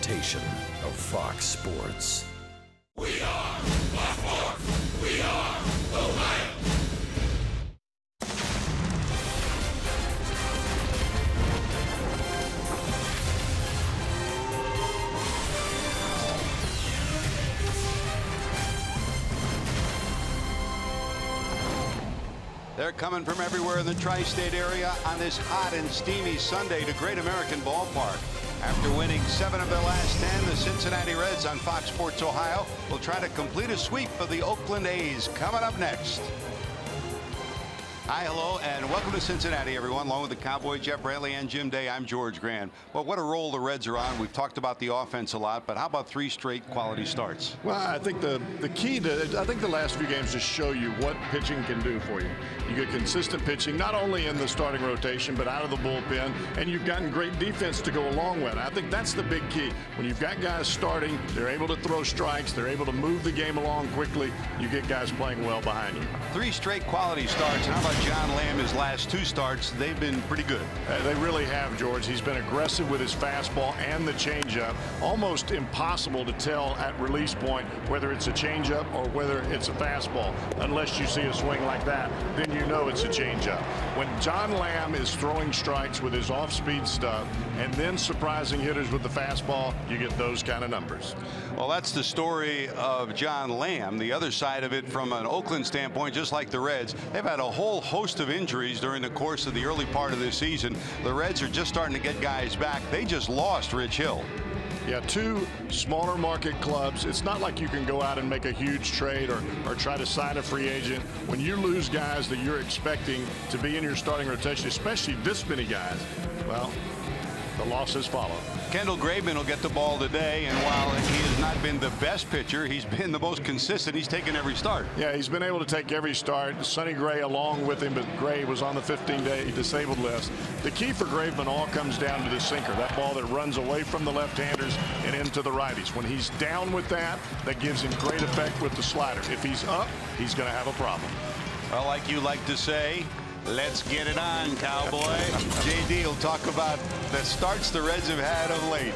presentation of Fox Sports. We are Baltimore. We are Ohio. They're coming from everywhere in the tri-state area on this hot and steamy Sunday to Great American Ballpark. After winning 7 of their last 10, the Cincinnati Reds on Fox Sports Ohio will try to complete a sweep of the Oakland A's. Coming up next. Hi, hello, and welcome to Cincinnati, everyone. Along with the Cowboy, Jeff Brantley, and Jim Day, I'm George Grant. Well, what a roll the Reds are on. We've talked about the offense a lot, but how about 3 straight quality starts? Well, I think the key to the last few games just show you what pitching can do for you. You get consistent pitching, not only in the starting rotation, but out of the bullpen, and you've gotten great defense to go along with it. I think that's the big key. When you've got guys starting, they're able to throw strikes, they're able to move the game along quickly, you get guys playing well behind you. 3 straight quality starts. How about John Lamb? His last 2 starts, they've been pretty good. They really have, George. He's been aggressive with his fastball and the changeup. Almost impossible to tell at release point whether it's a changeup or whether it's a fastball. Unless you see a swing like that, then you know it's a changeup. When John Lamb is throwing strikes with his off-speed stuff and then surprising hitters with the fastball, you get those kind of numbers. Well, that's the story of John Lamb. The other side of it, from an Oakland standpoint, just like the Reds, they've had a whole host of injuries during the course of the early part of this season. The Reds are just starting to get guys back. They just lost Rich Hill. Yeah, 2 smaller market clubs. It's not like you can go out and make a huge trade or try to sign a free agent. When you lose guys that you're expecting to be in your starting rotation, especially this many guys, well, the losses follow. Kendall Graveman will get the ball today, and while he has not been the best pitcher, he's been the most consistent. He's taken every start. Yeah, he's been able to take every start. Sonny Gray along with him, but Gray was on the 15-day disabled list. The key for Graveman all comes down to the sinker, that ball that runs away from the left-handers and into the righties. When he's down with that, that gives him great effect with the slider. If he's up, he's going to have a problem. Well, like you like to say, let's get it on, Cowboy. JD will talk about the starts the Reds have had of late.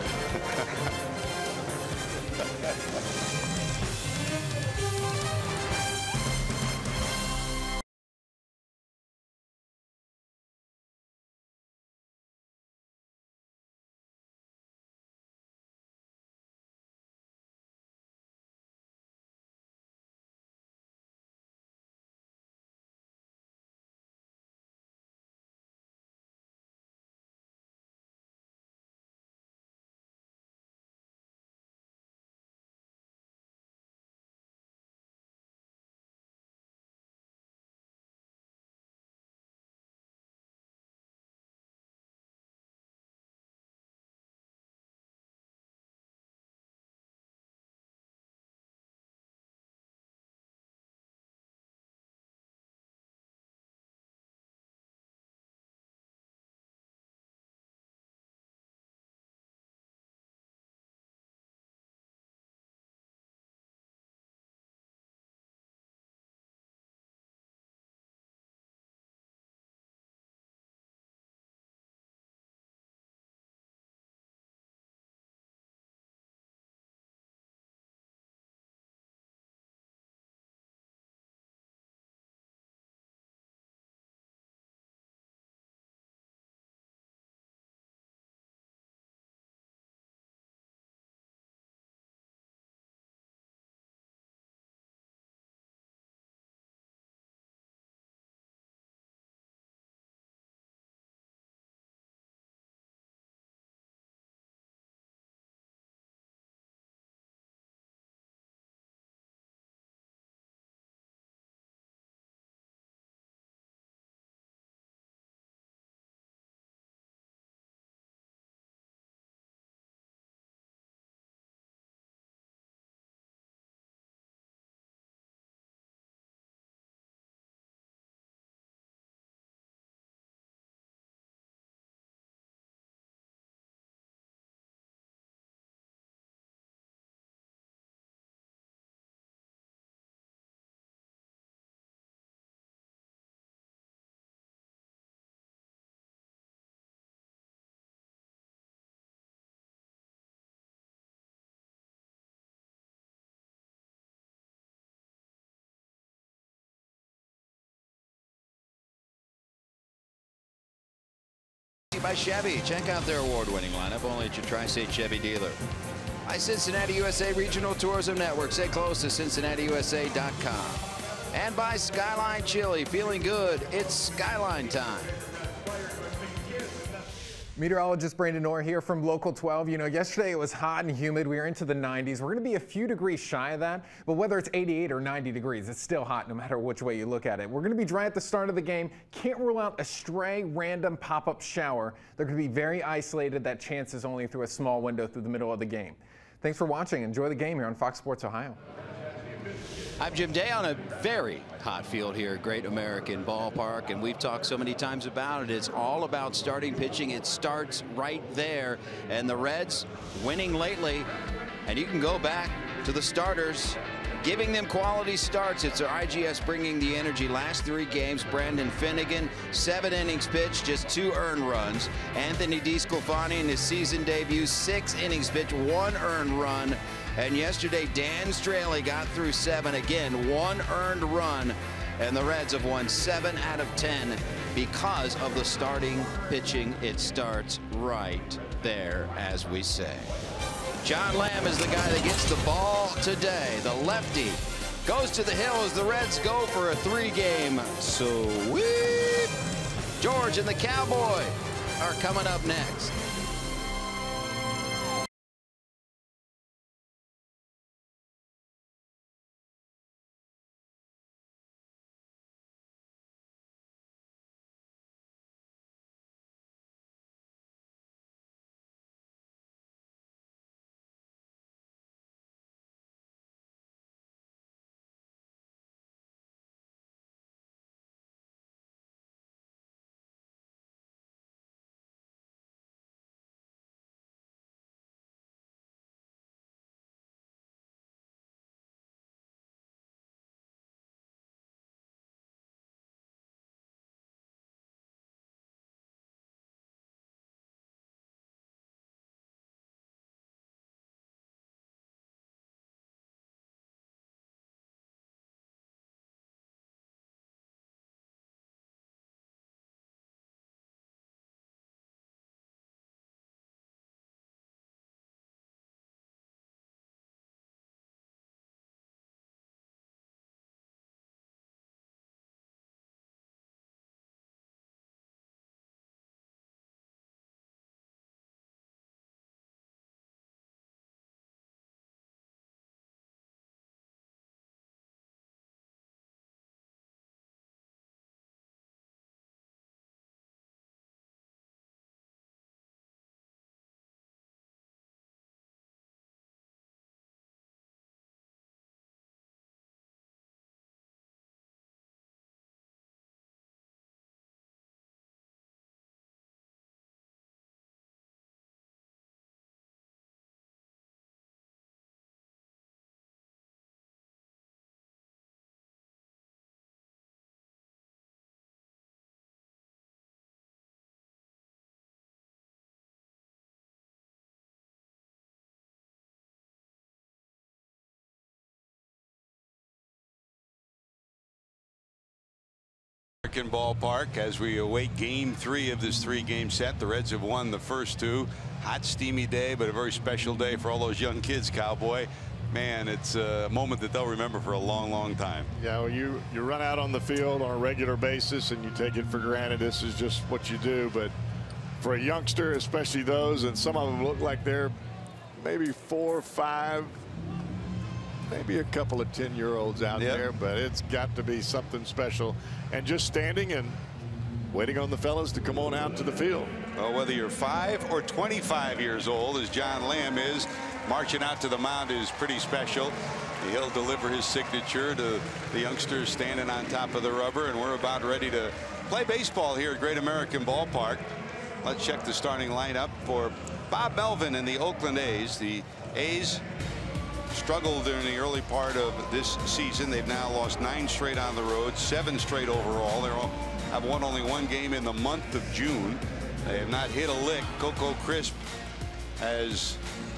By Chevy. Check out their award-winning lineup only at your Tri-State Chevy dealer. By Cincinnati USA Regional Tourism Network. Stay close to CincinnatiUSA.com. And by Skyline Chili. Feeling good. It's Skyline time. Meteorologist Brandon Orr here from Local 12. You know, yesterday it was hot and humid. We were into the 90s. We're going to be a few degrees shy of that, but whether it's 88 or 90 degrees, it's still hot no matter which way you look at it. We're going to be dry at the start of the game. Can't rule out a stray random pop-up shower. They're going to be very isolated. That chance is only through a small window through the middle of the game. Thanks for watching. Enjoy the game here on Fox Sports Ohio. I'm Jim Day on a very hot field here at Great American Ballpark, and we've talked so many times about it. It's all about starting pitching. It starts right there, and the Reds winning lately, and you can go back to the starters giving them quality starts. It's their IGS bringing the energy. Last 3 games, Brandon Finnegan, 7 innings pitched, just 2 earned runs. Anthony DeSclafani in his season debut, 6 innings pitched, 1 earned run. And yesterday, Dan Straley got through 7. Again, 1 earned run. And the Reds have won 7 out of 10 because of the starting pitching. It starts right there, as we say. John Lamb is the guy that gets the ball today. The lefty goes to the hill as the Reds go for a 3-game sweep. George and the Cowboy are coming up next. American Ballpark as we await game 3 of this 3-game set. The Reds have won the first 2. Hot, steamy day, but a very special day for all those young kids, Cowboy. Man, it's a moment that they'll remember for a long, long time. Yeah, well, you run out on the field on a regular basis and you take it for granted. This is just what you do. But for a youngster, especially those, and some of them look like they're maybe 4 or 5, maybe a couple of 10-year-olds out there, but it's got to be something special. And just standing and waiting on the fellas to come on out to the field. Well, whether you're 5 or 25 years old, as John Lamb is, marching out to the mound is pretty special. He'll deliver his signature to the youngsters standing on top of the rubber, and we're about ready to play baseball here at Great American Ballpark. Let's check the starting lineup for Bob Melvin and the Oakland A's. The A's struggled during the early part of this season. They've now lost 9 straight on the road, 7 straight overall. They have won only 1 game in the month of June. They have not hit a lick. Coco Crisp has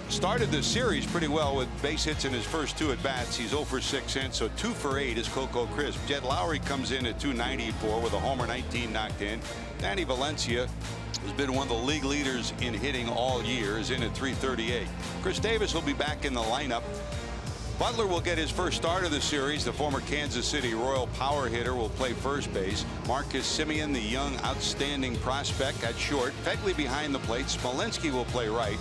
started the series pretty well with base hits in his first 2 at bats. He's 0 for 6 since, so 2 for 8 is Coco Crisp. Jed Lowry comes in at 294 with a homer, 19 knocked in. Danny Valencia has been one of the league leaders in hitting all year, is in at 338. Chris Davis will be back in the lineup. Butler will get his first start of the series. The former Kansas City Royal power hitter will play first base. Marcus Semien, the young outstanding prospect, at short. Fegley behind the plate. Smolinski will play right.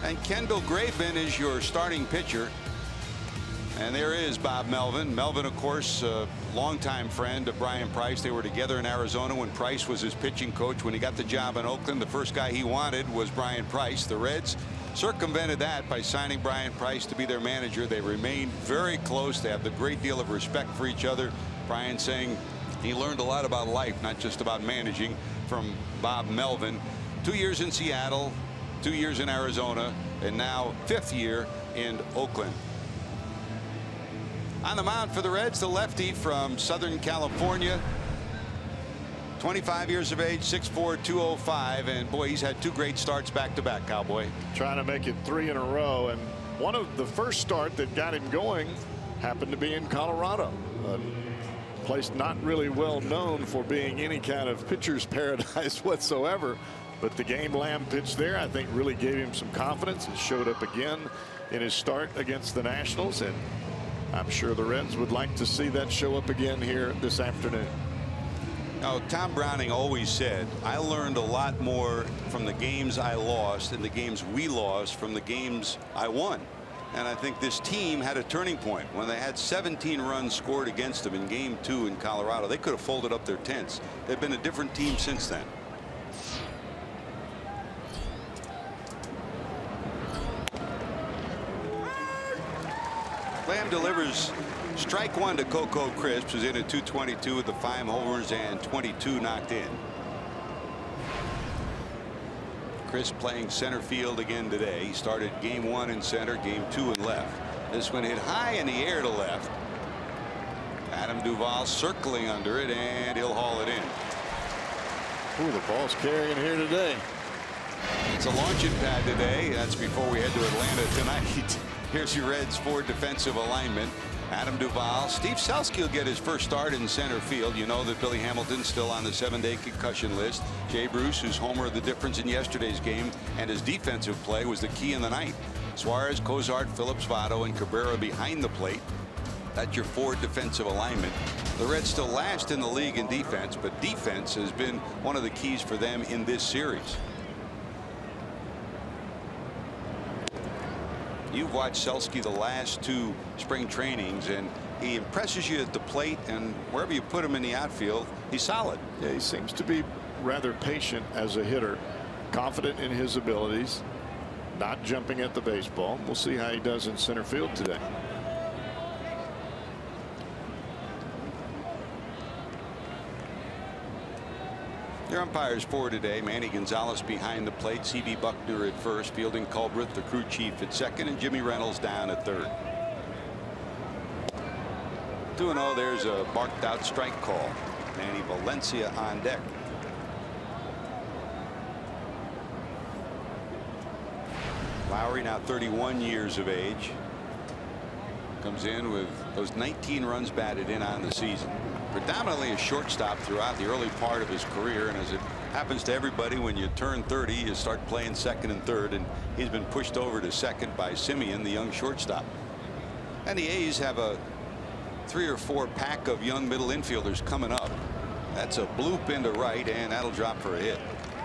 And Kendall Graveman is your starting pitcher. And there is Bob Melvin. Melvin, of course, a longtime friend of Brian Price. They were together in Arizona when Price was his pitching coach. When he got the job in Oakland, the first guy he wanted was Brian Price. The Reds circumvented that by signing Brian Price to be their manager. They remained very close. They have a great deal of respect for each other. Brian saying he learned a lot about life, not just about managing, from Bob Melvin. 2 years in Seattle, 2 years in Arizona, and now 5th year in Oakland. On the mound for the Reds, the lefty from Southern California, 25 years of age, 6'4", 205, and boy, he's had 2 great starts back-to-back, Cowboy. Trying to make it 3 in a row, and one of the first start that got him going happened to be in Colorado, a place not really well known for being any kind of pitcher's paradise whatsoever. But the game Lamb pitched there, I think, really gave him some confidence. It showed up again in his start against the Nationals, and I'm sure the Reds would like to see that show up again here this afternoon. Now, Tom Browning always said, I learned a lot more from the games I lost and the games we lost from the games I won. And I think this team had a turning point when they had 17 runs scored against them in Game 2 in Colorado. They could have folded up their tents. They've been a different team since then. Lamb delivers strike 1 to Coco Crisp, who's in at 222 with the 5 homers and 22 knocked in. Crisp playing center field again today. He started Game 1 in center, Game 2 in left. This one hit high in the air to left. Adam Duvall circling under it, and he'll haul it in. Ooh, the ball's carrying here today. It's a launching pad today. That's before we head to Atlanta tonight. Here's your Reds' forward defensive alignment. Adam Duvall. Steve Selski will get his first start in center field. You know that Billy Hamilton's still on the 7-day concussion list. Jay Bruce, whose homer of the difference in yesterday's game, and his defensive play was the key in the ninth. Suarez, Cozart, Phillips, Votto, and Cabrera behind the plate. That's your forward defensive alignment. The Reds still last in the league in defense, but defense has been one of the keys for them in this series. You've watched Selski the last 2 spring trainings, and he impresses you at the plate, and wherever you put him in the outfield, he's solid. Yeah, he seems to be rather patient as a hitter, confident in his abilities, not jumping at the baseball. We'll see how he does in center field today. Your umpires for today: Manny Gonzalez behind the plate, C.B. Buckner at first, Fielding Culbreth, the crew chief, at second, and Jimmy Reynolds down at third. 2-0. There's a barked out strike call. Manny Valencia on deck. Lowry, now 31 years of age, comes in with those 19 runs batted in on the season. Predominantly a shortstop throughout the early part of his career, and as it happens to everybody, when you turn 30, you start playing second and third, and he's been pushed over to second by Semien, the young shortstop. And the A's have a 3 or 4 pack of young middle infielders coming up. That's a bloop into right, and that'll drop for a hit.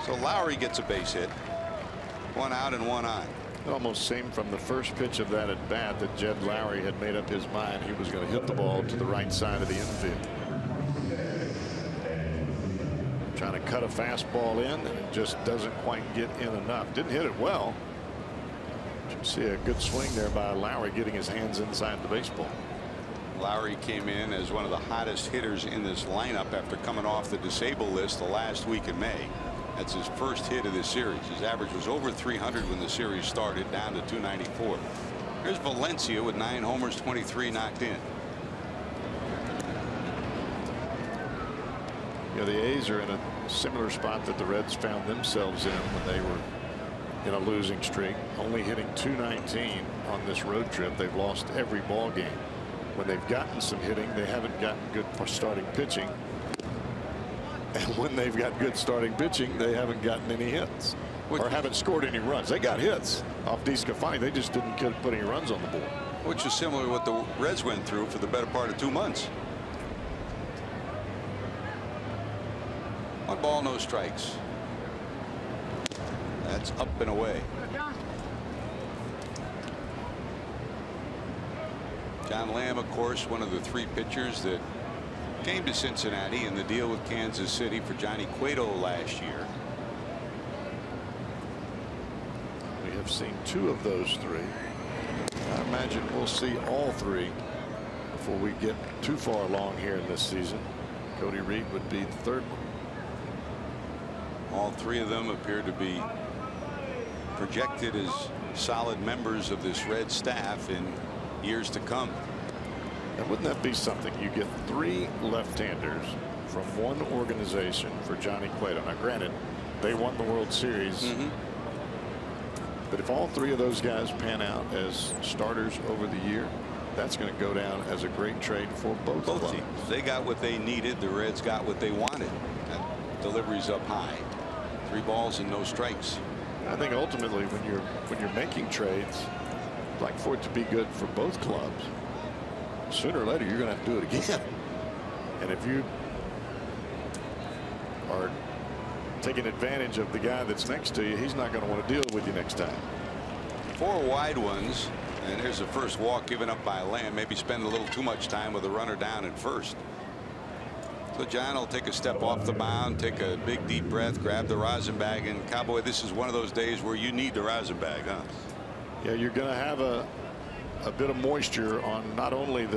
So Lowry gets a base hit. 1 out and 1 on. It almost seemed from the first pitch of that at bat that Jed Lowry had made up his mind he was going to hit the ball to the right side of the infield. Trying to cut a fastball in, and it just doesn't quite get in enough. Didn't hit it well. But you see a good swing there by Lowry, getting his hands inside the baseball. Lowry came in as one of the hottest hitters in this lineup after coming off the disabled list the last week in May. That's his first hit of this series. His average was over 300 when the series started, down to 294. Here's Valencia with 9 homers, 23 knocked in. Yeah, the A's are in a similar spot that the Reds found themselves in when they were in a losing streak, only hitting .219 on this road trip. They've lost every ball game. When they've gotten some hitting, they haven't gotten good for starting pitching. And when they've got good starting pitching, they haven't gotten any hits or haven't scored any runs. They got hits off DeSclafani. They just didn't put any runs on the board. Which is similar to what the Reds went through for the better part of 2 months. 1 ball, no strikes. That's up and away. John Lamb, of course, one of the 3 pitchers that came to Cincinnati in the deal with Kansas City for Johnny Cueto last year. We have seen 2 of those 3. I imagine we'll see all 3 before we get too far along here in this season. Cody Reed would be the 3rd one. All 3 of them appear to be projected as solid members of this Red staff in years to come. And wouldn't that be something? You get 3 left-handers from one organization for Johnny Cueto. Now, granted, they won the World Series. But if all 3 of those guys pan out as starters over the year, that's going to go down as a great trade for both teams. They got what they needed. The Reds got what they wanted. That delivery's up high. 3 balls and no strikes. I think ultimately when you're making trades, I'd like for it to be good for both clubs. Sooner or later you're going to have to do it again. And if you are taking advantage of the guy that's next to you, he's not going to want to deal with you next time. 4 wide ones, and there's the first walk given up by Lamb. Maybe spend a little too much time with a runner down at first. So John will take a step off the mound, take a big deep breath, grab the rosin bag, and Cowboy, this is one of those days where you need the rosin bag, huh? Yeah, you're going to have a bit of moisture on not only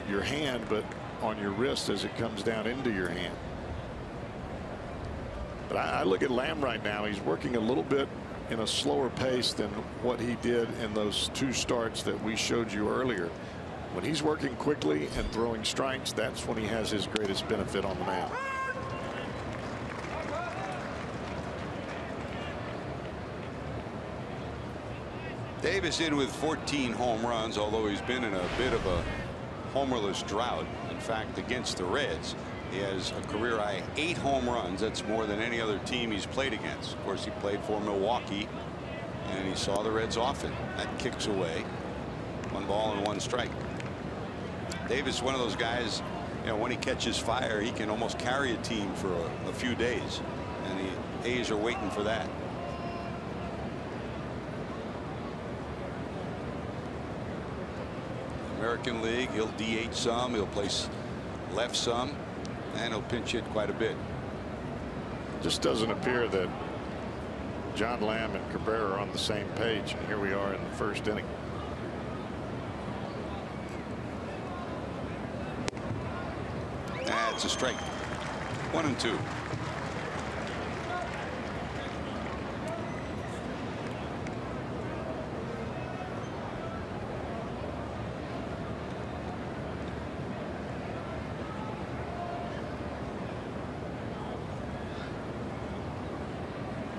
your hand but on your wrist as it comes down into your hand. But I look at Lamb right now. He's working a little bit in a slower pace than what he did in those 2 starts that we showed you earlier. When he's working quickly and throwing strikes, that's when he has his greatest benefit on the mound. Davis in with 14 home runs, although he's been in a bit of a homerless drought. In fact, against the Reds, he has a career high 8 home runs. That's more than any other team he's played against. Of course, he played for Milwaukee, and he saw the Reds often. That kicks away. 1 ball and 1 strike. Davis, one of those guys, you know, when he catches fire, he can almost carry a team for a few days, and the A's are waiting for that. American League, he'll DH some, he'll place left some, and he'll pinch hit quite a bit. Just doesn't appear that John Lamb and Cabrera are on the same page, and here we are in the 1st inning. That's a strike. 1 and 2.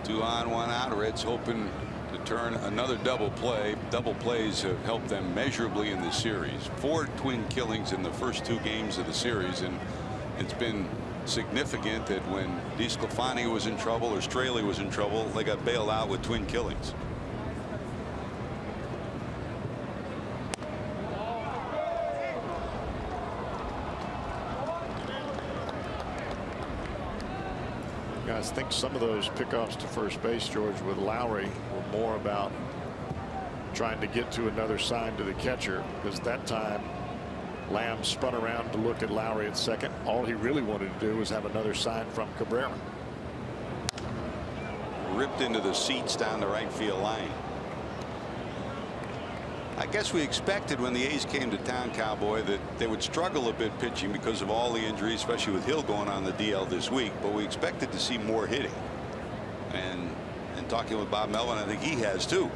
Two on, 1 out. Reds hoping to turn another double play. Double plays have helped them measurably in this series. 4 twin killings in the first 2 games of the series, and it's been significant that when DeSclafani was in trouble or Straley was in trouble, they got bailed out with twin killings. I think some of those pickoffs to first base, George, with Lowry were more about trying to get to another sign to the catcher, because that time Lamb spun around to look at Lowry at second. All he really wanted to do was have another sign from Cabrera. Ripped into the seats down the right field line. I guess we expected when the A's came to town, Cowboy, that they would struggle a bit pitching because of all the injuries, especially with Hill going on the DL this week. But we expected to see more hitting. And talking with Bob Melvin, I think he has too.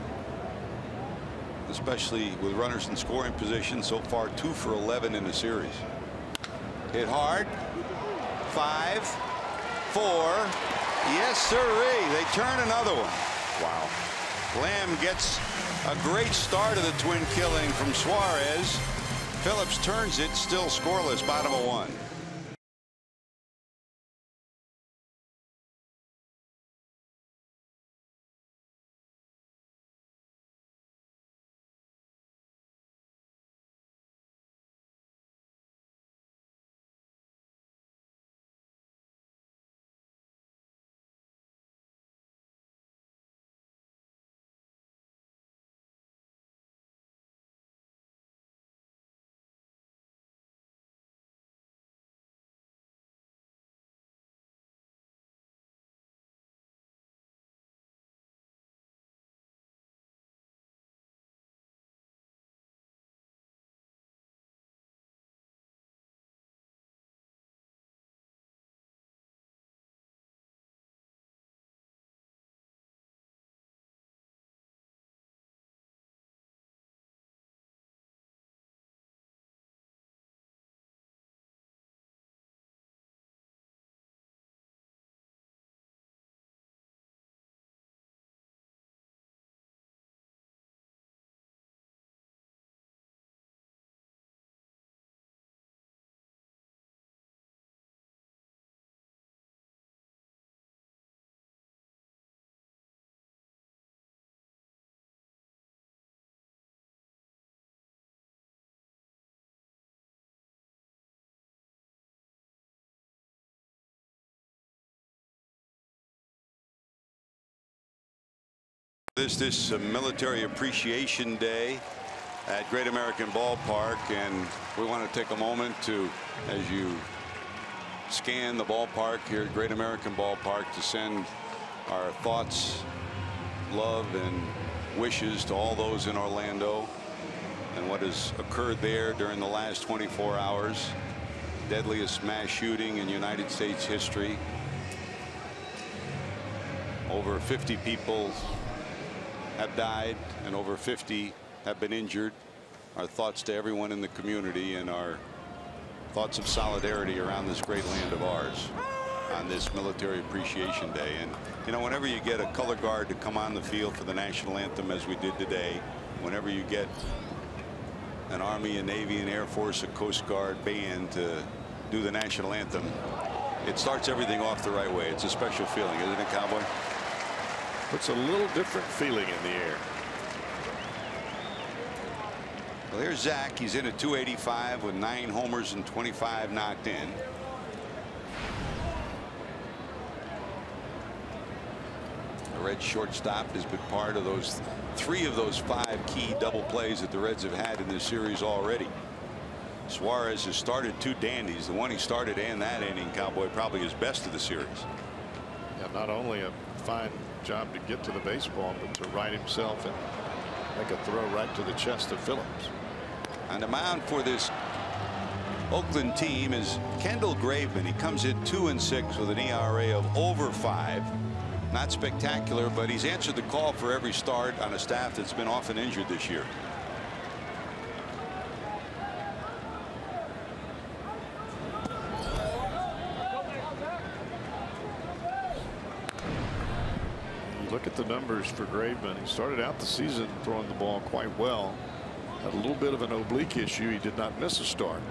Especially with runners in scoring position. So far 2 for 11 in the series. Hit hard. 5, 4. Yes, sirree. They turn another one. Wow. Lamb gets a great start of the twin killing from Suarez. Phillips turns it, still scoreless, bottom of 1. This Military Appreciation Day at Great American Ballpark, and we want to take a moment to, as you scan the ballpark here at Great American Ballpark, to send our thoughts, love, and wishes to all those in Orlando and what has occurred there during the last 24 hours. Deadliest mass shooting in United States history. Over 50 people have died and over 50 have been injured. Our thoughts to everyone in the community and our thoughts of solidarity around this great land of ours on this Military Appreciation Day. And you know, whenever you get a color guard to come on the field for the national anthem, as we did today, whenever you get an Army, a Navy, an Air Force, a Coast Guard band to do the national anthem, it starts everything off the right way. It's a special feeling, isn't it, Cowboy? Puts a little different feeling in the air. Well, here's Zach. He's in at 285 with 9 homers and 25 knocked in. The Red shortstop has been part of those 3 of those 5 key double plays that the Reds have had in this series already. Suarez has started 2 dandies. The one he started and that inning, Cowboy, probably his best of the series. Yeah, not only a fine job to get to the baseball, but to right himself and make a throw right to the chest of Phillips. On the mound for this Oakland team is Kendall Graveman. He comes in 2-6 with an ERA of over 5. Not spectacular, but he's answered the call for every start on a staff that's been often injured this year. Look at the numbers for Graveman. He started out the season throwing the ball quite well. Had a little bit of an oblique issue. He did not miss a start.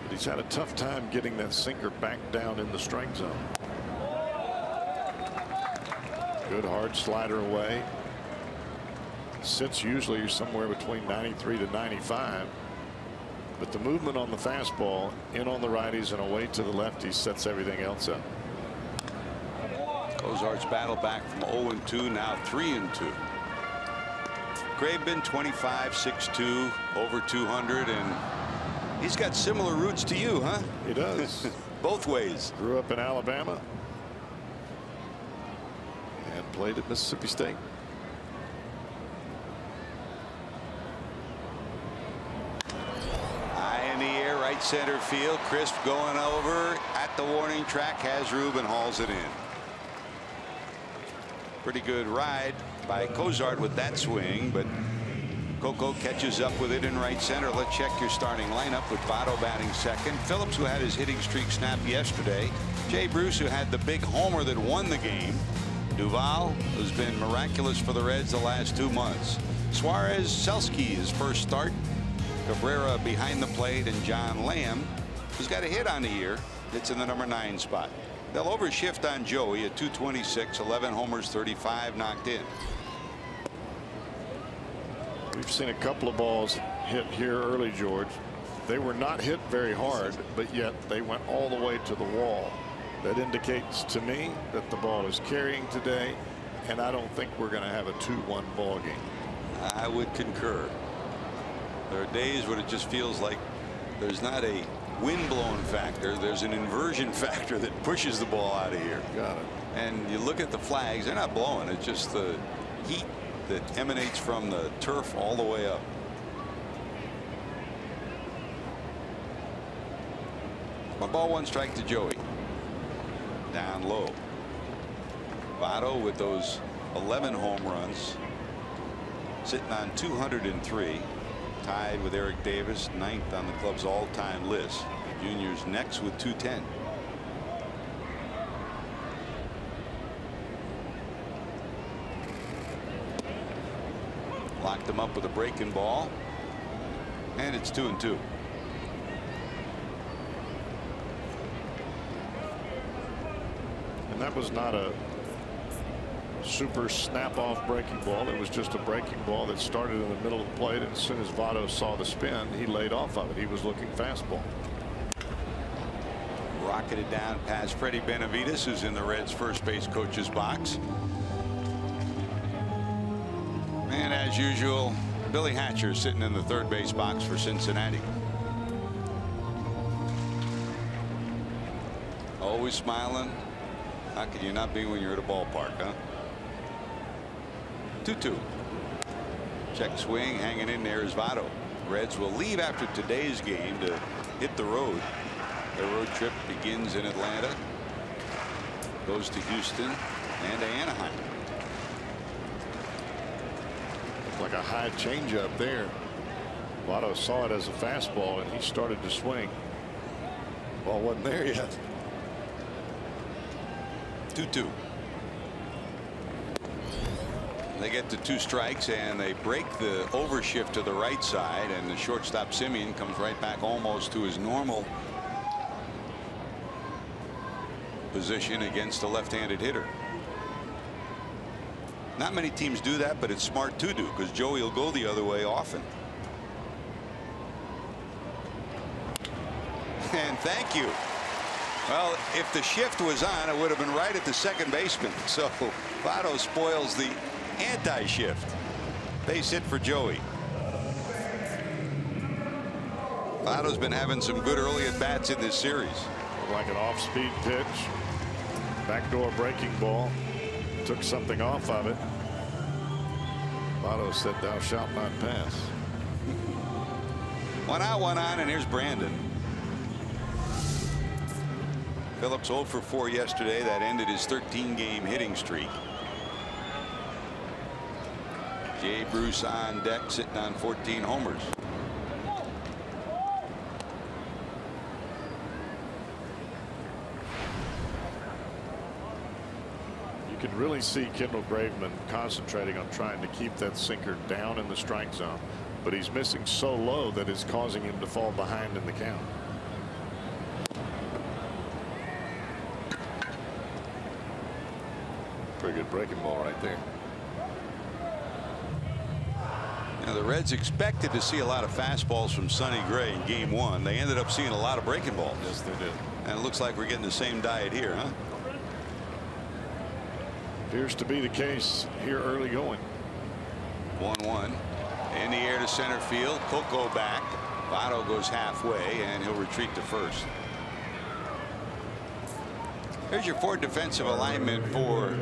But he's had a tough time getting that sinker back down in the strike zone. Good hard slider away. Sits usually somewhere between 93 to 95. But the movement on the fastball, in on the righties and away to the lefties, sets everything else up. Ozarks battle back from 0-2, now 3-2. Graveman 25, 6'2", over 200, and he's got similar roots to you, huh? He does. Both ways. Grew up in Alabama and played at Mississippi State. High in the air, right center field. Crisp going over at the warning track. Has Rubin, hauls it in. Pretty good ride by Cozart with that swing, but Coco catches up with it in right center. Let's check your starting lineup with Votto batting second. Phillips, who had his hitting streak snap yesterday. Jay Bruce, who had the big homer that won the game. Duvall, who's been miraculous for the Reds the last 2 months. Suarez, Selski, his first start. Cabrera behind the plate, and John Lamb, who's got a hit on the year, hits in the number 9 spot. They'll overshift on Joey at 226, 11 homers, 35 knocked in. We've seen a couple of balls hit here early, George. They were not hit very hard, but yet they went all the way to the wall. That indicates to me that the ball is carrying today, and I don't think we're going to have a 2-1 ball game. I would concur. There are days when it just feels like there's not a wind-blown factor. There's an inversion factor that pushes the ball out of here. Got it. And you look at the flags, they're not blowing. It's just the heat that emanates from the turf all the way up. One ball, one strike to Joey. Down low. Votto with those 11 home runs, sitting on 203, tied with Eric Davis, 9th on the club's all-time list. Junior's next with 210. Locked him up with a breaking ball, and it's 2-2. And that was not a super snap-off breaking ball. It was just a breaking ball that started in the middle of the plate, and as soon as Votto saw the spin, he laid off of it. He was looking fastball. Rocketed down past Freddie Benavides, who's in the Reds' first base coach's box. And as usual, Billy Hatcher sitting in the third base box for Cincinnati. Always smiling. How can you not be when you're at a ballpark, huh? 2-2. Check swing, hanging in there is Votto. Reds will leave after today's game to hit the road. Their road trip begins in Atlanta, goes to Houston and to Anaheim. Looked like a high changeup there. Votto saw it as a fastball, and he started to swing. Ball wasn't there yet. 2-2. They get to 2 strikes, and they break the overshift to the right side, and the shortstop Simeon comes right back almost to his normal position against a left-handed hitter. Not many teams do that, but it's smart to do, because Joey will go the other way often. And thank you. Well, if the shift was on, it would have been right at the second baseman. So Votto spoils the anti-shift. Base hit for Joey. Votto's been having some good early at bats in this series. Like an off-speed pitch, backdoor breaking ball, took something off of it. Votto said, "Thou shalt not pass." 1 out, 1 on, and here's Brandon. Phillips 0 for 4 yesterday. That ended his 13-game hitting streak. Jay Bruce on deck, sitting on 14 homers. You can really see Kendall Graveman concentrating on trying to keep that sinker down in the strike zone, but he's missing so low that it's causing him to fall behind in the count. Pretty good breaking ball right there. Now, the Reds expected to see a lot of fastballs from Sonny Gray in game 1. They ended up seeing a lot of breaking balls. Yes, they did. And it looks like we're getting the same diet here, huh? Appears to be the case here early going. 1-1 in the air to center field. Coco back. Votto goes halfway, and he'll retreat to first. Here's your 4 defensive alignment for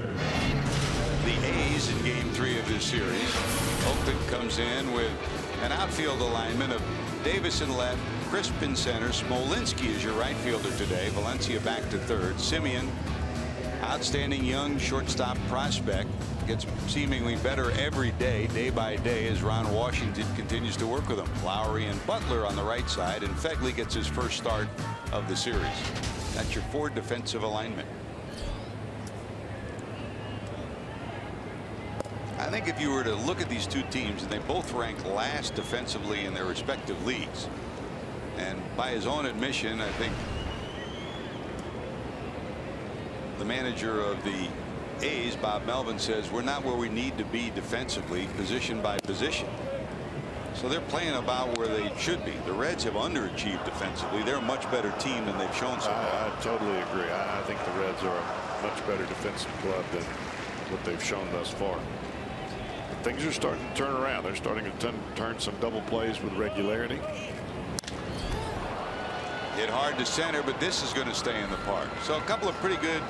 the A's in game 3 of this series. Oakland comes in with an outfield alignment of Davis in left, Crisp in center. Smolinski is your right fielder today. Valencia back to third. Simeon, outstanding young shortstop prospect, gets seemingly better every day by day, as Ron Washington continues to work with him. Lowry and Butler on the right side, and Fegley gets his first start of the series. That's your 4 defensive alignment. I think if you were to look at these two teams, and they both rank last defensively in their respective leagues, and by his own admission, I think the manager of the A's, Bob Melvin, says we're not where we need to be defensively, position by position. So they're playing about where they should be. The Reds have underachieved defensively. They're a much better team than they've shown so far. I totally agree. I think the Reds are a much better defensive club than what they've shown thus far. But things are starting to turn around. They're starting to turn some double plays with regularity. Hit hard to center, but this is going to stay in the park. So a couple of pretty good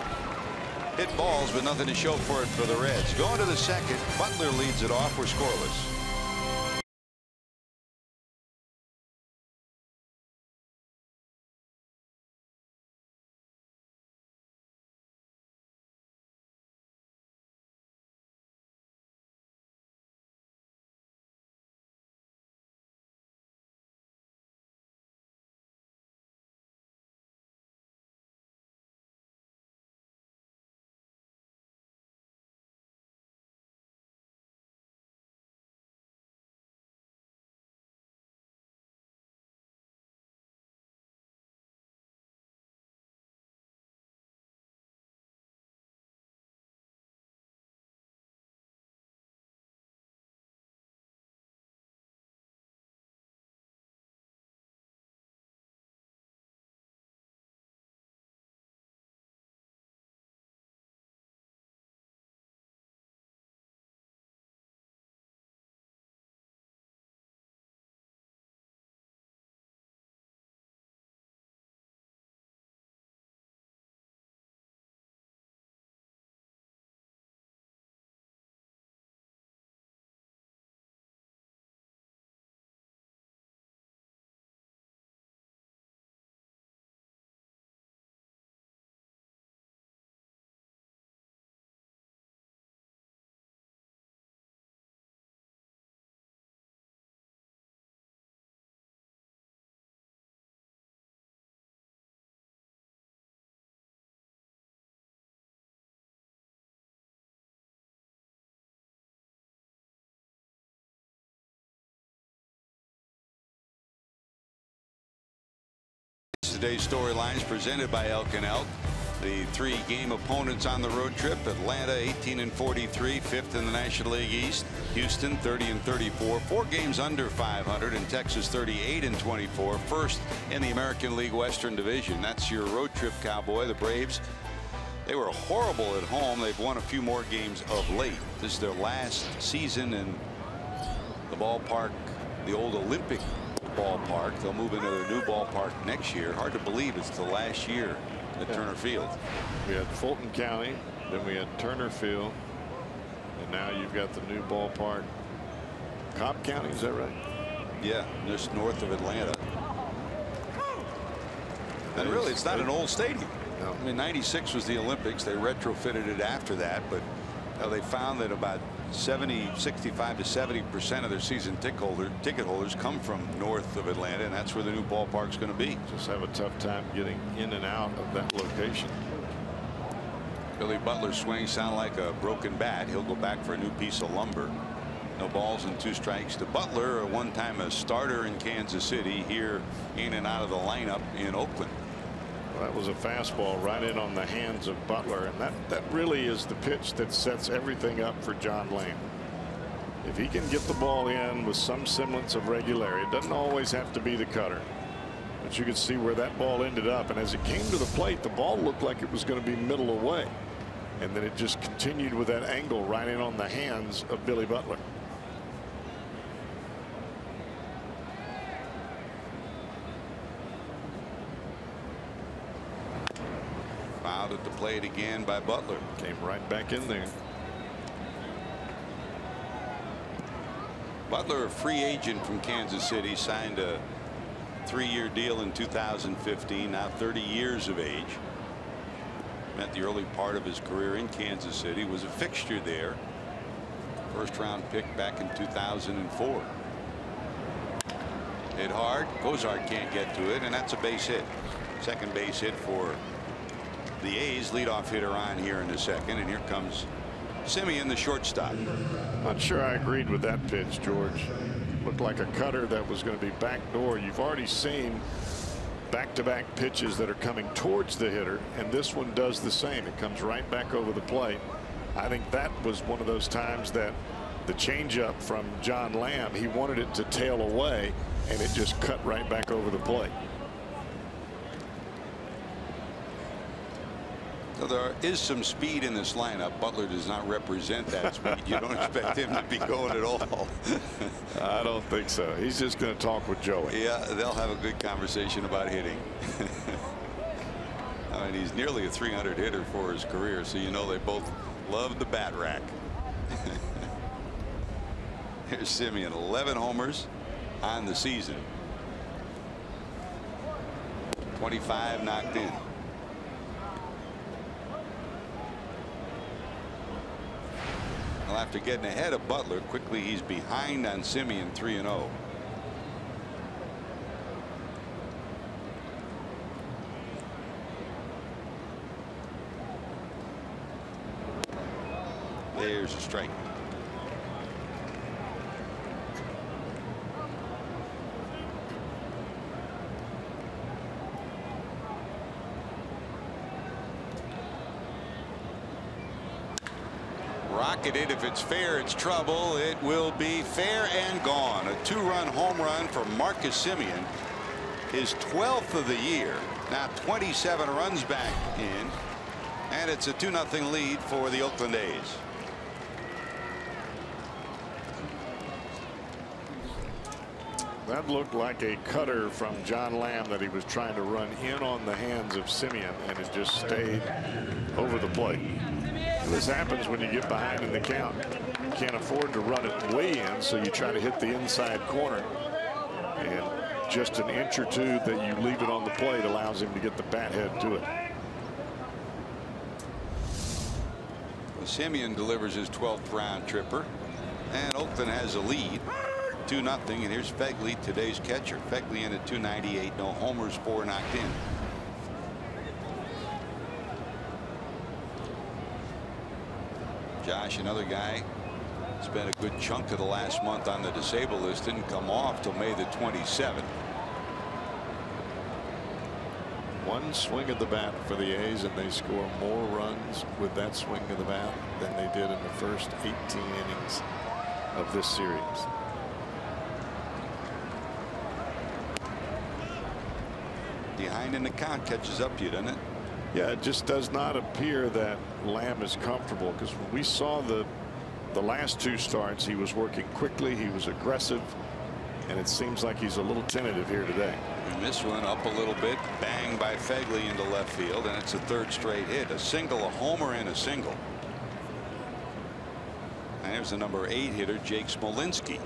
hit balls, but nothing to show for it for the Reds. Going to the second, Butler leads it off. We're scoreless. Today's storylines presented by Elk & Elk. The 3-game opponents on the road trip: Atlanta 18-43, 5th in the National League East; Houston 30-34, 4 games under 500; and Texas 38-24, 1st in the American League Western Division. That's your road trip, Cowboy. The Braves, they were horrible at home. They've won a few more games of late. This is their last season in the ballpark, the old Olympic ballpark. They'll move into their new ballpark next year. Hard to believe it's the last year at Turner Field. We had Fulton County, then we had Turner Field, and now you've got the new ballpark. Cobb County, is that right? Yeah, just north of Atlanta. And really, it's not an old stadium. No. I mean, '96 was the Olympics. They retrofitted it after that, but they found that about 65 to 70% of their season ticket holders come from north of Atlanta, and that's where the new ballpark's going to be. Just have a tough time getting in and out of that location. Billy Butler's swings sound like a broken bat. He'll go back for a new piece of lumber. No balls and 2 strikes to Butler, one time a starter in Kansas City, here in and out of the lineup in Oakland. That was a fastball right in on the hands of Butler, and that really is the pitch that sets everything up for John Lamb. If he can get the ball in with some semblance of regularity, it doesn't always have to be the cutter, but you could see where that ball ended up, and as it came to the plate, the ball looked like it was going to be middle away, and then it just continued with that angle right in on the hands of Billy Butler. Fouled at the plate again by Butler. Came right back in there. Butler, a free agent from Kansas City, signed a 3-year deal in 2015. Now 30 years of age. Spent the early part of his career in Kansas City. Was a fixture there. First-round pick back in 2004. Hit hard. Cozart can't get to it, and that's a base hit. Second base hit for the A's. Leadoff hitter on here in the second, and here comes Simeon, the shortstop. Not sure I agreed with that pitch, George. Looked like a cutter that was going to be backdoor. You've already seen back-to-back pitches that are coming towards the hitter, and this one does the same. It comes right back over the plate. I think that was one of those times that the changeup from John Lamb, he wanted it to tail away, and it just cut right back over the plate. So there is some speed in this lineup. Butler does not represent that speed. You don't expect him to be going at all. I don't think so. He's just going to talk with Joey. Yeah, they'll have a good conversation about hitting. I mean, he's nearly a 300 hitter for his career, so you know they both love the bat rack. Here's Simeon, 11 homers on the season. 25 knocked in. Well, after getting ahead of Butler quickly, he's behind on Simeon, 3-0. There's a strike. Rocketed. If it's fair, it's trouble. It will be fair and gone. A 2-run home run for Marcus Simeon, his 12th of the year. Now 27 runs back in, and it's a 2-0 lead for the Oakland A's. That looked like a cutter from John Lamb that he was trying to run in on the hands of Simeon, and it just stayed over the plate. This happens when you get behind in the count. You can't afford to run it way in, so you try to hit the inside corner. And just an inch or two that you leave it on the plate allows him to get the bat head to it. Well, Simeon delivers his 12th round tripper, and Oakland has a lead, 2-0. And here's Fegley, today's catcher. Fegley in at 298, no homers, 4 knocked in. Josh, another guy, spent a good chunk of the last month on the disabled list, didn't come off till May the 27th. One swing of the bat for the A's, and they score more runs with that swing of the bat than they did in the first 18 innings of this series. Behind in the count catches up to you, doesn't it? Yeah, it just does not appear that Lamb is comfortable, because when we saw the last 2 starts, he was working quickly, he was aggressive, and it seems like he's a little tentative here today. And this one up a little bit, bang by Fegley into left field, and it's a 3rd straight hit. A single, a homer, and a single. And there's the number 8 hitter, Jake Smolinski.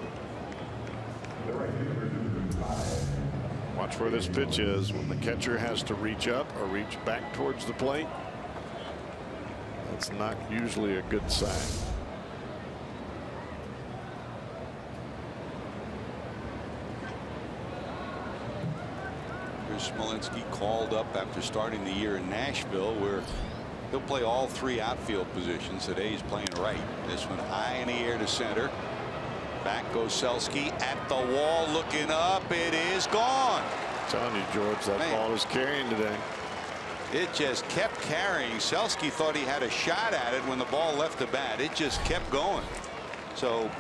Watch where this pitch is when the catcher has to reach up or reach back towards the plate. That's not usually a good sign. Here's Smolinski, called up after starting the year in Nashville, where he'll play all 3 outfield positions. Today he's playing right. This one high in the air to center. Back goes Selski at the wall, looking up. It is gone. I'm telling you, George, that ball is carrying today. It just kept carrying. Selski thought he had a shot at it when the ball left the bat. It just kept going. So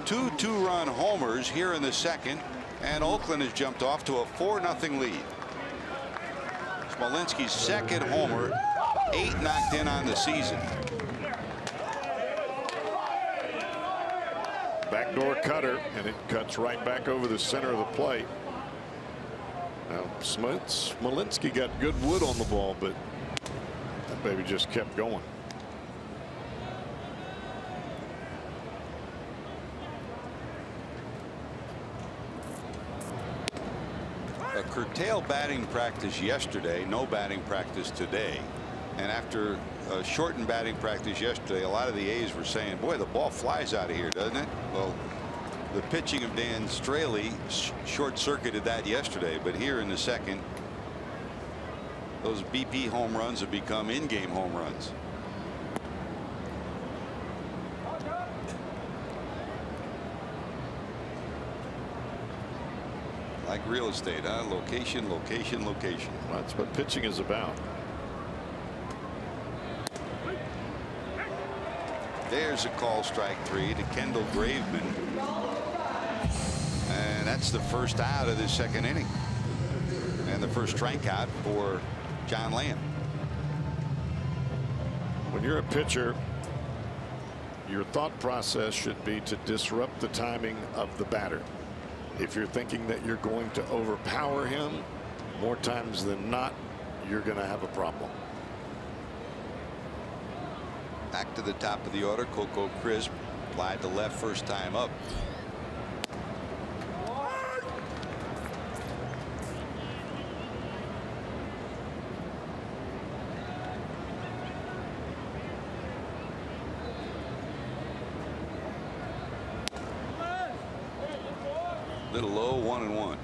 2 2-run homers here in the second, and Oakland has jumped off to a 4-0 lead. Smolinski's 2nd homer, 8 knocked in on the season. Backdoor cutter, and it cuts right back over the center of the plate. Now Smolinski got good wood on the ball, but that baby just kept going. A curtailed batting practice yesterday, no batting practice today. And after a shortened batting practice yesterday, a lot of the A's were saying, boy, the ball flies out of here, doesn't it? Well, the pitching of Dan Straley short-circuited that yesterday, but here in the second, those BP home runs have become in-game home runs. Like real estate, huh? Location, location, location. That's what pitching is about. There's a call, strike 3 to Kendall Graveman. And that's the first out of the second inning. And the first strikeout for John Lamb. When you're a pitcher, your thought process should be to disrupt the timing of the batter. If you're thinking that you're going to overpower him, more times than not, you're going to have a problem. Back to the top of the order, Coco Crisp applied to left first time up. Little low, 1-1.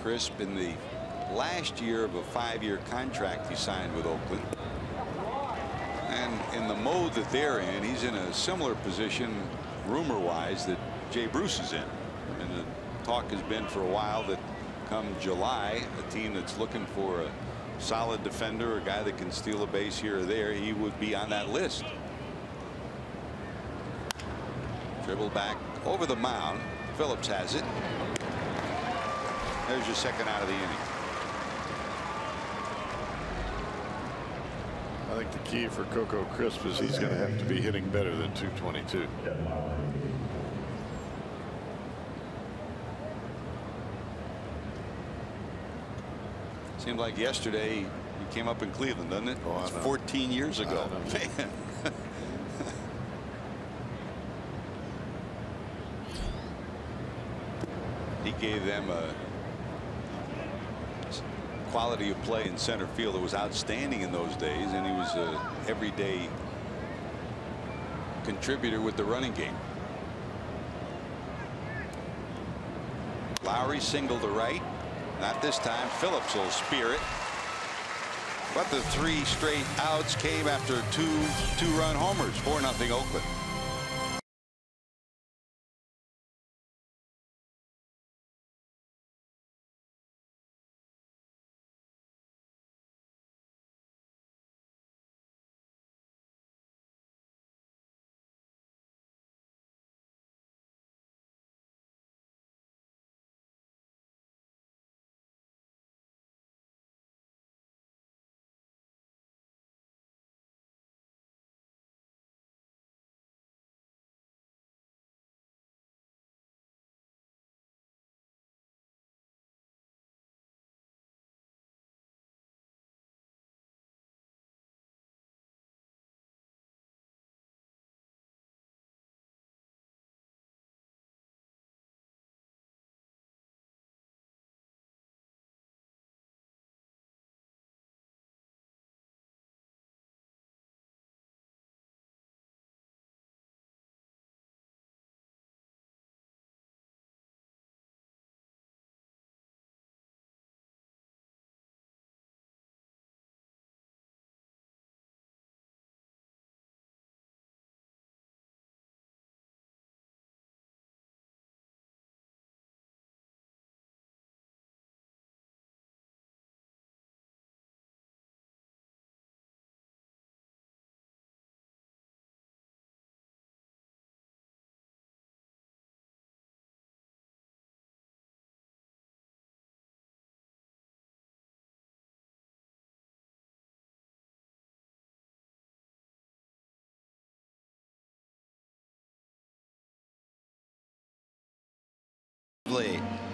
Crisp in the last year of a 5-year contract he signed with Oakland. And in the mode that they're in, he's in a similar position rumor-wise that Jay Bruce is in. And the talk has been for a while that come July, a team that's looking for a solid defender, a guy that can steal a base here or there, he would be on that list. Dribble back over the mound. Phillips has it. There's your second out of the inning. I think the key for Coco Crisp is he's going to have to be hitting better than 222. Seemed like yesterday he came up in Cleveland, doesn't it? Oh, it's 14 years ago. Man. He gave them a quality of play in center field that was outstanding in those days, and he was an everyday contributor with the running game. Lowry single to right. Not this time. Phillips will spear it. But the 3 straight outs came after two-run homers. 4-0 Oakland.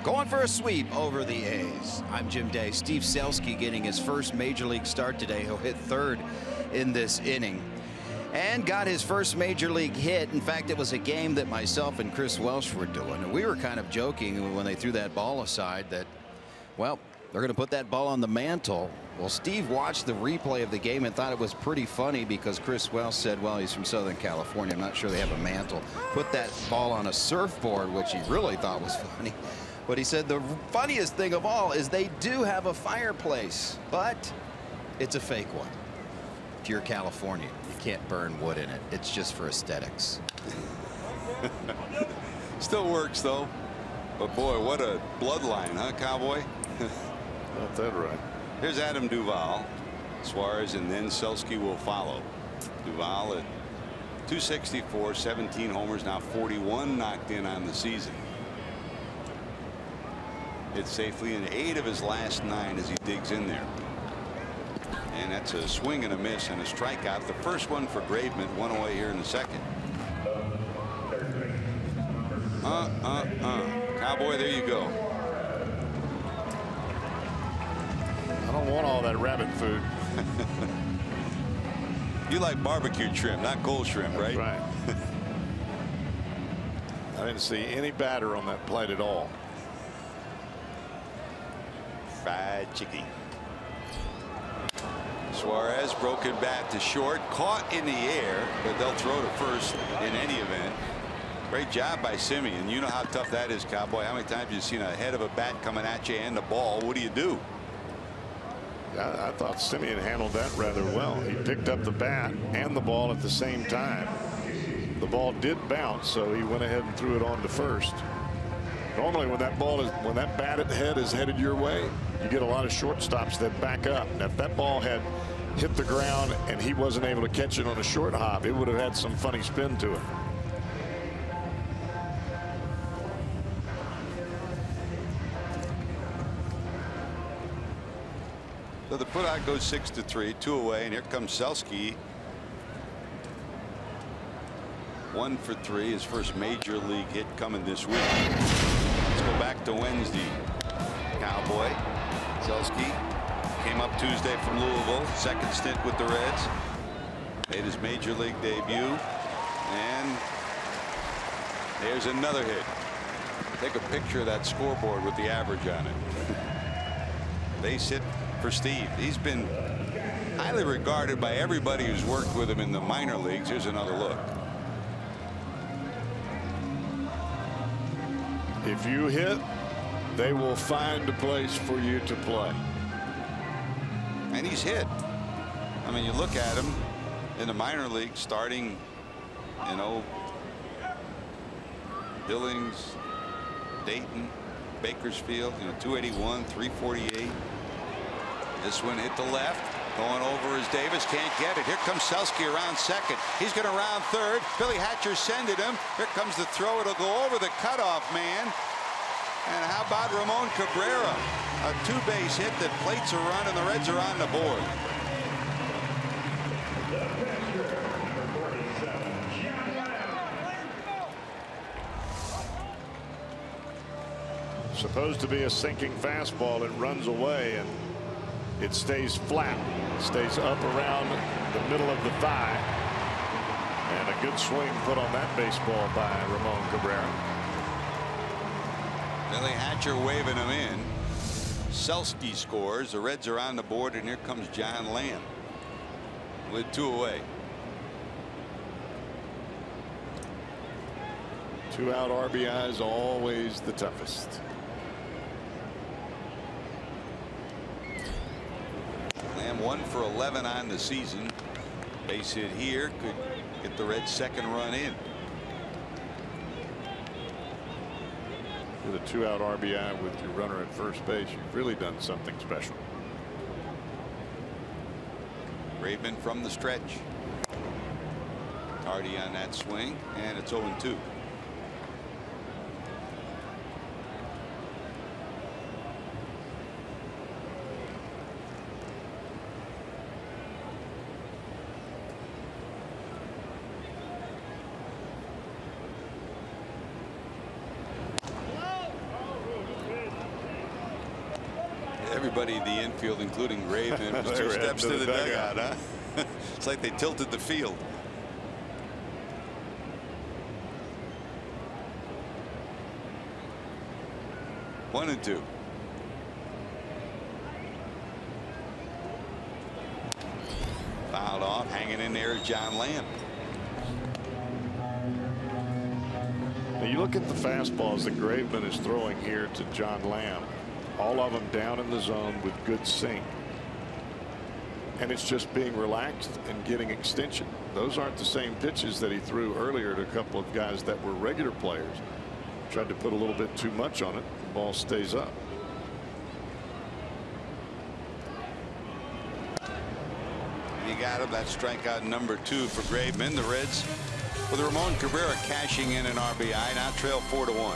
Going for a sweep over the A's. I'm Jim Day. Steve Selski getting his first major league start today. He'll hit third in this inning and got his first major league hit. In fact, it was a game that myself and Chris Welsh were doing, and we were kind of joking when they threw that ball aside that, well, they're going to put that ball on the mantle. Well, Steve watched the replay of the game and thought it was pretty funny because Chris Welsh said, well, he's from Southern California. I'm not sure they have a mantle. Put that ball on a surfboard, which he really thought was funny. But he said the funniest thing of all is they do have a fireplace, but it's a fake one. you're California. You can't burn wood in it. It's just for aesthetics. Still works though. But boy, what a bloodline, huh, Cowboy? Got that right. Here's Adam Duvall. Suarez and then Selske will follow. Duvall at 264, 17 homers, now 41 knocked in on the season. Hit safely in 8 of his last 9 as he digs in there. And that's a swing and a miss and a strikeout. The first one for Graveman, 1 away here in the second. Cowboy, there you go. I don't want all that rabbit food. You like barbecue shrimp, not cold shrimp, right? Right. I didn't see any batter on that plate at all. Fried chicken. Suarez broken bat to short, caught in the air, but they'll throw to first in any event. Great job by Simeon. You know how tough that is, Cowboy. How many times have you seen a head of a bat coming at you and the ball? What do? I thought Simeon handled that rather well. He picked up the bat and the ball at the same time. The ball did bounce, so he went ahead and threw it on to first. Normally when that batted head is headed your way, you get a lot of shortstops that back up. Now, if that ball had hit the ground and he wasn't able to catch it on a short hop, it would have had some funny spin to it. So the putout goes 6-3, 2 away, and here comes Selske. 1 for 3, his first major league hit coming this week. Let's go back to Wednesday. Cowboy Selske came up Tuesday from Louisville, second stint with the Reds, made his major league debut, and there's another hit. Take a picture of that scoreboard with the average on it. Base hit for Steve. He's been highly regarded by everybody who's worked with him in the minor leagues. Here's another look. If you hit, they will find a place for you to play. And he's hit. I mean, you look at him in the minor league starting, you know, Billings, Dayton, Bakersfield, you know, 281, 348. This one hit the left. Going over is Davis. Can't get it. Here comes Selske around second. He's going to round third. Billy Hatcher sending him. Here comes the throw. It'll go over the cutoff man. And how about Ramon Cabrera? A 2-base hit that plates a run, and the Reds are on the board. Supposed to be a sinking fastball. It runs away and it stays flat, stays up around the middle of the thigh, and a good swing put on that baseball by Ramon Cabrera. Billy Hatcher waving him in. Selske scores. The Reds are on the board, and here comes John Lamb with 2 away. 2-out RBIs always the toughest. Lamb 1 for 11 on the season. Base hit here could get the Reds' second run in. With a 2-out RBI with your runner at first base, you've really done something special. Graveman from the stretch. Hardy on that swing, and it's 0-2. Everybody in the infield, including Graveman, was 2 steps to the dugout, huh? It's like they tilted the field. One and 2. Fouled off. Hanging in there is John Lamb. Now you look at the fastballs that Graveman is throwing here to John Lamb. All of them down in the zone with good sink. and it's just being relaxed and getting extension. Those aren't the same pitches that he threw earlier to a couple of guys that were regular players. Tried to put a little bit too much on it. The ball stays up. You got him. That's strikeout number 2 for Graveman. The Reds with Ramon Cabrera cashing in an RBI, now trail 4-1.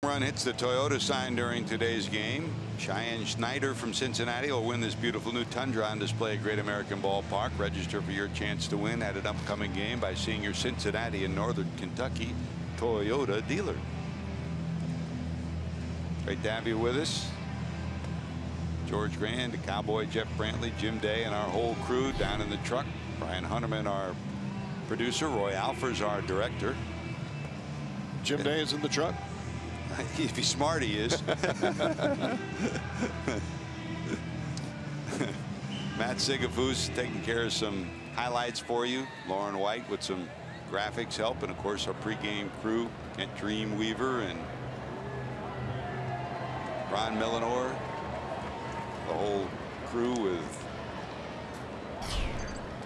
Run hits the Toyota sign during today's game. Cheyenne Schneider from Cincinnati will win this beautiful new Tundra on display at Great American Ballpark. Register for your chance to win at an upcoming game by seeing your Cincinnati and Northern Kentucky Toyota dealer. Great to have you with us. George Grand, the Cowboy, Jeff Brantley, Jim Day, and our whole crew down in the truck. Brian Hunterman, our producer. Roy Alfers, our director. Jim Day is in the truck. If he's smart, he is. Matt Sigafus taking care of some highlights for you. Lauren White with some graphics help, and of course our pregame crew, Kent Dreamweaver and Ron Millinor, the whole crew. With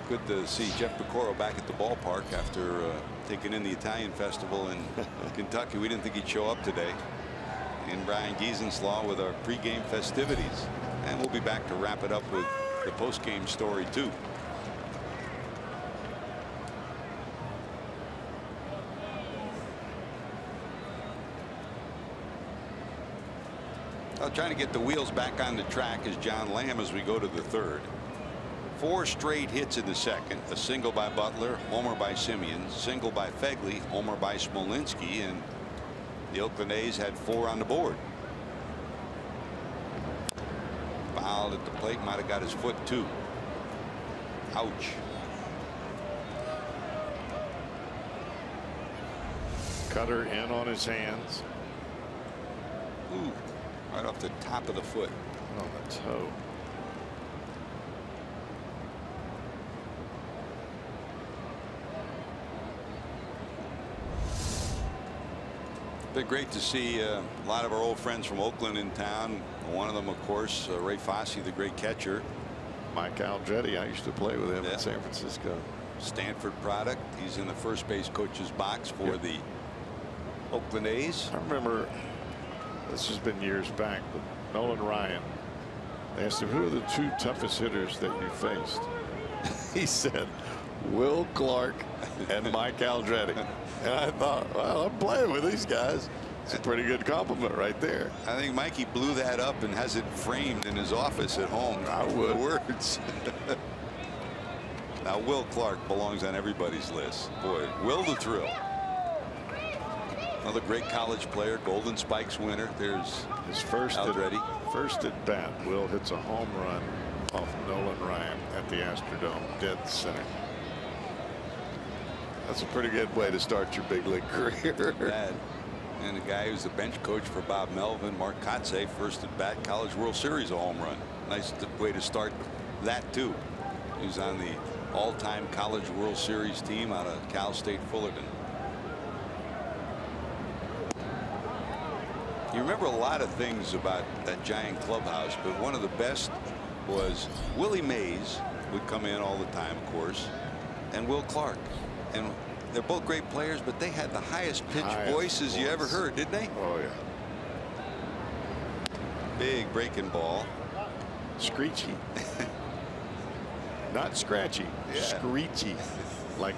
good to see Jeff Picoro back at the ballpark after taking in the Italian festival in Kentucky. We didn't think he'd show up today. And Brian Giesenslaw with our pregame festivities, and we'll be back to wrap it up with the postgame story too. Trying to get the wheels back on the track is John Lamb as we go to the third. 4 straight hits in the second. A single by Butler, homer by Simeon, single by Fegley, homer by Smolinski, and the Oakland A's had 4 on the board. Fouled at the plate, might have got his foot too. Ouch. Cutter in on his hands. Ooh, right off the top of the foot. On the toe. Been great to see a lot of our old friends from Oakland in town. One of them, of course, Ray Fosse, the great catcher. Mike Aldretti, I used to play with him in San Francisco. Stanford product. He's in the first base coach's box for the Oakland A's. I remember, this has been years back, but Nolan Ryan, they asked him, who are the 2 toughest hitters that you faced? He said Will Clark and Mike Aldretti. And I thought, well, I'm playing with these guys. It's a pretty good compliment right there. I think Mikey blew that up and has it framed in his office at home. I would. Words. Now Will Clark belongs on everybody's list. Boy, Will the Thrill. Another great college player, Golden Spikes winner. There's his first at bat. Will hits a home run off Nolan Ryan at the Astrodome, dead center. That's a pretty good way to start your big league career. That. And a guy who's the bench coach for Bob Melvin, Mark Kotze, first at bat, College World Series, a home run. Nice way to start that too. He was on the all-time College World Series team out of Cal State Fullerton. You remember a lot of things about that giant clubhouse, but one of the best was Willie Mays would come in all the time, of course, and Will Clark. And they're both great players, but they had the highest pitched voices you ever heard, didn't they? Oh, yeah. Big breaking ball. Screechy. Not scratchy. Yeah. Screechy. Like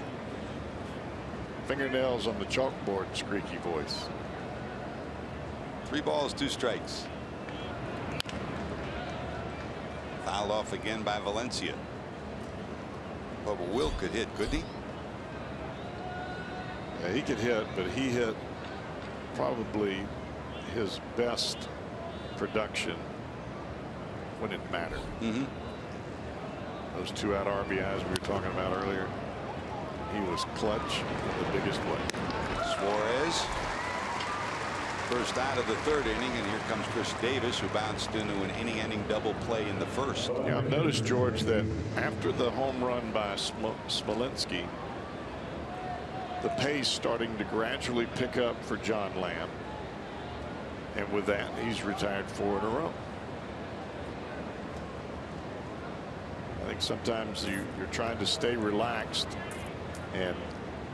fingernails on the chalkboard, squeaky voice. 3 balls, 2 strikes. Fouled off again by Valencia. But Will could hit, couldn't he? Yeah, he could hit, but he hit probably his best production when it mattered. Those 2-out RBIs we were talking about earlier. He was clutch in the biggest way. Suarez. First out of the 3rd inning, and here comes Chris Davis, who bounced into an inning-ending double play in the 1st. Yeah, I've noticed, George, that after the home run by Smolinski, the pace starting to gradually pick up for John Lamb, and with that, he's retired 4 in a row. I think sometimes you're trying to stay relaxed and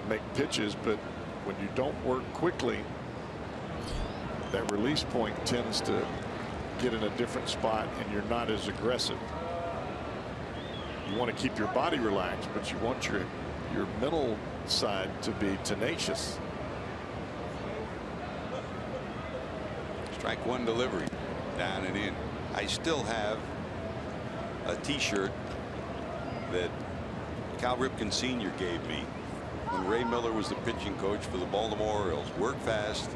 make pitches, but when you don't work quickly, that release point tends to get in a different spot and you're not as aggressive. You want to keep your body relaxed, but you want your mental side to be tenacious. Strike 1 delivery. Down and in. I still have a t-shirt that Cal Ripken Sr. gave me when Ray Miller was the pitching coach for the Baltimore Orioles. Work fast,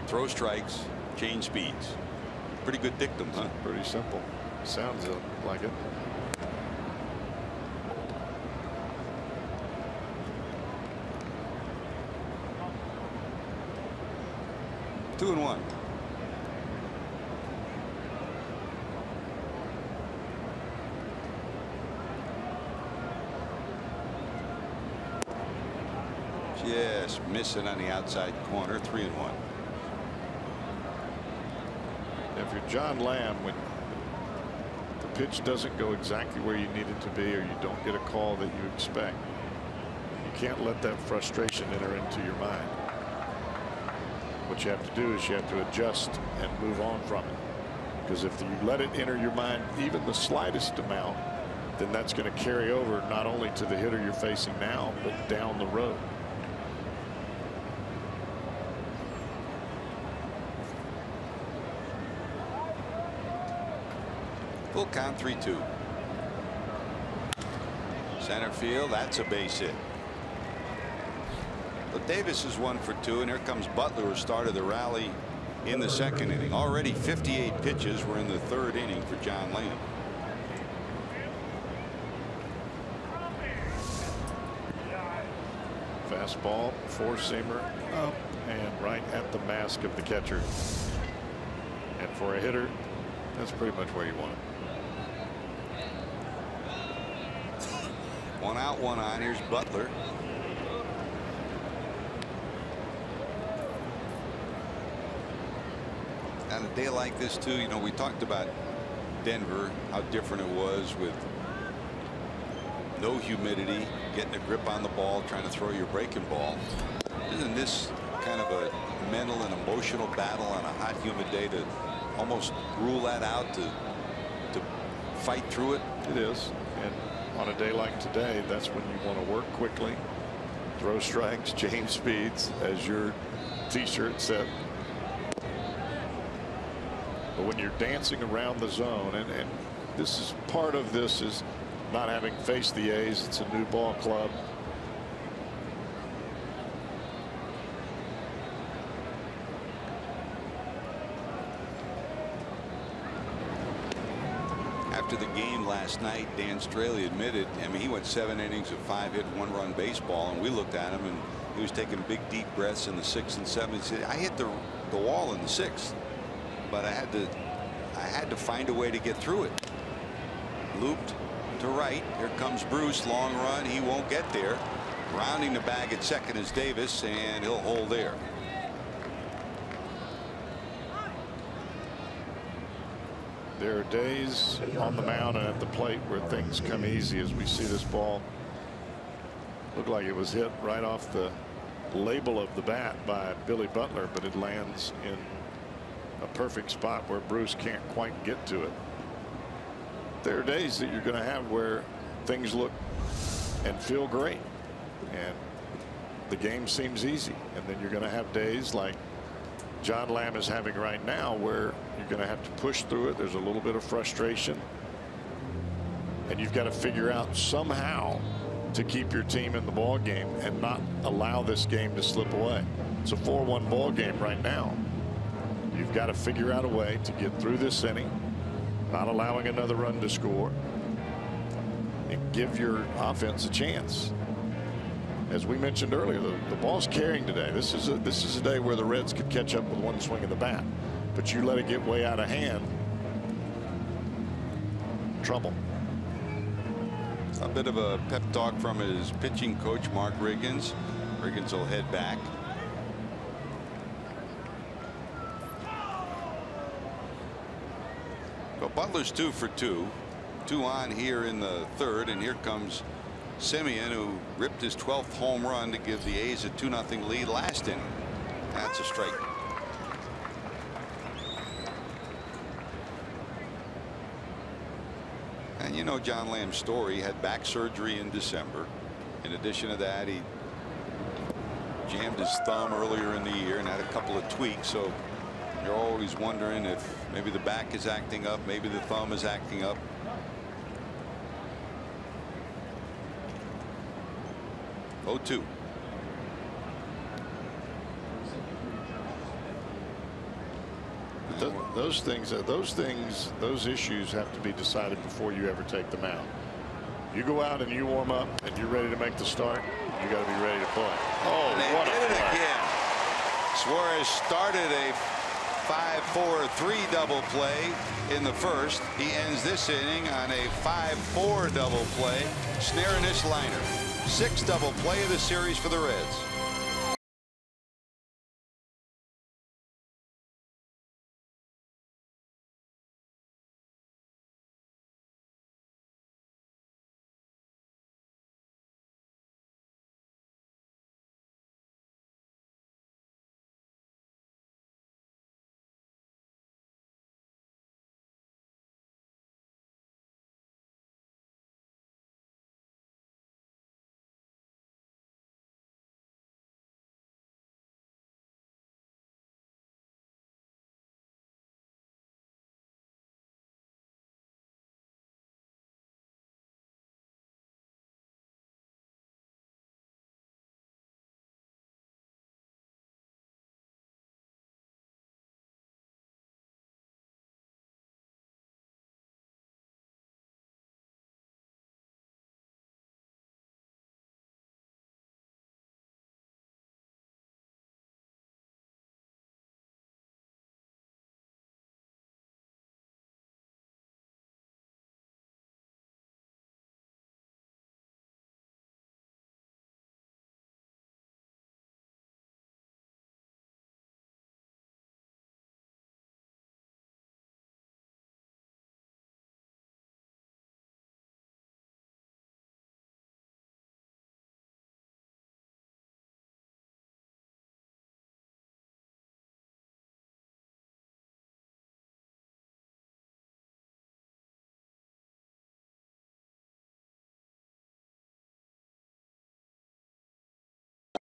throw strikes, change speeds. Pretty good dictum, huh? Pretty simple. Sounds like it. Two and one. Just missing on the outside corner. 3-1. If you're John Lamb, when the pitch doesn't go exactly where you need it to be, or you don't get a call that you expect, you can't let that frustration enter into your mind. What you have to do is you have to adjust and move on from it, because if you let it enter your mind even the slightest amount, then that's going to carry over not only to the hitter you're facing now, but down the road. Full count, 3-2. Center field, that's a base hit. But Davis is 1 for 2, and here comes Butler, who started the rally in the 2nd inning. Already 58 pitches. We're in the 3rd inning for John Lamb. Fastball, 4-seamer up and right at the mask of the catcher. And for a hitter, that's pretty much where you want it. 1 out, 1 on. Here's Butler. On a day like this, too, you know, we talked about Denver, how different it was with no humidity, getting a grip on the ball, trying to throw your breaking ball. Isn't this kind of a mental and emotional battle on a hot, humid day to almost rule that out, to fight through it? It is. And on a day like today, that's when you want to work quickly, throw strikes, change speeds, as your t-shirt said. But when you're dancing around the zone, and this is part of this, is not having faced the A's. It's a new ball club. after the game last night, Dan Straley admitted, I mean, he went 7 innings of 5-hit, 1-run baseball, and we looked at him, and he was taking big, deep breaths in the 6th and 7th. He said, I hit the wall in the 6th, but I had to find a way to get through it. Looped to right. Here comes Bruce. Long run. He won't get there. Rounding the bag at second is Davis, and he'll hold there. There are days on the mound and at the plate where things come easy, as we see this ball look like it was hit right off the label of the bat by Billy Butler, but it lands in a perfect spot where Bruce can't quite get to it. There are days that you're going to have where things look and feel great and the game seems easy, and then you're going to have days like John Lamb is having right now where you're going to have to push through it. There's a little bit of frustration, and you've got to figure out somehow to keep your team in the ball game and not allow this game to slip away. It's a 4-1 ball game right now. You've got to figure out a way to get through this inning, not allowing another run to score, and give your offense a chance. As we mentioned earlier, the ball's carrying today. This is a day where the Reds could catch up with one swing of the bat, but you let it get way out of hand, trouble. A bit of a pep talk from his pitching coach, Mark Riggins. Riggins will head back. But Butler's 2 for 2. 2 on here in the 3rd, and here comes Simeon, who ripped his 12th home run to give the A's a 2-0 lead last inning. That's a strike. And you know John Lamb's story. He had back surgery in December. In addition to that, he jammed his thumb earlier in the year and had a couple of tweaks. So you're always wondering if maybe the back is acting up, maybe the thumb is acting up. Oh, 2. Those issues have to be decided before you ever take them out. You go out and you warm up and you're ready to make the start. You got to be ready to play. Oh, and what did a it play. again. Suarez started a 5-4-3 double play in the 1st. He ends this inning on a 5-4 double play, snaring this liner. 6th double play of the series for the Reds.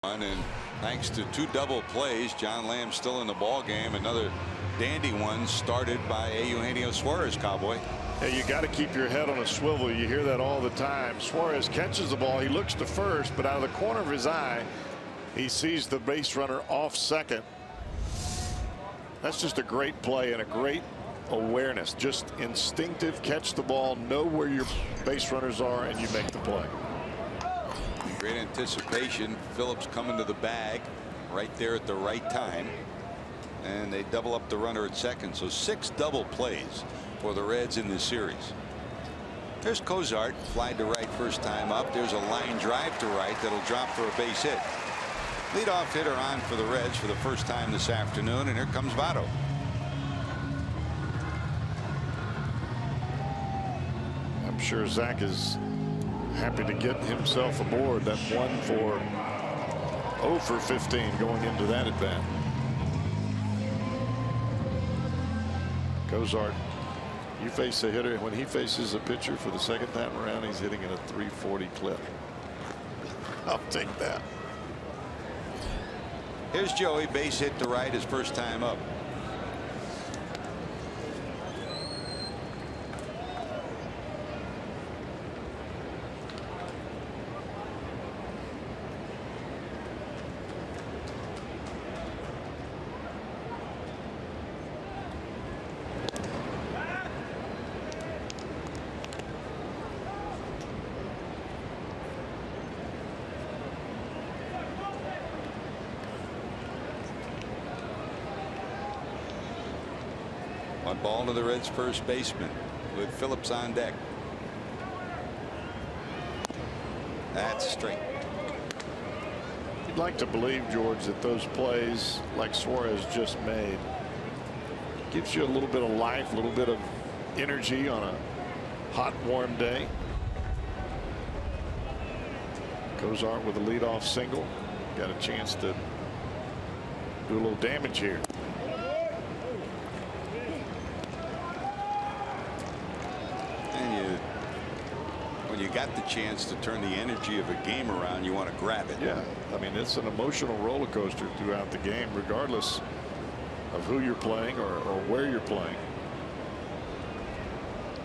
And thanks to 2 double plays, John Lamb still in the ball game. Another dandy one started by Eugenio Suarez, Cowboy. Hey, you got to keep your head on a swivel. You hear that all the time. Suarez catches the ball. He looks to first, but out of the corner of his eye, he sees the base runner off second. That's just a great play and a great awareness, just instinctive, catch the ball, know where your base runners are, and you make the play. Great anticipation. Phillips coming to the bag right there at the right time, and they double up the runner at second. So 6 double plays for the Reds in this series. There's Cozart, flied to right first time up. There's a line drive to right that'll drop for a base hit. Leadoff hitter on for the Reds for the first time this afternoon, and here comes Votto. I'm sure Zach is happy to get himself aboard. That 1 for 0 for 15 going into that at bat. Cozart, you face a hitter, when he faces a pitcher for the second time around, he's hitting at a 340 clip. I'll take that. Here's Joey, base hit to right, his first time up. One ball to the Reds' first baseman with Phillips on deck. That's straight. You'd like to believe, George, that those plays like Suarez just made gives you a little bit of life, a little bit of energy on a hot, warm day. Cozart with a leadoff single. Got a chance to do a little damage here. When you got the chance to turn the energy of a game around, you want to grab it. Yeah, I mean, it's an emotional roller coaster throughout the game, regardless of who you're playing or where you're playing.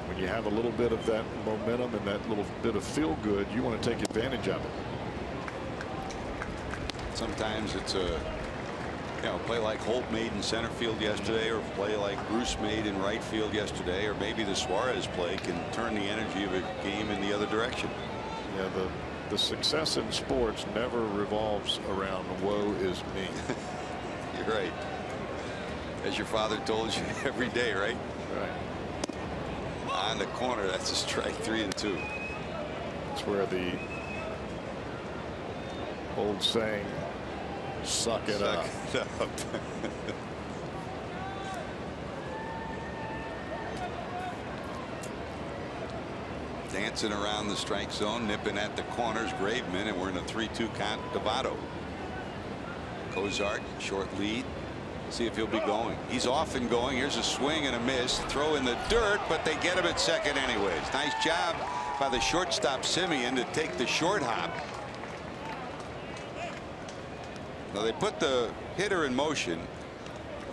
When you have a little bit of that momentum and that little bit of feel good, you want to take advantage of it. Sometimes it's a play like Holt made in center field yesterday, or play like Bruce made in right field yesterday, or maybe the Suarez play can turn the energy of a game in the other direction. Yeah, the success in sports never revolves around woe is me. You're right. As your father told you every day, right? Right. On the corner, that's a strike, 3-2. That's where the old saying, suck it up. Dancing around the strike zone, nipping at the corners, Graveman, and we're in a 3-2 count to Votto. Cozart, short lead. See if he'll be going. He's off and going. Here's a swing and a miss. Throw in the dirt, but they get him at second anyways. Nice job by the shortstop Simeon to take the short hop. Now they put the hitter in motion.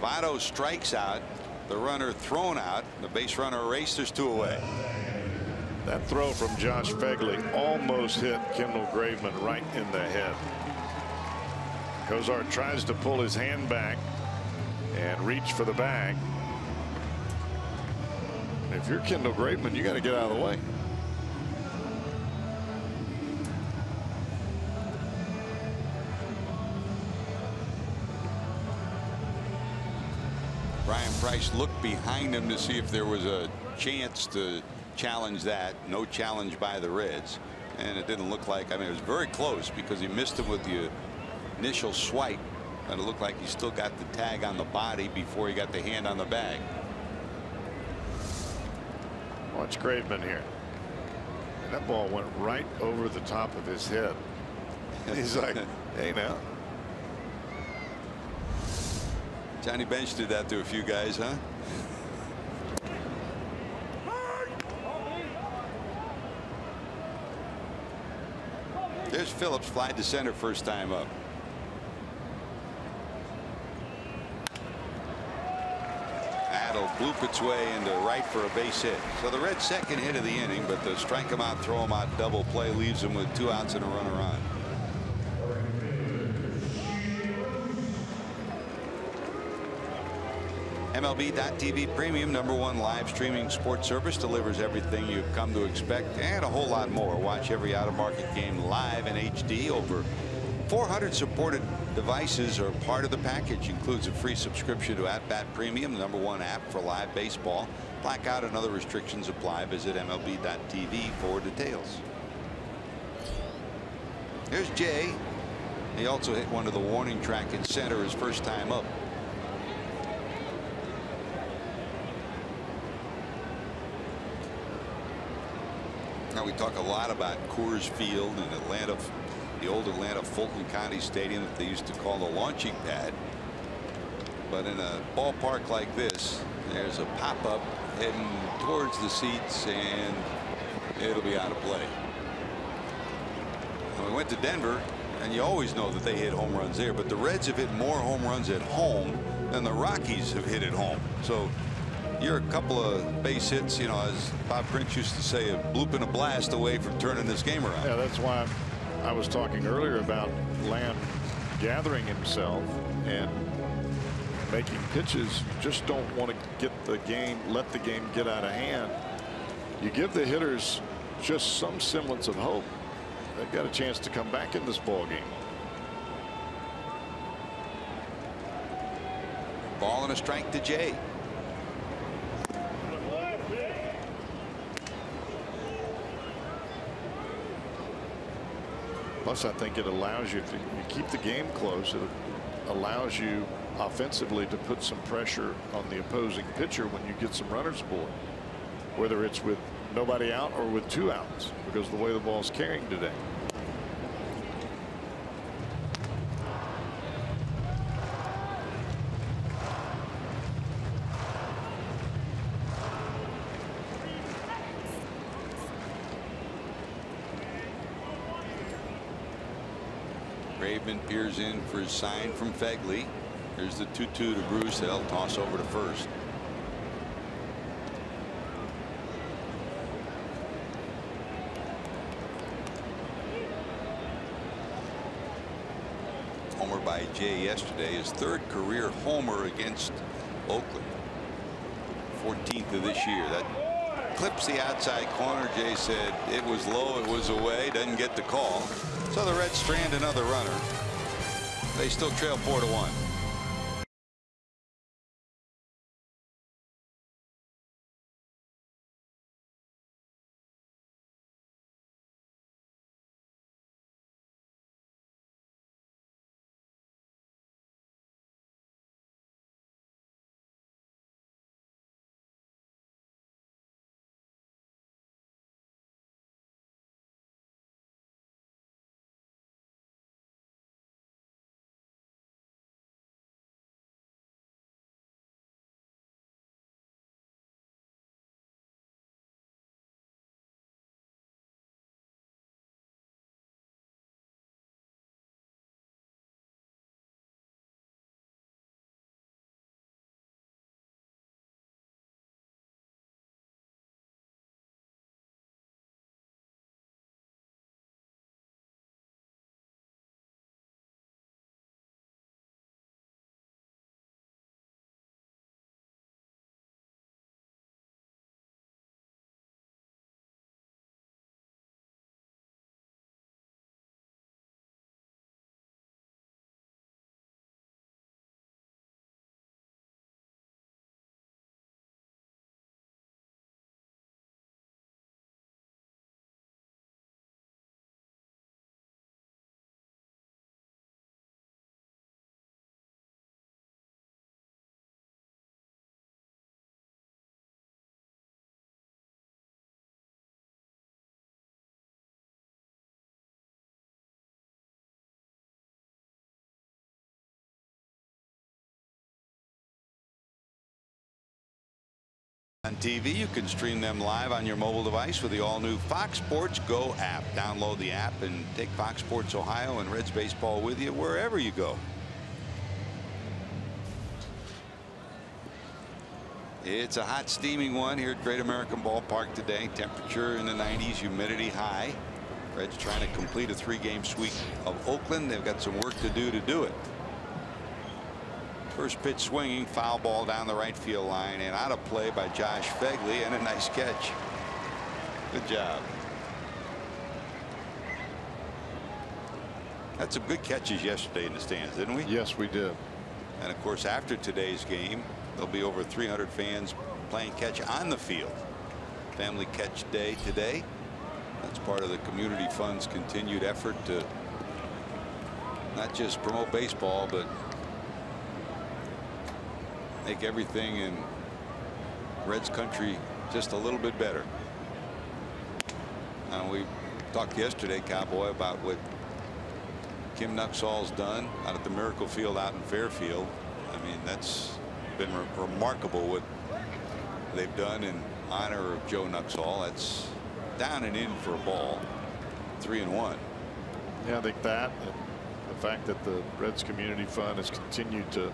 Votto strikes out. The runner thrown out. The base runner erased. There's 2 away. That throw from Josh Phegley almost hit Kendall Graveman right in the head. Cozart tries to pull his hand back and reach for the bag. If you're Kendall Graveman, you got to get out of the way. Brian Price looked behind him to see if there was a chance to challenge that. No challenge by the Reds, and it didn't look like. I mean, it was very close because he missed him with the initial swipe, and it looked like he still got the tag on the body before he got the hand on the bag. Watch Graveman here. And that ball went right over the top of his head. He's like, hey now. Johnny Bench did that to a few guys, huh? There's Phillips, flied to center first time up. That'll bloop its way into right for a base hit. So the Reds' second hit of the inning, but the strike him out, throw him out double play leaves him with 2 outs and a runner on. MLB.TV Premium, #1 live streaming sports service, delivers everything you've come to expect and a whole lot more. Watch every out-of-market game live in HD. Over 400 supported devices are part of the package. Includes a free subscription to At-Bat Premium, the #1 app for live baseball. Blackout and other restrictions apply. Visit MLB.TV for details. Here's Jay. He also hit one to the warning track in center his first time up. Now we talk a lot about Coors Field in Atlanta, the old Atlanta Fulton County Stadium that they used to call the launching pad. But in a ballpark like this, there's a pop-up heading towards the seats, and it'll be out of play. And we went to Denver, and you always know that they hit home runs there, but the Reds have hit more home runs at home than the Rockies have hit at home. So you're a couple of base hits, you know, as Bob Prince used to say, a bloop and a blast away from turning this game around. Yeah, that's why I was talking earlier about Lamb gathering himself and making pitches. You just don't want to let the game get out of hand. You give the hitters just some semblance of hope. They've got a chance to come back in this ball game. Ball and a strike to Jay. Plus, I think it allows you to keep the game close. It allows you offensively to put some pressure on the opposing pitcher when you get some runners aboard, whether it's with nobody out or with 2 outs, because of the way the ball's carrying today. Graveman peers in for his sign from Fegley. Here's the 2-2 to Bruce. They'll toss over to first. Homer by Jay yesterday, his 3rd career homer against Oakland. 14th of this year. That clips the outside corner. Jay said it was low, it was away, doesn't get the call. So the Reds strand another runner. They still trail 4-1. On TV, you can stream them live on your mobile device with the all-new Fox Sports Go app. Download the app and take Fox Sports Ohio and Reds baseball with you wherever you go. It's a hot, steaming one here at Great American Ballpark today. Temperature in the 90s, humidity high. Reds trying to complete a 3-game sweep of Oakland. They've got some work to do it. First pitch swinging, foul ball down the right field line and out of play by Josh Phegley, and a nice catch. Good job. Had some good catches yesterday in the stands, didn't we? Yes, we did. And of course, after today's game, there'll be over 300 fans playing catch on the field. Family Catch Day today. That's part of the community fund's continued effort to not just promote baseball, but make everything in Reds country just a little bit better. We talked yesterday, Cowboy, about what Kim Nuxall's done out at the Miracle Field out in Fairfield. I mean, that's been remarkable what they've done in honor of Joe Nuxall. That's down and in for a ball. 3-1. Yeah, I think that and the fact that the Reds Community Fund has continued to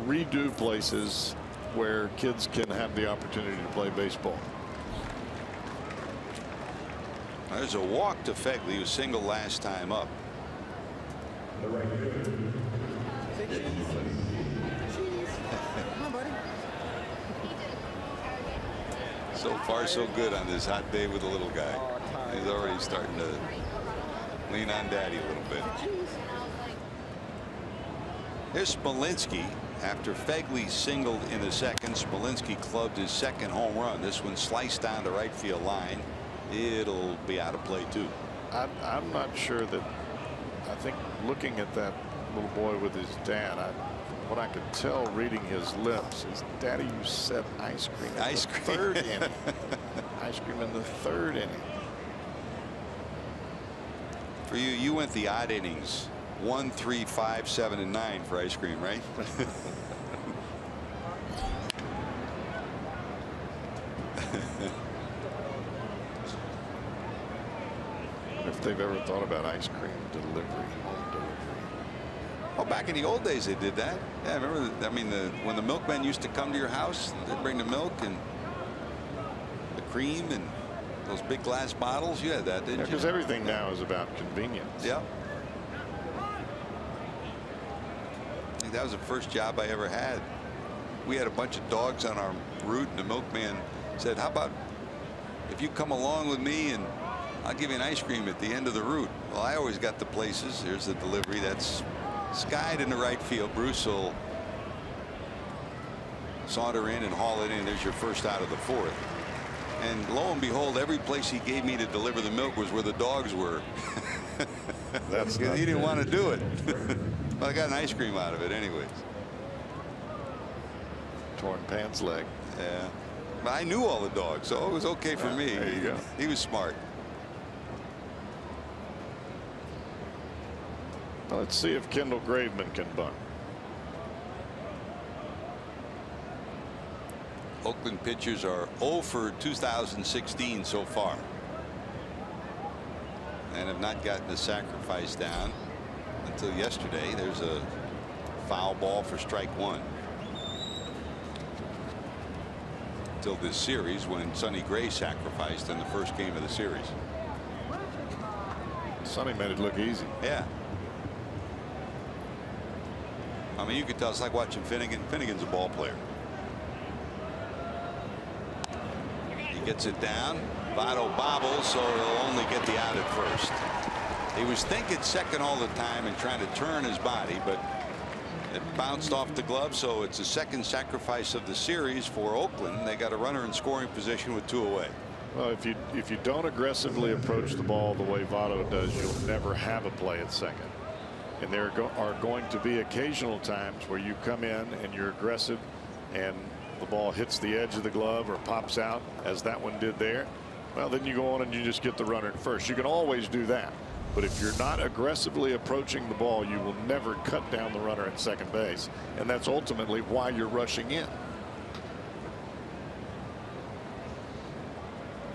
redo places where kids can have the opportunity to play baseball. There's a walk to Phegley, who singled last time up. So far so good on this hot day with the little guy. He's already starting to lean on Daddy a little bit. Here's Smolinski. After Phegley singled in the second, Smolinski clubbed his second home run. This one sliced down the right field line. It'll be out of play too. I'm not sure that. I think looking at that little boy with his dad, what I could tell reading his lips is, Daddy, you said ice cream in the third inning. Ice cream in the third inning. For you, you went the odd innings. 1, 3, 5, 7, and 9 for ice cream, right? If they've ever thought about ice cream delivery, home delivery. Oh, back in the old days they did that. Yeah, I remember. I mean, when the milkmen used to come to your house, they'd bring the milk and the cream and those big glass bottles. You had that, didn't you? Because everything now is about convenience. Yeah. I think that was the first job I ever had. We had a bunch of dogs on our route, and the milkman said, "How about if you come along with me and I'll give you an ice cream at the end of the route?" Well, I always got the places. Here's the delivery. That's skied in the right field. Bruce will saunter in and haul it in. There's your first out of the fourth. And lo and behold, every place he gave me to deliver the milk was where the dogs were. That's because he didn't want to do it. But I got an ice cream out of it anyways. Torn pants leg. Yeah. But I knew all the dogs, so it was okay for me. There you go. He was smart. Well, let's see if Kendall Graveman can bunt. Oakland pitchers are 0 for 2016 so far, and have not gotten a sacrifice down until yesterday. There's a foul ball for strike one. Until this series, when Sonny Gray sacrificed in the first game of the series. Sonny made it look easy. Yeah. I mean, you could tell it's like watching Finnegan. Finnegan's a ball player. He gets it down. Votto bobbles, so he'll only get the out at first. He was thinking second all the time and trying to turn his body, but it bounced off the glove, so it's the second sacrifice of the series for Oakland. They got a runner in scoring position with 2 away. Well, if you don't aggressively approach the ball the way Votto does, you'll never have a play at second. And there are going to be occasional times where you come in and you're aggressive and the ball hits the edge of the glove or pops out, as that one did there. Well, then you go on and you just get the runner at first. You can always do that. But if you're not aggressively approaching the ball, you will never cut down the runner at second base. And that's ultimately why you're rushing in.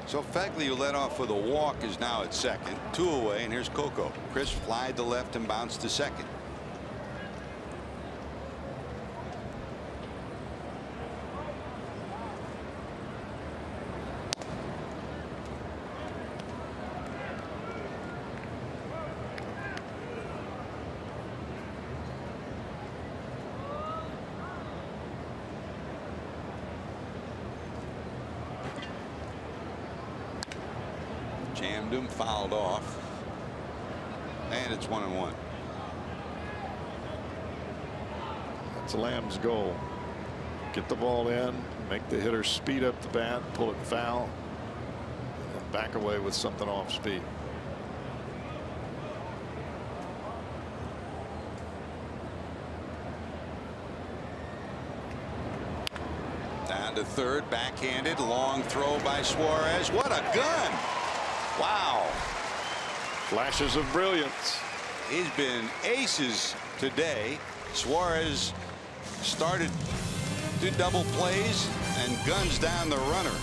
So Phegley, who led off with a walk, is now at second. 2 away, and here's Coco. Chris flied to left and bounced to second. Jammed him, fouled off, and it's 1-1. That's Lamb's goal. Get the ball in, make the hitter speed up the bat, pull it foul, and back away with something off speed. Down to third, backhanded, long throw by Suarez. What a gun! Wow. Flashes of brilliance. He's been aces today. Suarez started 2 double plays and guns down the runner.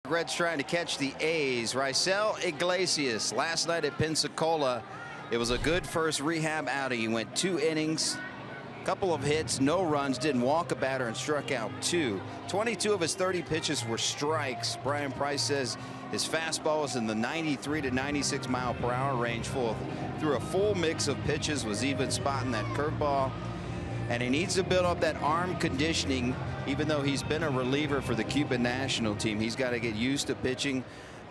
Reds trying to catch the A's. Raisel Iglesias last night at Pensacola. It was a good first rehab outing. He went 2 innings, couple of hits, no runs, didn't walk a batter, and struck out 2. 22 of his 30 pitches were strikes. Brian Price says his fastball was in the 93 to 96 mile/hour range. Through a full mix of pitches, was even spotting that curveball. And he needs to build up that arm conditioning. Even though he's been a reliever for the Cuban national team, he's got to get used to pitching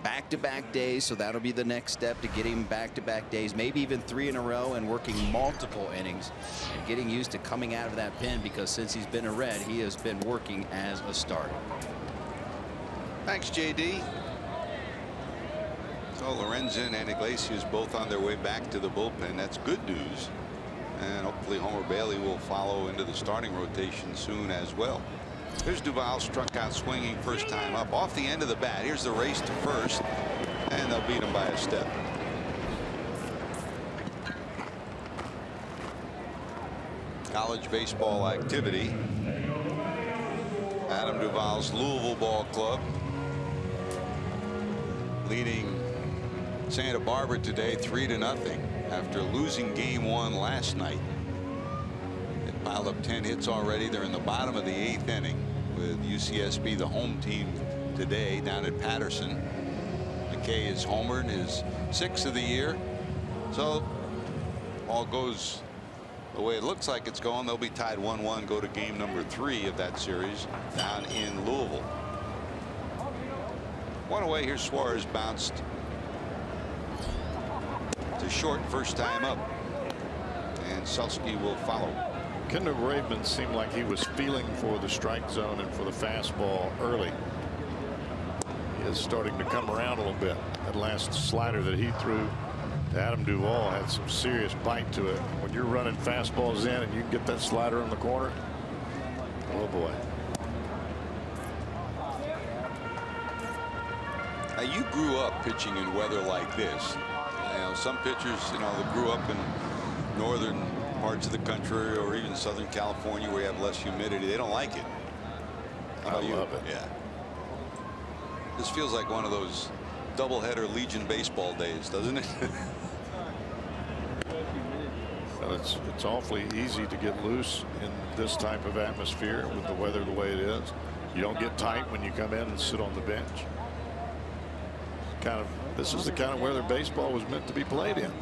back-to-back days. So that'll be the next step to get him back-to-back days, maybe even 3 in a row, and working multiple innings and getting used to coming out of that pen, because since he's been a Red, he has been working as a starter. Thanks, JD. So Lorenzen and Iglesias both on their way back to the bullpen. That's good news. And hopefully Homer Bailey will follow into the starting rotation soon as well. Here's Duvall, struck out swinging first time up off the end of the bat. Here's the race to first, and they'll beat him by a step. College baseball activity. Adam Duvall's Louisville Ball Club leading Santa Barbara today 3-0 after losing game 1 last night. They piled up 10 hits already. They're in the bottom of the 8th inning with UCSB the home team today down at Patterson. McKay is homered, his 6th of the year. So all goes the way it looks like it's going. They'll be tied 1-1, go to game number 3 of that series down in Louisville. 1 away. Here's Suarez, bounced to short first time up, and Selsky will follow. Kendall Graveman seemed like he was feeling for the strike zone and for the fastball early. He is starting to come around a little bit. That last slider that he threw to Adam Duvall had some serious bite to it. When you're running fastballs in and you can get that slider in the corner, oh boy. Now, you grew up pitching in weather like this. You know, some pitchers, that grew up in northern parts of the country or even Southern California where you have less humidity, they don't like it. How about you? I love it. Yeah. This feels like one of those doubleheader Legion baseball days, doesn't it? Well, Well, it's awfully easy to get loose in this type of atmosphere with the weather the way it is. You don't get tight when you come in and sit on the bench. This is the kind of weather baseball was meant to be played in.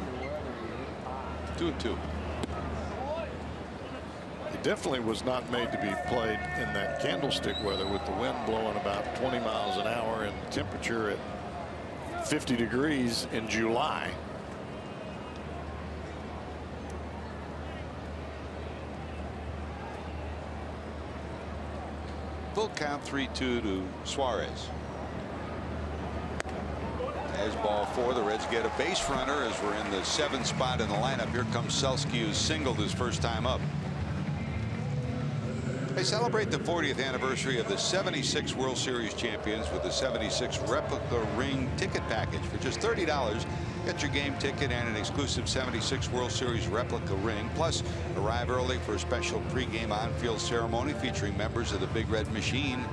2-2. It definitely was not made to be played in that candlestick weather with the wind blowing about 20 miles an hour and the temperature at 50 degrees in July. Full count 3-2 to Suarez. As ball 4, the Reds get a base runner as we're in the 7th spot in the lineup. Here comes Selski, who's singled his first time up. They celebrate the 40th anniversary of the 76 World Series champions with the 76 replica ring ticket package. For just $30, get your game ticket and an exclusive 76 World Series replica ring. Plus, arrive early for a special pregame on-field ceremony featuring members of the Big Red Machine.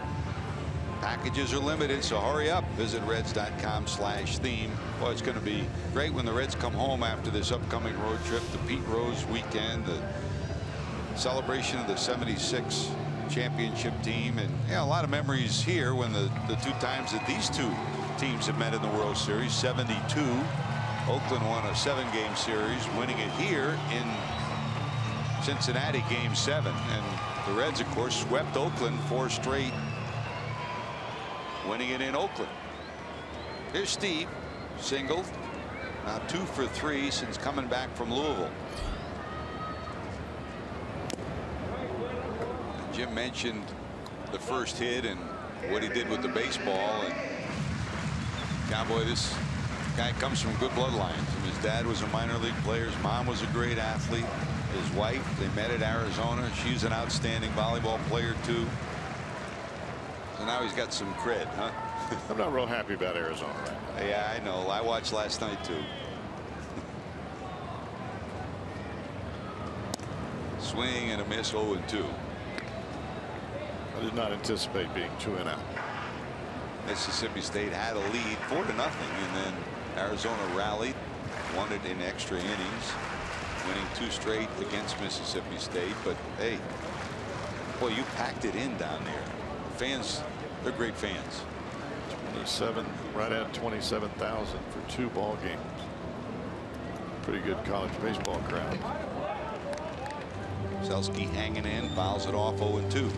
Packages are limited, so hurry up. Visit Reds.com/theme. Well, it's going to be great when the Reds come home after this upcoming road trip, the Pete Rose weekend, the celebration of the 76 championship team, and a lot of memories here when the 2 times that these 2 teams have met in the World Series. 72, Oakland won a 7-game series, winning it here in Cincinnati, Game 7, and the Reds, of course, swept Oakland 4 straight, winning it in Oakland. Here's Steve, singled, now 2 for 3 since coming back from Louisville. Jim mentioned the first hit and what he did with the baseball, and Cowboy, this guy comes from good bloodlines. His dad was a minor league player. His mom was a great athlete. His wife, they met at Arizona. She's an outstanding volleyball player too. So now he's got some cred, huh? I'm not real happy about Arizona right now. Yeah, I know. I watched last night too. Swing and a miss, 0-2. I did not anticipate being 2 and out. Mississippi State had a lead 4-0, and then Arizona rallied, won it in extra innings, winning 2 straight against Mississippi State. But hey, boy, you packed it in down there. Fans, they're great fans. 27, right at 27,000 for 2 ball games. Pretty good college baseball crowd. Selski hanging in, fouls it off, 0-2.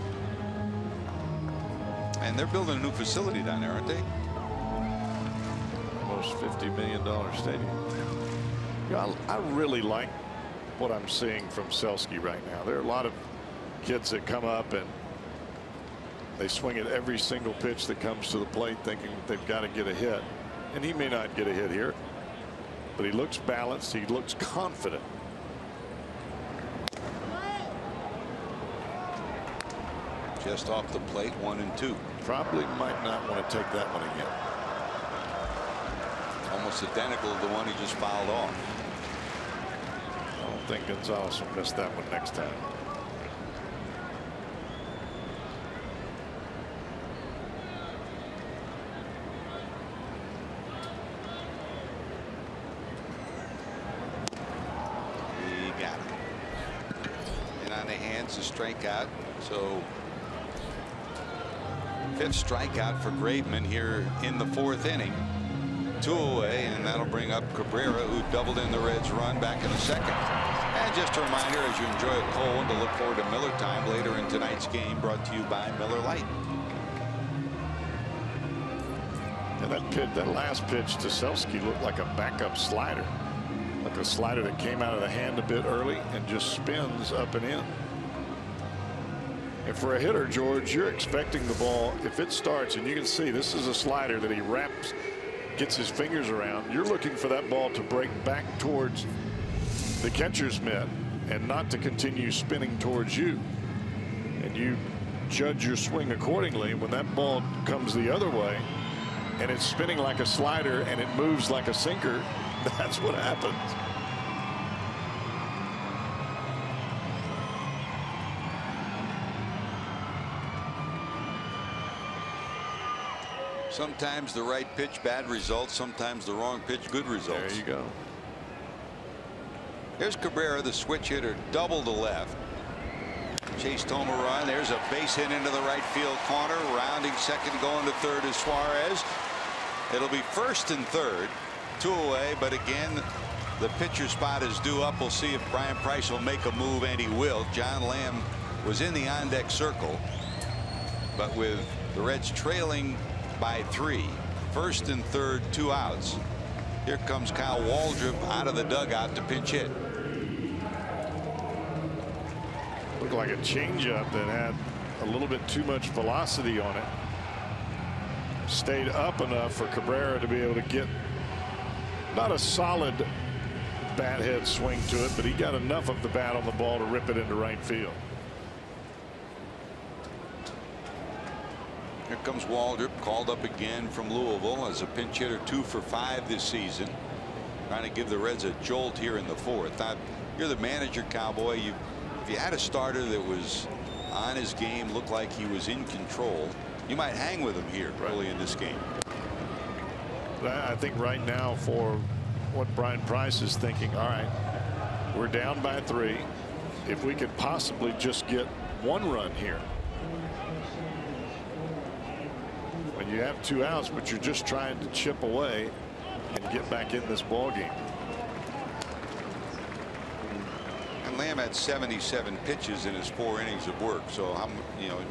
And they're building a new facility down there, aren't they? Almost $50 million stadium. Yeah, I really like what I'm seeing from Selski right now. There are a lot of kids that come up and they swing at every single pitch that comes to the plate thinking they've got to get a hit. And he may not get a hit here, but he looks balanced. He looks confident. Just off the plate, 1-2. Probably might not want to take that one again. Almost identical to the one he just fouled off. I don't think Gonzalez will miss that one next time. He got it. And on the hands, a strikeout. So 5th strikeout for Graveman here in the 4th inning. 2 away, and that'll bring up Cabrera, who doubled in the Reds' run back in the 2nd. And just a reminder, as you enjoy a cold one, to look forward to Miller Time later in tonight's game, brought to you by Miller Lite. And that last pitch to Selski looked like a backup slider, like a slider that came out of the hand a bit early and just spins up and in. And for a hitter, George, you're expecting the ball, if it starts, and you can see this is a slider that he wraps, gets his fingers around. You're looking for that ball to break back towards the catcher's mitt and not to continue spinning towards you. And you judge your swing accordingly. When that ball comes the other way and it's spinning like a slider and it moves like a sinker, that's what happens. Sometimes the right pitch, bad results. Sometimes the wrong pitch, good results. There you go. There's Cabrera, the switch hitter, double to left. Chased home a run. There's a base hit into the right field corner. Rounding second, going to third is Suarez. It'll be first and third, 2 away. But again, the pitcher spot is due up. We'll see if Brian Price will make a move, and he will. John Lamb was in the on-deck circle, but with the Reds trailing by 3, first and third, 2 outs. Here comes Kyle Waldrop out of the dugout to pinch hit. Looked like a changeup that had a little bit too much velocity on it. Stayed up enough for Cabrera to be able to get not a solid bat head swing to it, but he got enough of the bat on the ball to rip it into right field. Here comes Waldrop, called up again from Louisville as a pinch hitter, 2 for 5 this season. Trying to give the Reds a jolt here in the 4th. Now, you're the manager, Cowboy. If you had a starter that was on his game, looked like he was in control, you might hang with him here early in this game. I think right now, for what Brian Price is thinking, all right, we're down by 3. If we could possibly just get 1 run here. When you have 2 outs, but you're just trying to chip away and get back in this ball game. And Lamb had 77 pitches in his 4 innings of work, so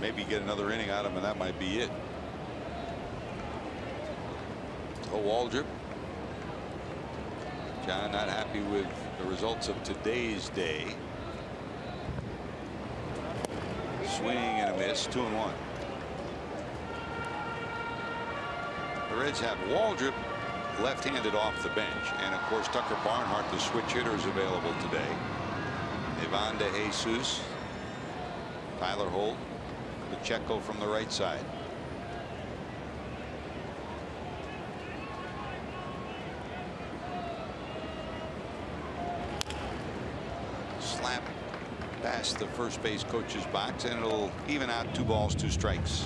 maybe get another inning out of him, and that might be it. So Waldrop. John not happy with the results of today's day. Swing and a miss, 2-1. The Reds have Waldrop left-handed off the bench, and of course Tucker Barnhart, the switch hitter, is available today. Ivan De Jesus, Tyler Holt, Pacheco from the right side. Slap past the first base coach's box, and it'll even out 2 balls, 2 strikes.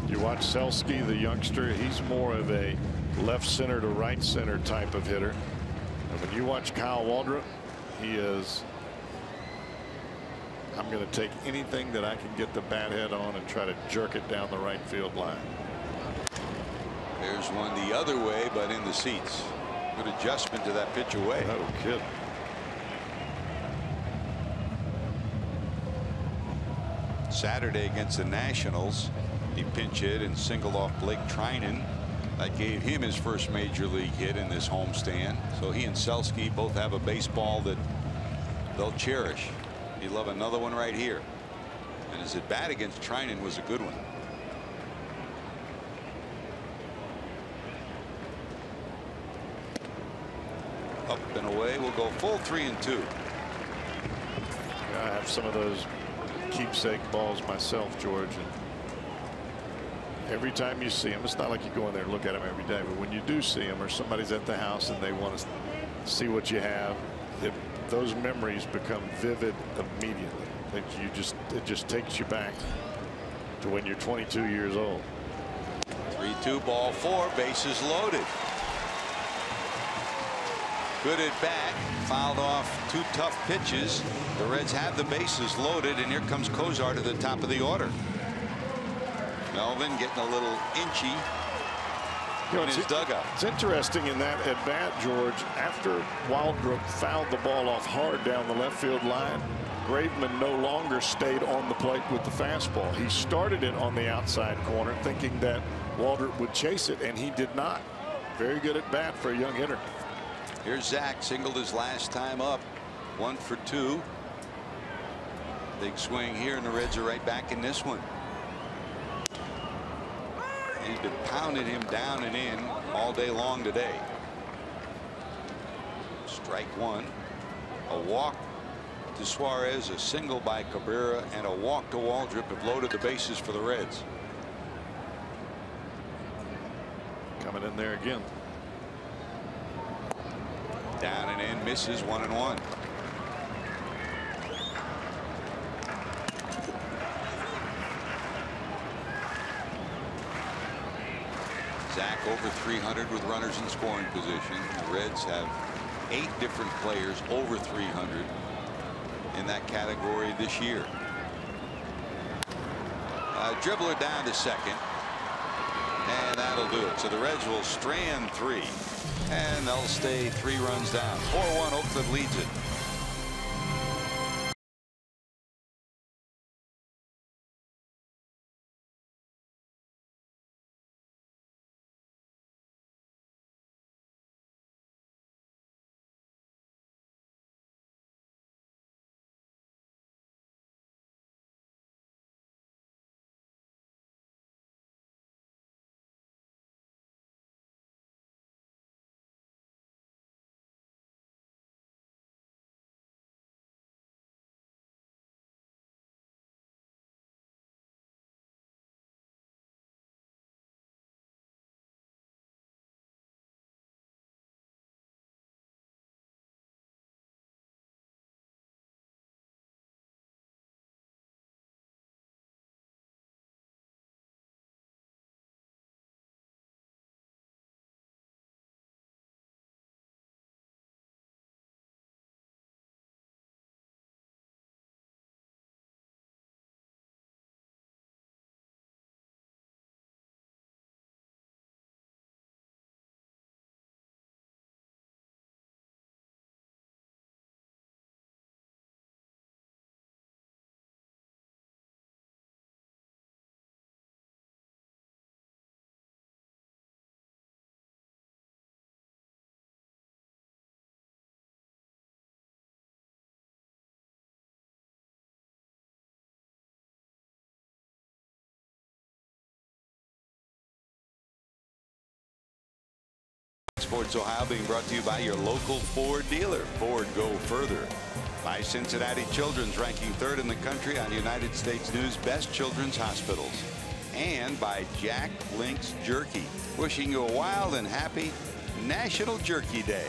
You watch Selsky, the youngster. He's more of a left center to right center type of hitter. And when you watch Kyle Waldrop, he is, I'm going to take anything that I can get the bat head on and try to jerk it down the right field line. There's one the other way, but in the seats. Good adjustment to that pitch away. No kidding. Saturday against the Nationals, he pinch hit and singled off Blake Trinan. That gave him his first major league hit in this homestand. So he and Selsky both have a baseball that they'll cherish. He'd love another one right here. And his at bat against Trinan was a good one. Up and away. We'll go full 3-2. I have some of those keepsake balls myself, George, and every time you see them, it's not like you go in there and look at them every day, but when you do see them, or somebody's at the house and they want to see what you have, those memories become vivid immediately. It just takes you back to when you're 22 years old. 3-2, ball 4, bases loaded. Good at bat, fouled off 2 tough pitches. The Reds have the bases loaded, and here comes Kozar to the top of the order. Melvin getting a little inchy in his dugout. It's interesting in that at bat, George, after Waldrop fouled the ball off hard down the left field line, Graveman no longer stayed on the plate with the fastball. He started it on the outside corner thinking that Waldrop would chase it, and he did not. Very good at bat for a young hitter. Here's Zach, singled his last time up, 1 for 2. Big swing here, and the Reds are right back in this one. He's been pounding him down and in all day long today. Strike 1. A walk to Suarez, a single by Cabrera, and a walk to Waldrop have loaded the bases for the Reds. Coming in there again. Down and in, misses, 1-1. Zach over 300 with runners in scoring position. The Reds have 8 different players over 300 in that category this year. Dribbler down to second, and that'll do it. So the Reds will strand 3, and they'll stay 3 runs down. 4-1, Oakland leads it. Sports Ohio being brought to you by your local Ford dealer. Ford, go further. By Cincinnati Children's, ranking 3rd in the country on United States News Best Children's Hospitals. And by Jack Link's Jerky, wishing you a wild and happy National Jerky Day.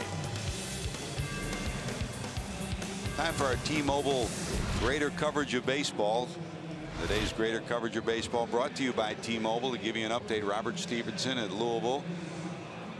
Time for our T-Mobile greater coverage of baseball. Today's greater coverage of baseball brought to you by T-Mobile. To give you an update, Robert Stevenson at Louisville.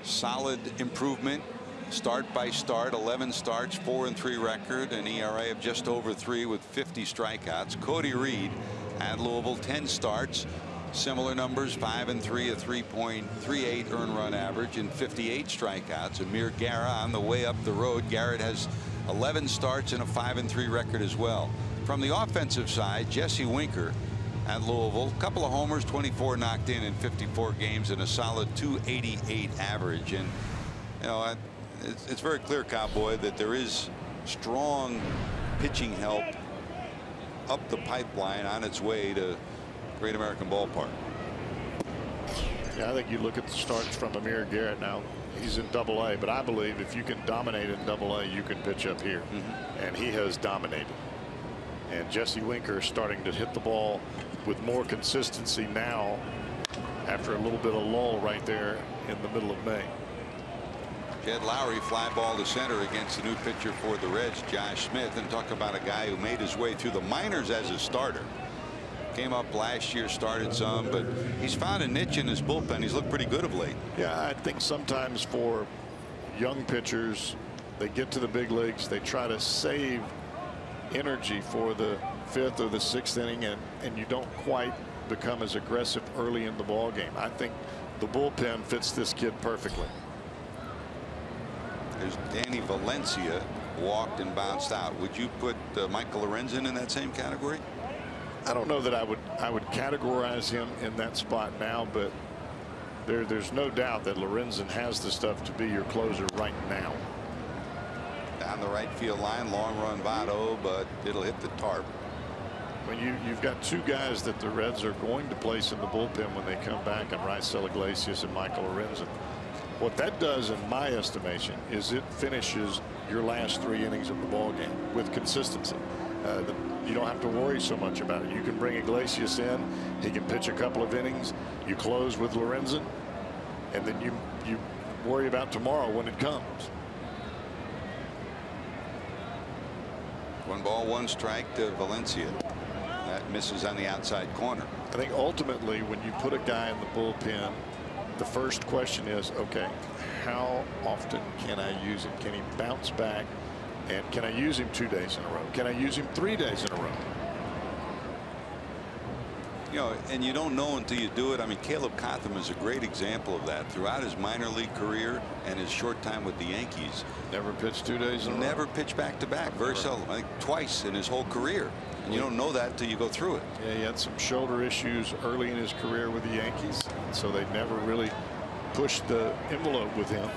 Solid improvement start by start. 11 starts, 4-3 record, an ERA of just over 3 with 50 strikeouts. Cody Reed at Louisville, 10 starts, similar numbers, 5-3, a 3.38 earned run average and 58 strikeouts. Amir Garrett on the way up the road. Garrett has 11 starts and a 5-3 record as well. From the offensive side, Jesse Winker at Louisville, a couple of homers, 24 knocked in 54 games, and a solid .288 average. And you know, it's very clear, Cowboy, that there is strong pitching help up the pipeline on its way to Great American Ballpark. Yeah, I think you look at the starts from Amir Garrett now. He's in Double-A, but I believe if you can dominate in Double-A, you can pitch up here. And he has dominated. And Jesse Winker is starting to hit the ball with more consistency now after a little bit of lull right there in the middle of May. Jed Lowry fly ball to center against the new pitcher for the Reds, Josh Smith. And talk about a guy who made his way through the minors as a starter. Came up last year, started some, but he's found a niche in his bullpen. He's looked pretty good of late. Yeah, I think sometimes for young pitchers, they get to the big leagues, they try to save energy for the 5th or the 6th inning, and you don't quite become as aggressive early in the ball game. I think the bullpen fits this kid perfectly. There's Danny Valencia, walked and bounced out. Would you put Michael Lorenzen in that same category? I don't know that I would categorize him in that spot now, but there's no doubt that Lorenzen has the stuff to be your closer right now. Down the right field line, long run Votto, but it'll hit the tarp. When you've got 2 guys that the Reds are going to place in the bullpen when they come back, and Raisel Iglesias and Michael Lorenzen. What that does, in my estimation, is it finishes your last 3 innings of the ball game with consistency. You don't have to worry so much about it. You can bring Iglesias in, he can pitch a couple of innings, you close with Lorenzen, and then you worry about tomorrow when it comes. 1 ball, 1 strike to Valencia. That misses on the outside corner. I think ultimately when you put a guy in the bullpen the first question is, okay, how often can I use him? Can he bounce back? And can I use him 2 days in a row? Can I use him 3 days in a row? You know, and you don't know until you do it. I mean, Caleb Cotham is a great example of that throughout his minor league career and his short time with the Yankees. Never pitched 2 days in a row. Never pitched back to back. Very seldom. I think twice in his whole career. And you don't know that until you go through it. Yeah, he had some shoulder issues early in his career with the Yankees, so they never really pushed the envelope with him.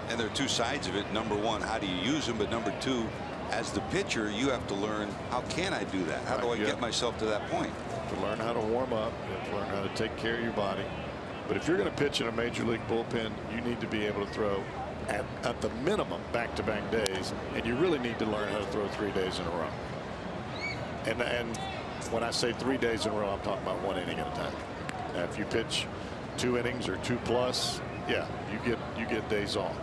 And there are two sides of it. Number one, how do you use him? But number two, as the pitcher, you have to learn, how can I do that? How do I get myself to that point? To learn how to warm up, you have to learn how to take care of your body. But if you're going to pitch in a major league bullpen, you need to be able to throw at the minimum back-to-back days, and you really need to learn how to throw 3 days in a row. And when I say 3 days in a row, I'm talking about 1 inning at a time. Now, if you pitch 2 innings or 2+, yeah, you get days off.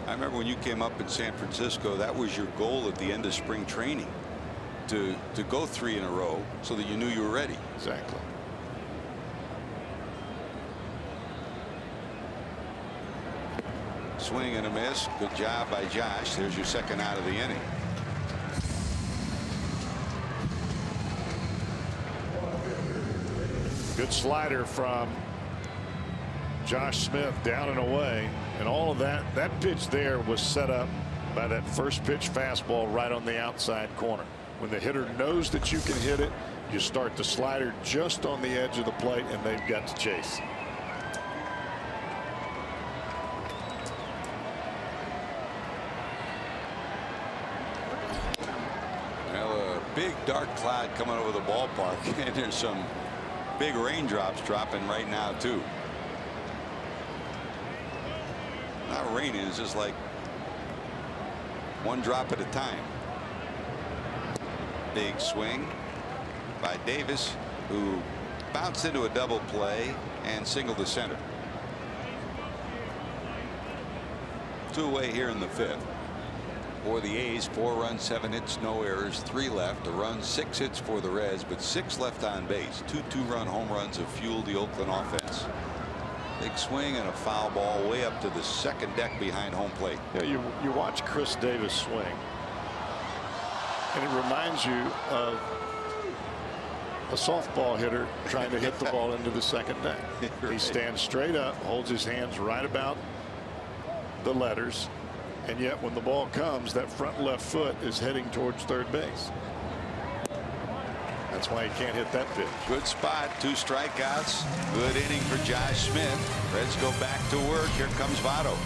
I remember when you came up in San Francisco, that was your goal at the end of spring training, to go 3 in a row so that you knew you were ready. Exactly. Swing and a miss. Good job by Josh. There's your second out of the inning. Good slider from Josh Smith, down and away, and all of that pitch there was set up by that first pitch fastball right on the outside corner. When the hitter knows that you can hit it, you start the slider just on the edge of the plate, and they've got to chase. Well, a big dark cloud coming over the ballpark, and there's some big raindrops dropping right now too. Not raining, it's just like one drop at a time. Big swing by Davis, who bounced into a double play and singled to center. 2 away here in the 5th. For the A's, 4 runs, 7 hits, no errors, 3 left. A run, 6 hits for the Reds, but 6 left on base. 2 2-run home runs have fueled the Oakland offense. Big swing and a foul ball way up to the second deck behind home plate. Yeah, you watch Chris Davis swing, and it reminds you of a softball hitter trying to hit the ball into the second deck. He stands straight up, holds his hands right about the letters, and yet when the ball comes, that front left foot is heading towards third base. That's why he can't hit that pitch. Good spot, 2 strikeouts. Good inning for Josh Smith. Reds go back to work. Here comes Votto.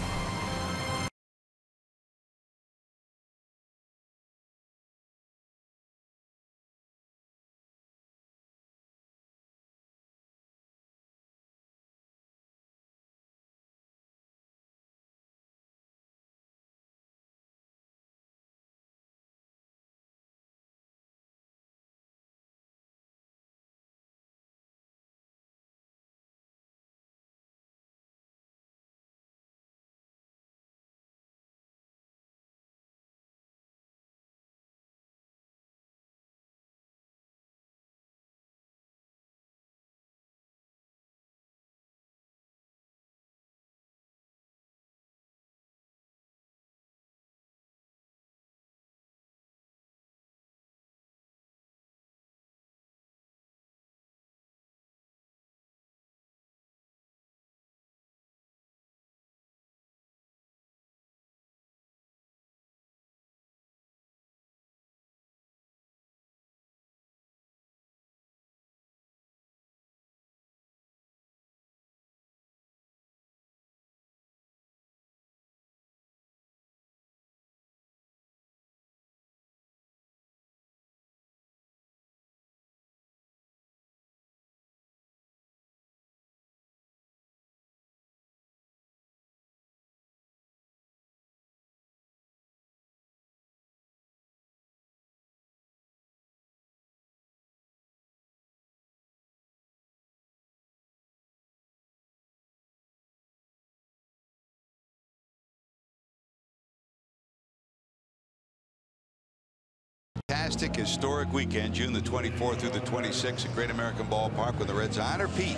fantastic historic weekend, June the 24th through the 26th at Great American Ballpark, when the Reds honor Pete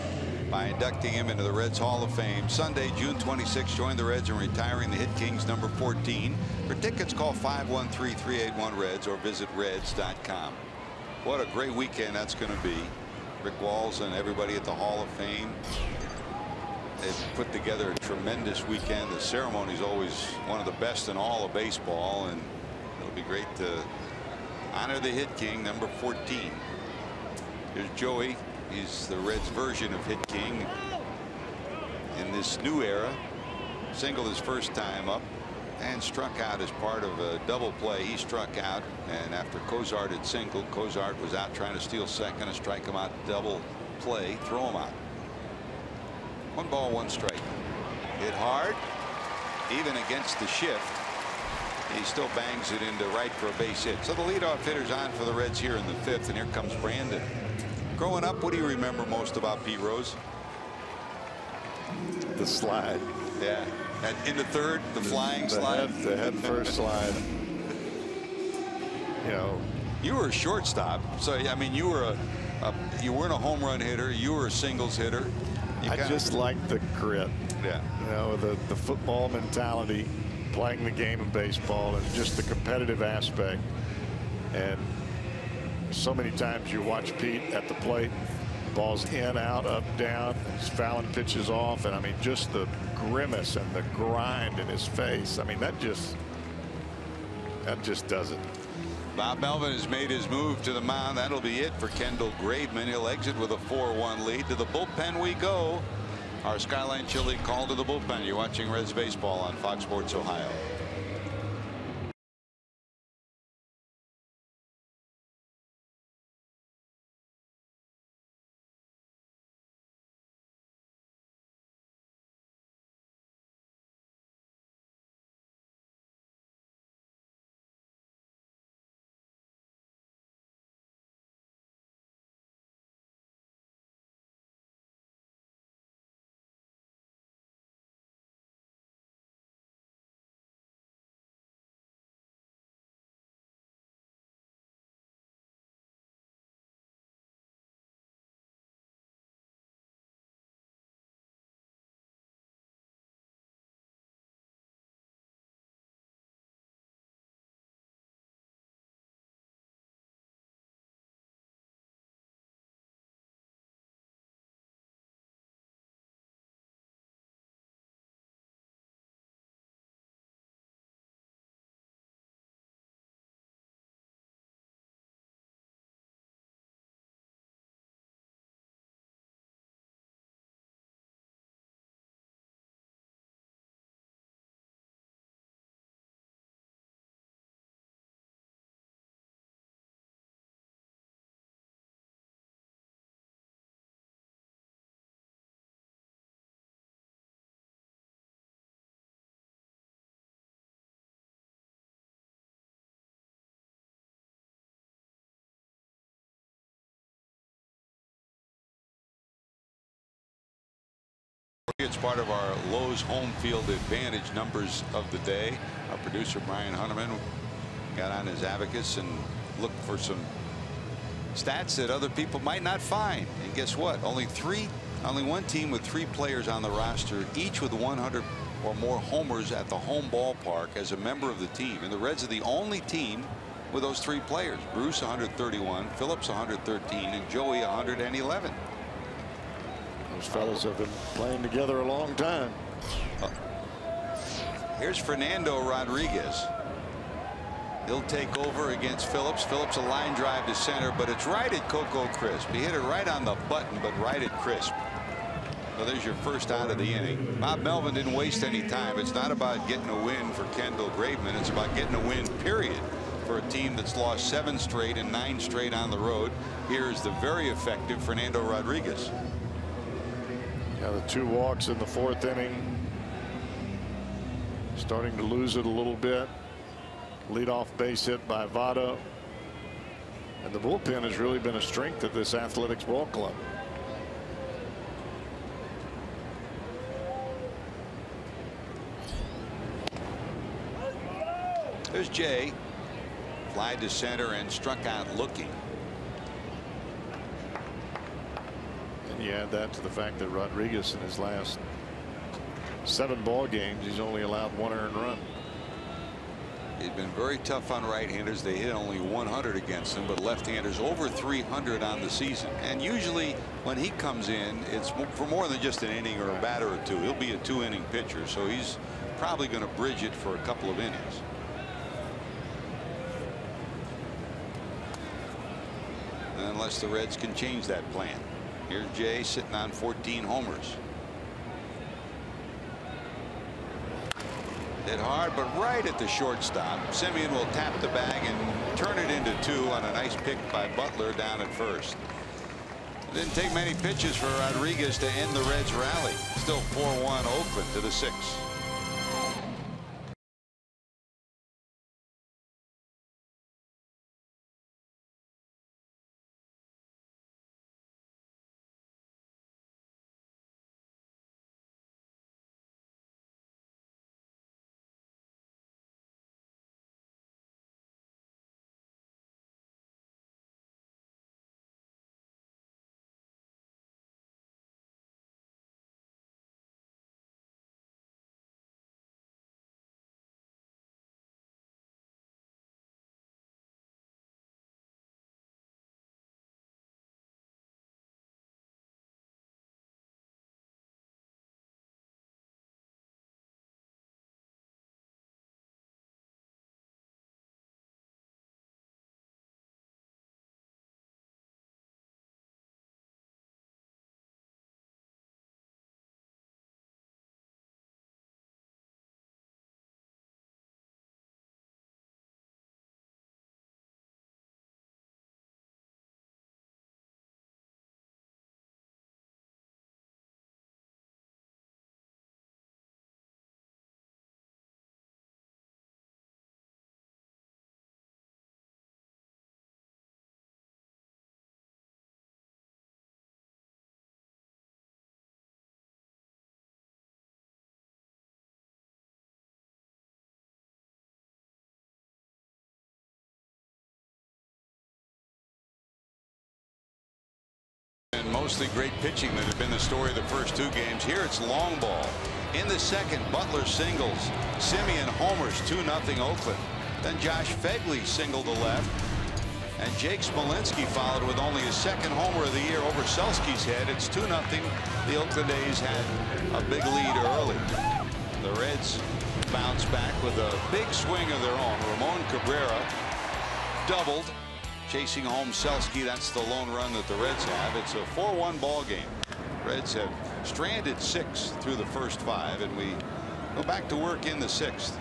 by inducting him into the Reds Hall of Fame. Sunday, June 26th, join the Reds in retiring the Hit Kings number 14. For tickets, call 513-381-REDS or visit reds.com. What a great weekend that's going to be. Rick Walls and everybody at the Hall of Fame. They've put together a tremendous weekend. The ceremony is always one of the best in all of baseball, and it'll be great to honor the Hit King number 14. Here's Joey. He's the Reds version of Hit King in this new era. Singled his first time up and struck out as part of a double play. He struck out, and after Cozart had singled, Cozart was out trying to steal second and strike him out. Double play, throw him out. 1 ball, 1 strike. Hit hard, even against the shift. He still bangs it into right for a base hit. So the leadoff hitter's on for the Reds here in the 5th, and here comes Brandon. Growing up, what do you remember most about Pete Rose? The slide. Yeah. And in the 3rd, the flying slide. The head first slide. You know, you were a shortstop, so I mean, you were you weren't a home run hitter. You were a singles hitter. I just liked the grit. Yeah. You know, the football mentality, playing the game of baseball, and just the competitive aspect. And so many times you watch Pete at the plate, balls in, out, up, down, he's fouling pitches off, and I mean, just the grimace and the grind in his face. I mean, that just does it. Bob Melvin has made his move to the mound. That'll be it for Kendall Graveman. He'll exit with a 4-1 lead. To the bullpen we go. Our Skyline Chili call to the bullpen. You're watching Reds baseball on Fox Sports Ohio. It's part of our Lowe's home field advantage numbers of the day. Our producer Brian Hunterman got on his abacus and looked for some stats that other people might not find. And guess what? Only one team with 3 players on the roster, each with 100 or more homers at the home ballpark as a member of the team. And the Reds are the only team with those 3 players. Bruce 131, Phillips 113, and Joey 111. Those fellas have been playing together a long time. Here's Fernando Rodriguez. He'll take over against Phillips. Phillips a line drive to center, but it's right at Coco Crisp. He hit it right on the button, but right at Crisp. So there's your first out of the inning. Bob Melvin didn't waste any time. It's not about getting a win for Kendall Graveman. It's about getting a win, period, for a team that's lost 7 straight and 9 straight on the road. Here's the very effective Fernando Rodriguez. Yeah, the 2 walks in the 4th inning. Starting to lose it a little bit. Leadoff base hit by Votto. And the bullpen has really been a strength of this Athletics ball club. There's Jay. Fly to center and struck out looking. And you add that to the fact that Rodriguez in his last 7 ball games, he's only allowed 1 earned run. He's been very tough on right-handers. They hit only 100 against him, but left-handers over 300 on the season. And usually when he comes in, it's for more than just an inning or a batter or two. He'll be a 2-inning pitcher, so he's probably going to bridge it for a couple of innings. Unless the Reds can change that plan. Here's Jay sitting on 14 homers. Hit hard, but right at the shortstop. Semien will tap the bag and turn it into 2 on a nice pick by Butler down at first. It didn't take many pitches for Rodriguez to end the Reds rally. Still 4-1 Oakland to the 6th. And mostly great pitching that had been the story of the first 2 games. Here it's long ball. In the second, Butler singles. Semien homers 2-0 Oakland. Then Josh Phegley singled to left. And Jake Smolinski followed with only his 2nd homer of the year over Selski's head. It's 2-0. The Oakland A's had a big lead early. The Reds bounce back with a big swing of their own. Ramon Cabrera doubled, chasing home Selski. That's the lone run that the Reds have. It's a 4-1 ball game. Reds have stranded 6 through the first 5, and we go back to work in the 6th.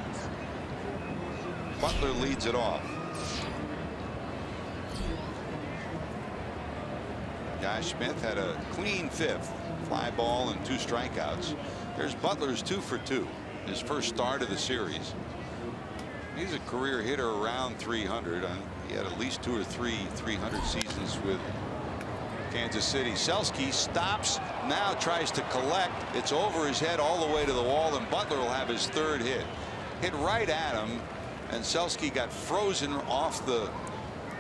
Butler leads it off. Josh Smith had a clean 5th, fly ball and 2 strikeouts. There's Butler's 2 for 2, his first start of the series. He's a career hitter around 300. He had at least 2 or 3 300 seasons with Kansas City. Selski stops, now tries to collect. It's over his head all the way to the wall, and Butler will have his 3rd hit. Hit right at him, and Selski got frozen off the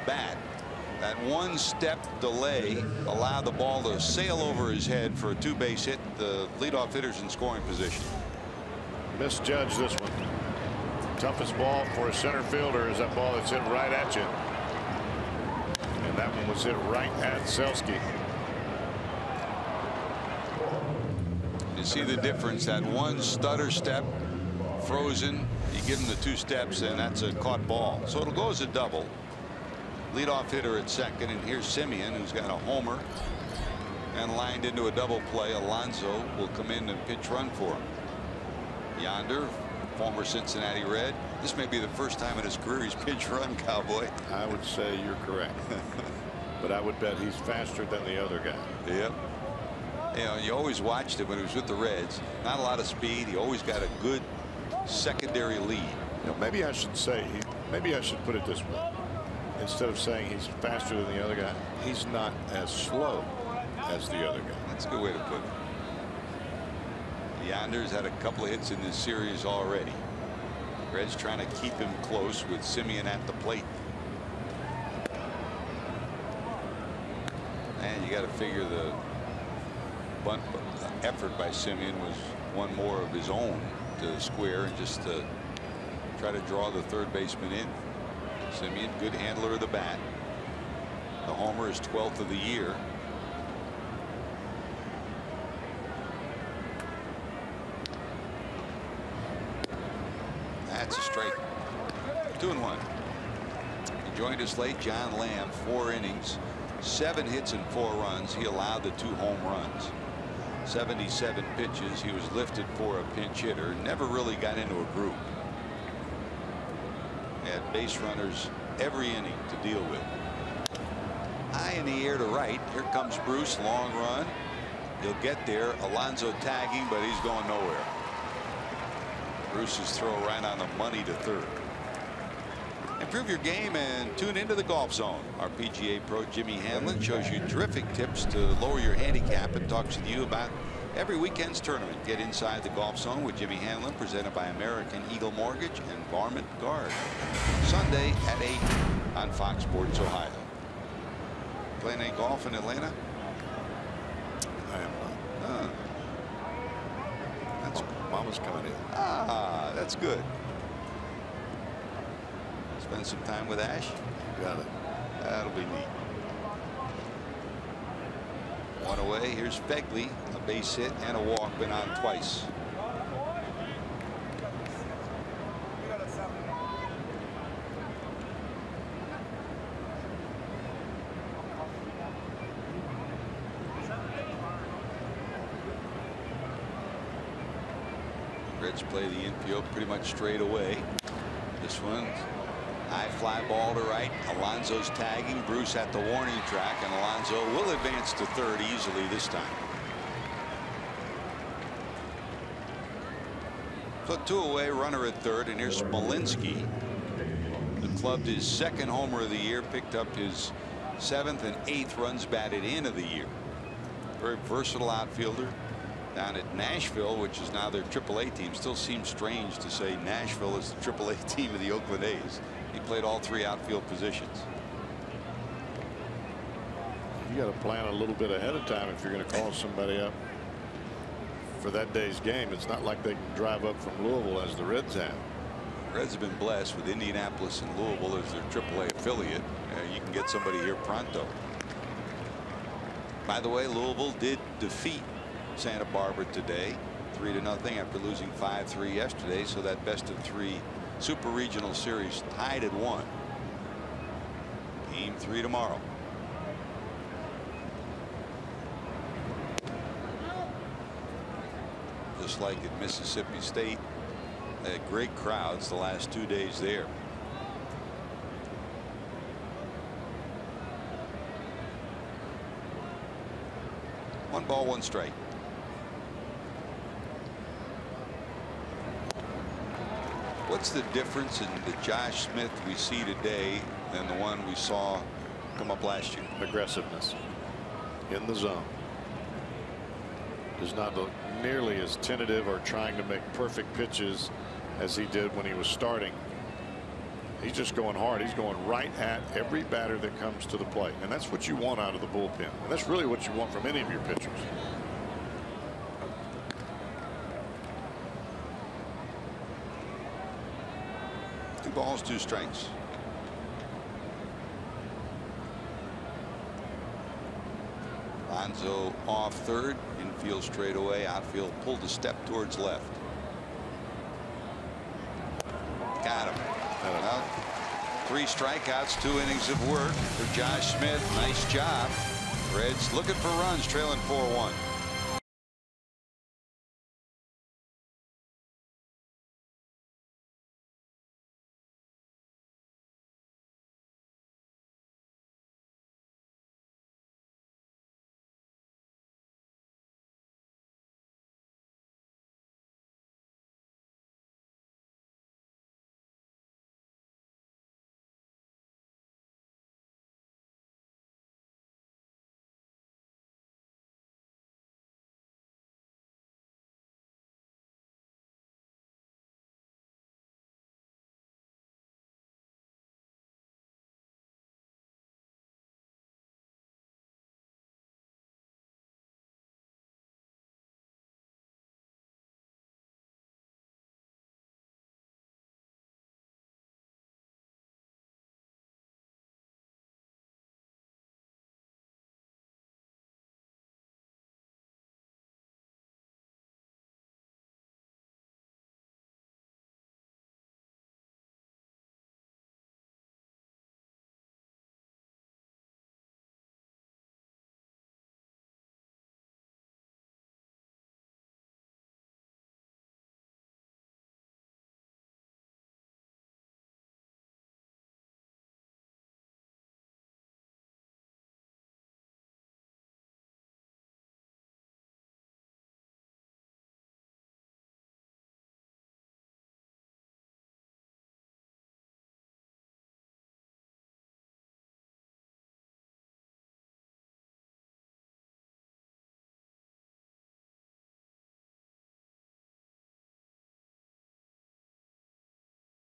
bat. That 1-step delay allowed the ball to sail over his head for a 2-base hit. The leadoff hitter's in scoring position. Misjudged this one. Toughest ball for a center fielder is that ball that's hit right at you. And that one was hit right at Selski. You see the difference. That 1 stutter step, frozen. You give him the 2 steps, and that's a caught ball. So it'll go as a double. Leadoff hitter at 2nd, and here's Semien, who's got a homer and lined into a double play. Alonso will come in and pitch run for him. Yonder, former Cincinnati Red. This may be the first time in his career he's pitched run, Cowboy. I would say you're correct. But I would bet he's faster than the other guy. Yep. You know, you always watched him when he was with the Reds. Not a lot of speed. He always got a good secondary lead. You know, maybe I should say, maybe I should put it this way. Instead of saying he's faster than the other guy, he's not as slow as the other guy. That's a good way to put it. Yonder's had a couple of hits in this series already. Reds trying to keep him close with Semien at the plate. You got to figure the bunt effort by Simeon was one more of his own to square and just to try to draw the third baseman in. Simeon, good handler of the bat. The homer is 12th of the year. That's a strike. 2-1. He joined us late. John Lamb, 4 innings, 7 hits and 4 runs. He allowed the 2 home runs. 77 pitches. He was lifted for a pinch hitter. Never really got into a group. Had base runners every inning to deal with. High in the air to right. Here comes Bruce. Long run. He'll get there. Alonso tagging, but he's going nowhere. Bruce's throw right on the money to third. Improve your game and tune into the Golf Zone. Our PGA pro Jimmy Hamlin shows you terrific tips to lower your handicap and talks with you about every weekend's tournament. Get inside the Golf Zone with Jimmy Hamlin, presented by American Eagle Mortgage and Varmint Guard. Sunday at 8 on Fox Sports Ohio. Playing any golf in Atlanta? I am not. That's Mama's coming in. Ah, that's good. Spend some time with Ash. Got it. That'll be neat. 1 away. Here's Begley, a base hit and a walk, been on twice. Reds play the infield pretty much straight away. This one, high fly ball to right. Alonso's tagging. Bruce at the warning track, and Alonso will advance to third easily this time. Put 2 away, runner at third, and here's Smolinski, who clubbed his 2nd homer of the year, picked up his 7th and 8th runs batted in of the year. Very versatile outfielder. Down at Nashville, which is now their AAA team. Still seems strange to say Nashville is the AAA team of the Oakland A's. He played all 3 outfield positions. You got to plan a little bit ahead of time if you're going to call somebody up for that day's game. It's not like they can drive up from Louisville as the Reds have. Reds have been blessed with Indianapolis and Louisville as their AAA affiliate. You can get somebody here pronto. By the way, Louisville did defeat Santa Barbara today 3-0 after losing 5-3 yesterday, so that best of 3 super regional series tied at 1. Game 3 tomorrow. Just like at Mississippi State, they had great crowds the last 2 days there. One ball, 1 strike. What's the difference in the Josh Smith we see today than the one we saw come up last year? Aggressiveness in the zone. Does not look nearly as tentative or trying to make perfect pitches as he did when he was starting. He's just going hard. He's going right at every batter that comes to the plate, and that's what you want out of the bullpen, and that's really what you want from any of your pitchers. 2 balls, 2 strikes. Alonso off third, infield straight away, outfield pulled a step towards left. Got him. Well, 3 strikeouts, 2 innings of work for Josh Smith. Nice job. Reds looking for runs, trailing 4-1.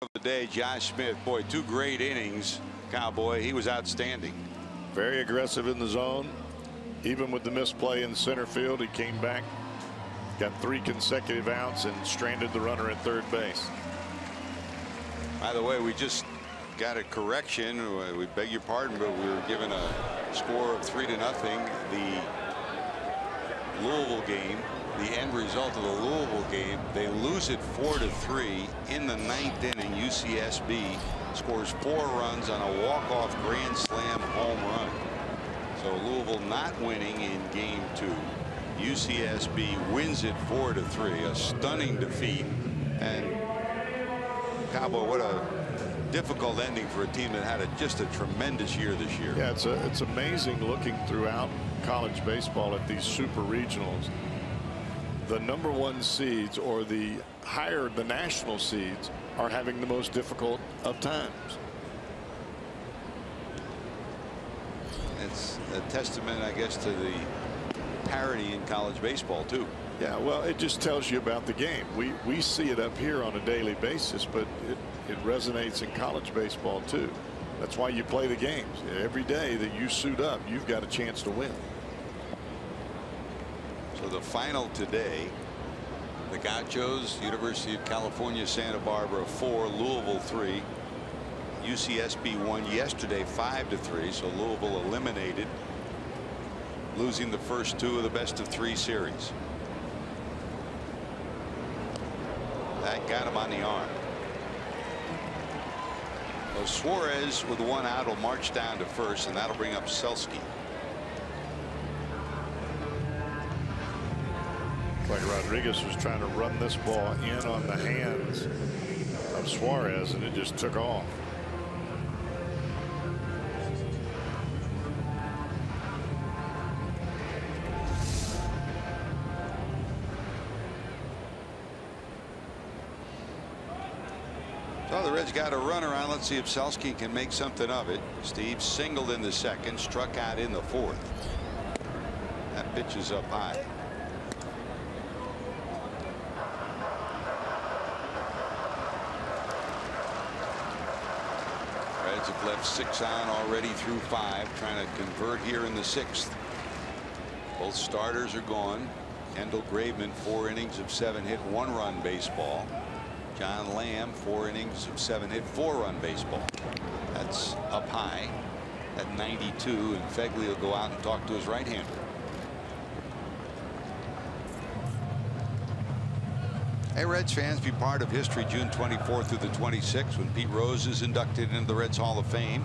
of the day, Josh Smith. Boy, 2 great innings. Cowboy, he was outstanding. Very aggressive in the zone. Even with the misplay in center field, he came back, got 3 consecutive outs, and stranded the runner at third base. By the way, we just got a correction. We beg your pardon, but we were given a score of 3-0. The Louisville game, the end result of the Louisville game, they lose it 4-3 in the 9th inning. UCSB scores 4 runs on a walk-off grand slam home run. So Louisville not winning in game 2. UCSB wins it 4-3, a stunning defeat. And Cowboy, what a difficult ending for a team that had just a tremendous year this year. Yeah, it's amazing looking throughout college baseball at these super regionals. The #1 seeds, or the higher the national seeds, are having the most difficult of times. It's a testament, I guess, to the parity in college baseball too. Yeah, well, it just tells you about the game. We see it up here on a daily basis, but it resonates in college baseball too. That's why you play the games. Every day that you suit up, you've got a chance to win. So the final today, the Gauchos, University of California, Santa Barbara 4, Louisville 3. UCSB won yesterday 5-3, so Louisville eliminated, losing the first 2 of the best-of-3 series. That got him on the arm. So Suarez with 1 out will march down to first, and that'll bring up Selski. Like Rodriguez was trying to run this ball in on the hands of Suarez, and it just took off. So the Reds got a runner on. Let's see if Selski can make something of it. Steve singled in the 2nd, struck out in the 4th. That pitch is up high. Reds have left 6 on already through 5, trying to convert here in the 6th. Both starters are gone. Kendall Graveman, 4 innings of 7-hit, 1-run baseball. John Lamb, 4 innings of 7-hit, 4-run baseball. That's up high at 92, and Fegley will go out and talk to his right-hander. Hey, Reds fans, be part of history June 24th through the 26th when Pete Rose is inducted into the Reds Hall of Fame.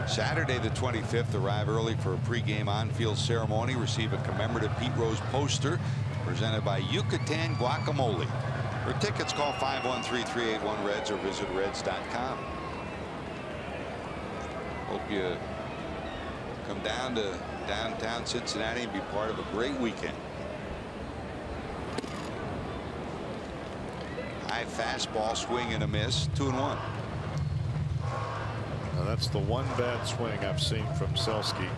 Saturday the 25th, arrive early for a pregame on-field ceremony. Receive a commemorative Pete Rose poster presented by Yucatan Guacamole. For tickets, call 513-381-REDS or visit reds.com. Hope you come down to downtown Cincinnati and be part of a great weekend. High fastball, swing and a miss, 2-1. Now that's the one bad swing I've seen from Selski.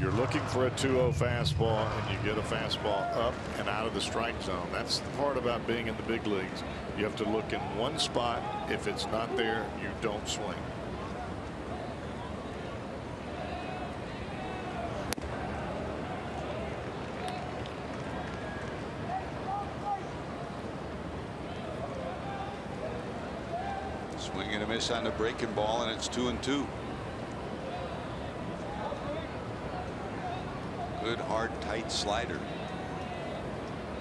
You're looking for a 2-0 fastball, and you get a fastball up and out of the strike zone. That's the part about being in the big leagues. You have to look in one spot. If it's not there, you don't swing. Swing and a miss on the breaking ball, and it's 2-2. Good, hard, tight slider.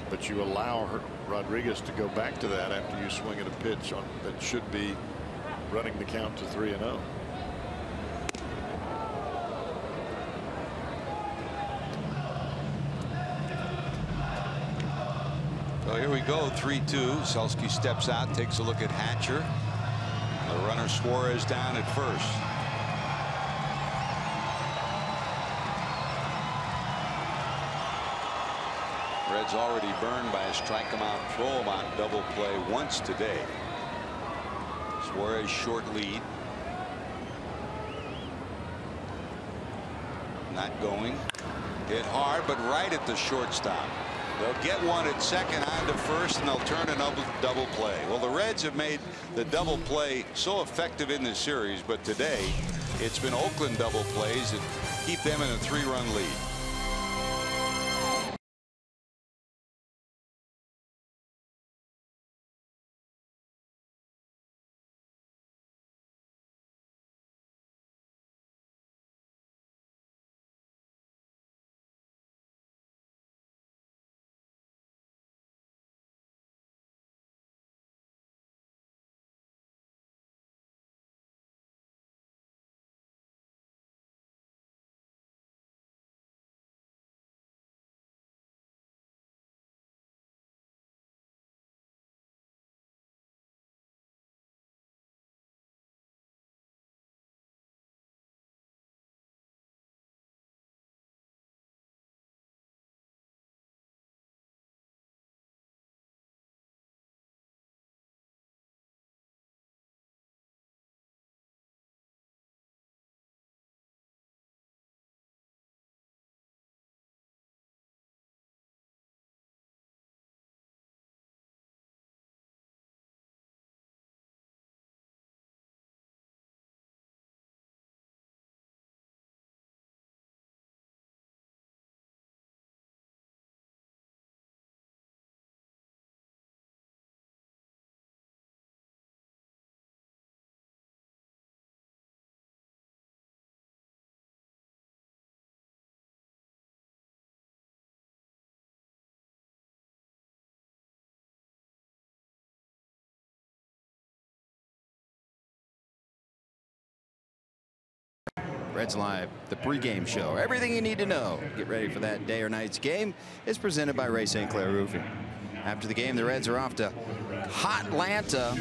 But you allow Rodriguez to go back to that after you swing at a pitch that should be running the count to 3-0. So here we go, 3-2. Selski steps out, takes a look at Hatcher. The runner Suarez down at first. Reds already burned by a strike him out, throw him out double play once today. Suarez short lead. Not going. Hit hard, but right at the shortstop. They'll get one at second on to first, and they'll turn a double play. Well, the Reds have made the double play so effective in this series, but today it's been Oakland double plays that keep them in a 3-run lead. Reds Live, the pregame show. Everything you need to know. Get ready for that day or night's game. Is presented by Ray St. Clair Roofing. After the game, the Reds are off to Hotlanta,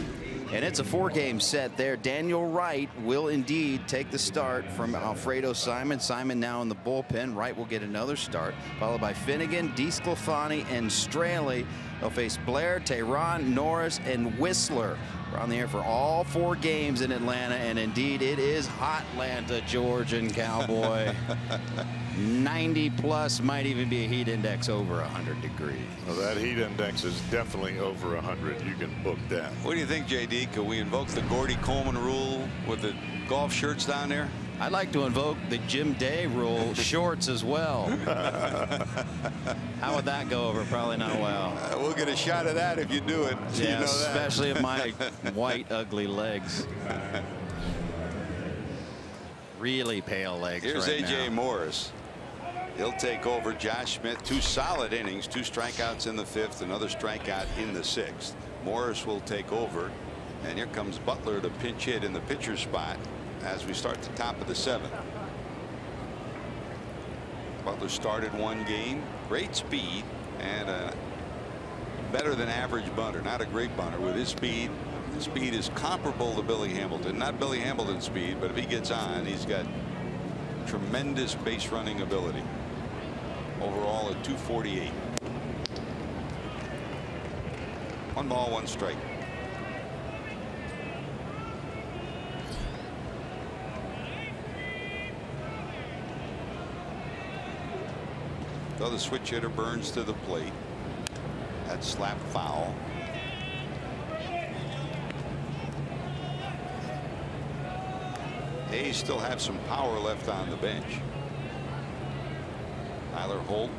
and it's a 4-game set there. Daniel Wright will indeed take the start from Alfredo Simon. Simon now in the bullpen. Wright will get another start, followed by Finnegan, DeSclafani, and Straley. They'll face Blair, Tehran, Norris, and Whistler. We're on the air for all 4 games in Atlanta, and indeed it is Hotlanta, George and Cowboy. 90 plus, might even be a heat index over 100 degrees. Well, that heat index is definitely over 100. You can book that. What do you think, JD? Could we invoke the Gordy Coleman rule with the golf shirts down there? I'd like to invoke the Jim Day rule, shorts as well. How would that go over? Probably not well. We'll get a shot of that if you do it. Yeah, you know that. especially of my white, ugly legs. Really pale legs. Here's right A.J. now. Morris. He'll take over. Josh Smith, 2 solid innings, 2 strikeouts in the 5th, another strikeout in the 6th. Morris will take over, and here comes Butler to pinch hit in the pitcher's spot as we start the top of the 7th. Butler started 1 game, great speed, and a better than average bunter. Not a great bunter. With his speed, his speed is comparable to Billy Hamilton. Not Billy Hamilton's speed, but if he gets on, he's got tremendous base running ability. Overall at 248. 1 ball, 1 strike. So the switch hitter Burns to the plate. That slap foul. A's still have some power left on the bench. Tyler Holt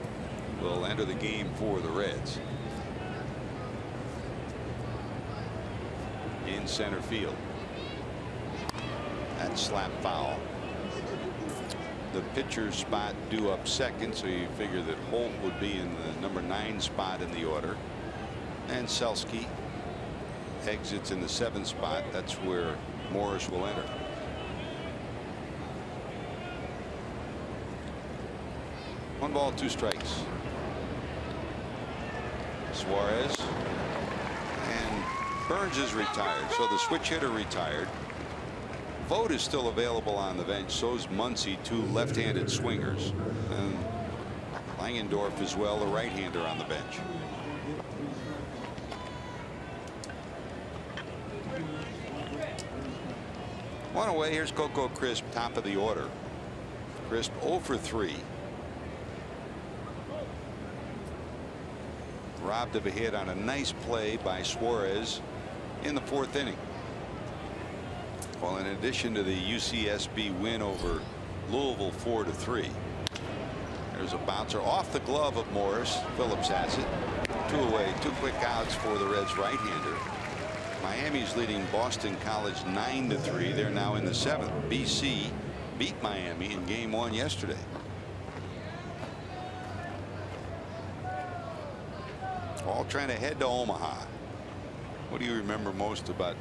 will enter the game for the Reds. In center field. That slap foul. The pitcher's spot due up second, so you figure that Holt would be in the number 9 spot in the order. And Selsky exits in the 7th spot. That's where Morris will enter. One ball, 2 strikes. Suarez. And Burns is retired, so the switch hitter retired. Vogt is still available on the bench. So is Muncy, 2 left-handed swingers, and Langendorf as well, the right-hander on the bench. One away. Here's Coco Crisp, top of the order. Crisp 0 for 3. robbed of a hit on a nice play by Suarez in the 4th inning. Well, in addition to the UCSB win over Louisville 4-3, there's a bouncer off the glove of Morris. Phillips has it. 2 away, 2 quick outs for the Reds right-hander. Miami's leading Boston College 9-3. They're now in the 7th. BC beat Miami in game 1 yesterday. All trying to head to Omaha. What do you remember most about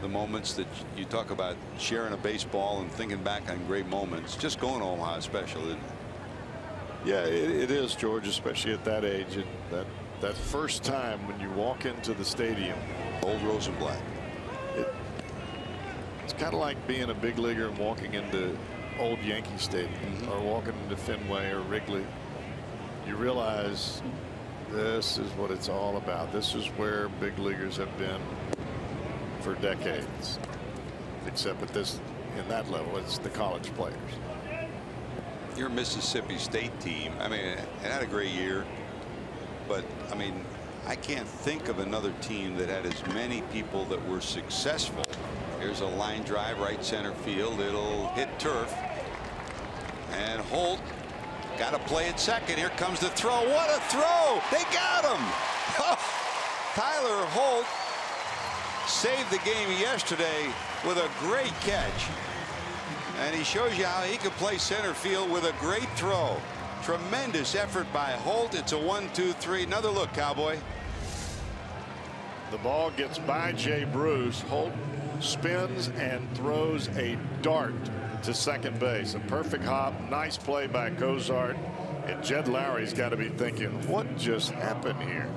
the moments that you talk about sharing a baseball and thinking back on great moments? Just going to Omaha is special, isn't it? Yeah, it is, George, especially at that age. That first time when you walk into the stadium. Old Rosenblatt. It's kind of like being a big leaguer and walking into old Yankee Stadium or walking into Fenway or Wrigley. You realize this is what it's all about. This is where big leaguers have been for decades, except at this, in that level, it's the college players. Your Mississippi State team, I mean, it had a great year, but I mean, I can't think of another team that had as many people that were successful. Here's a line drive right center field. It'll hit turf, and Holt got to play at second. Here comes the throw. What a throw! They got him. Tyler Holt saved the game yesterday with a great catch, and he shows you how he could play center field with a great throw. Tremendous effort by Holt. It's a 1-2-3. Another look, Cowboy. The ball gets by Jay Bruce. Holt spins and throws a dart to second base. A perfect hop. Nice play by Cozart. And Jed Lowry's got to be thinking, what just happened here?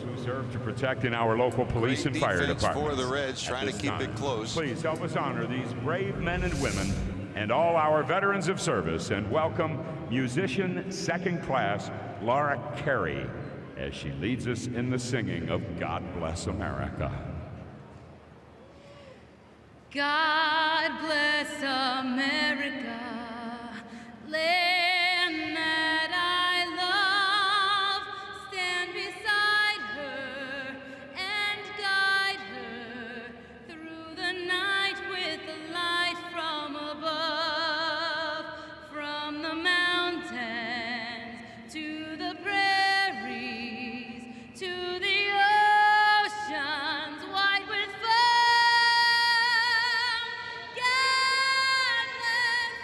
Who serve to protect in our local police and fire departments. For the Reds, trying to keep it close. Please help us honor these brave men and women and all our veterans of service, and welcome musician second class Laura Carey as she leads us in the singing of God Bless America. God bless America, land that I love. Stand beside her and guide her through the night with the light from above. From the mountains to the prairies to the oceans wide with foam. God bless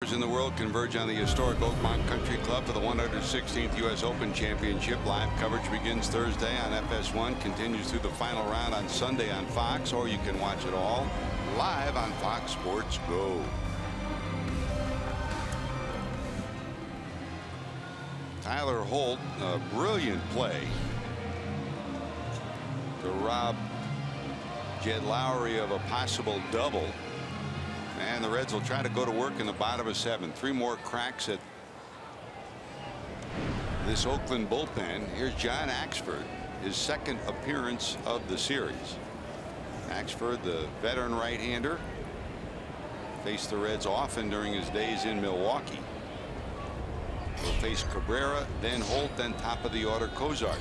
golfers in the world converge on the historic Oakland Country Club for the 116th U.S. Open Championship. Live coverage begins Thursday on FS1, continues through the final round on Sunday on Fox, or you can watch it all live on Fox Sports Go. Tyler Holt, a brilliant play to rob Jed Lowry of a possible double. And the Reds will try to go to work in the bottom of 7. 3 more cracks at this Oakland bullpen. Here's John Axford, his second appearance of the series. Axford, the veteran right-hander, faced the Reds often during his days in Milwaukee. He'll face Cabrera, then Holt, then top of the order Cozart.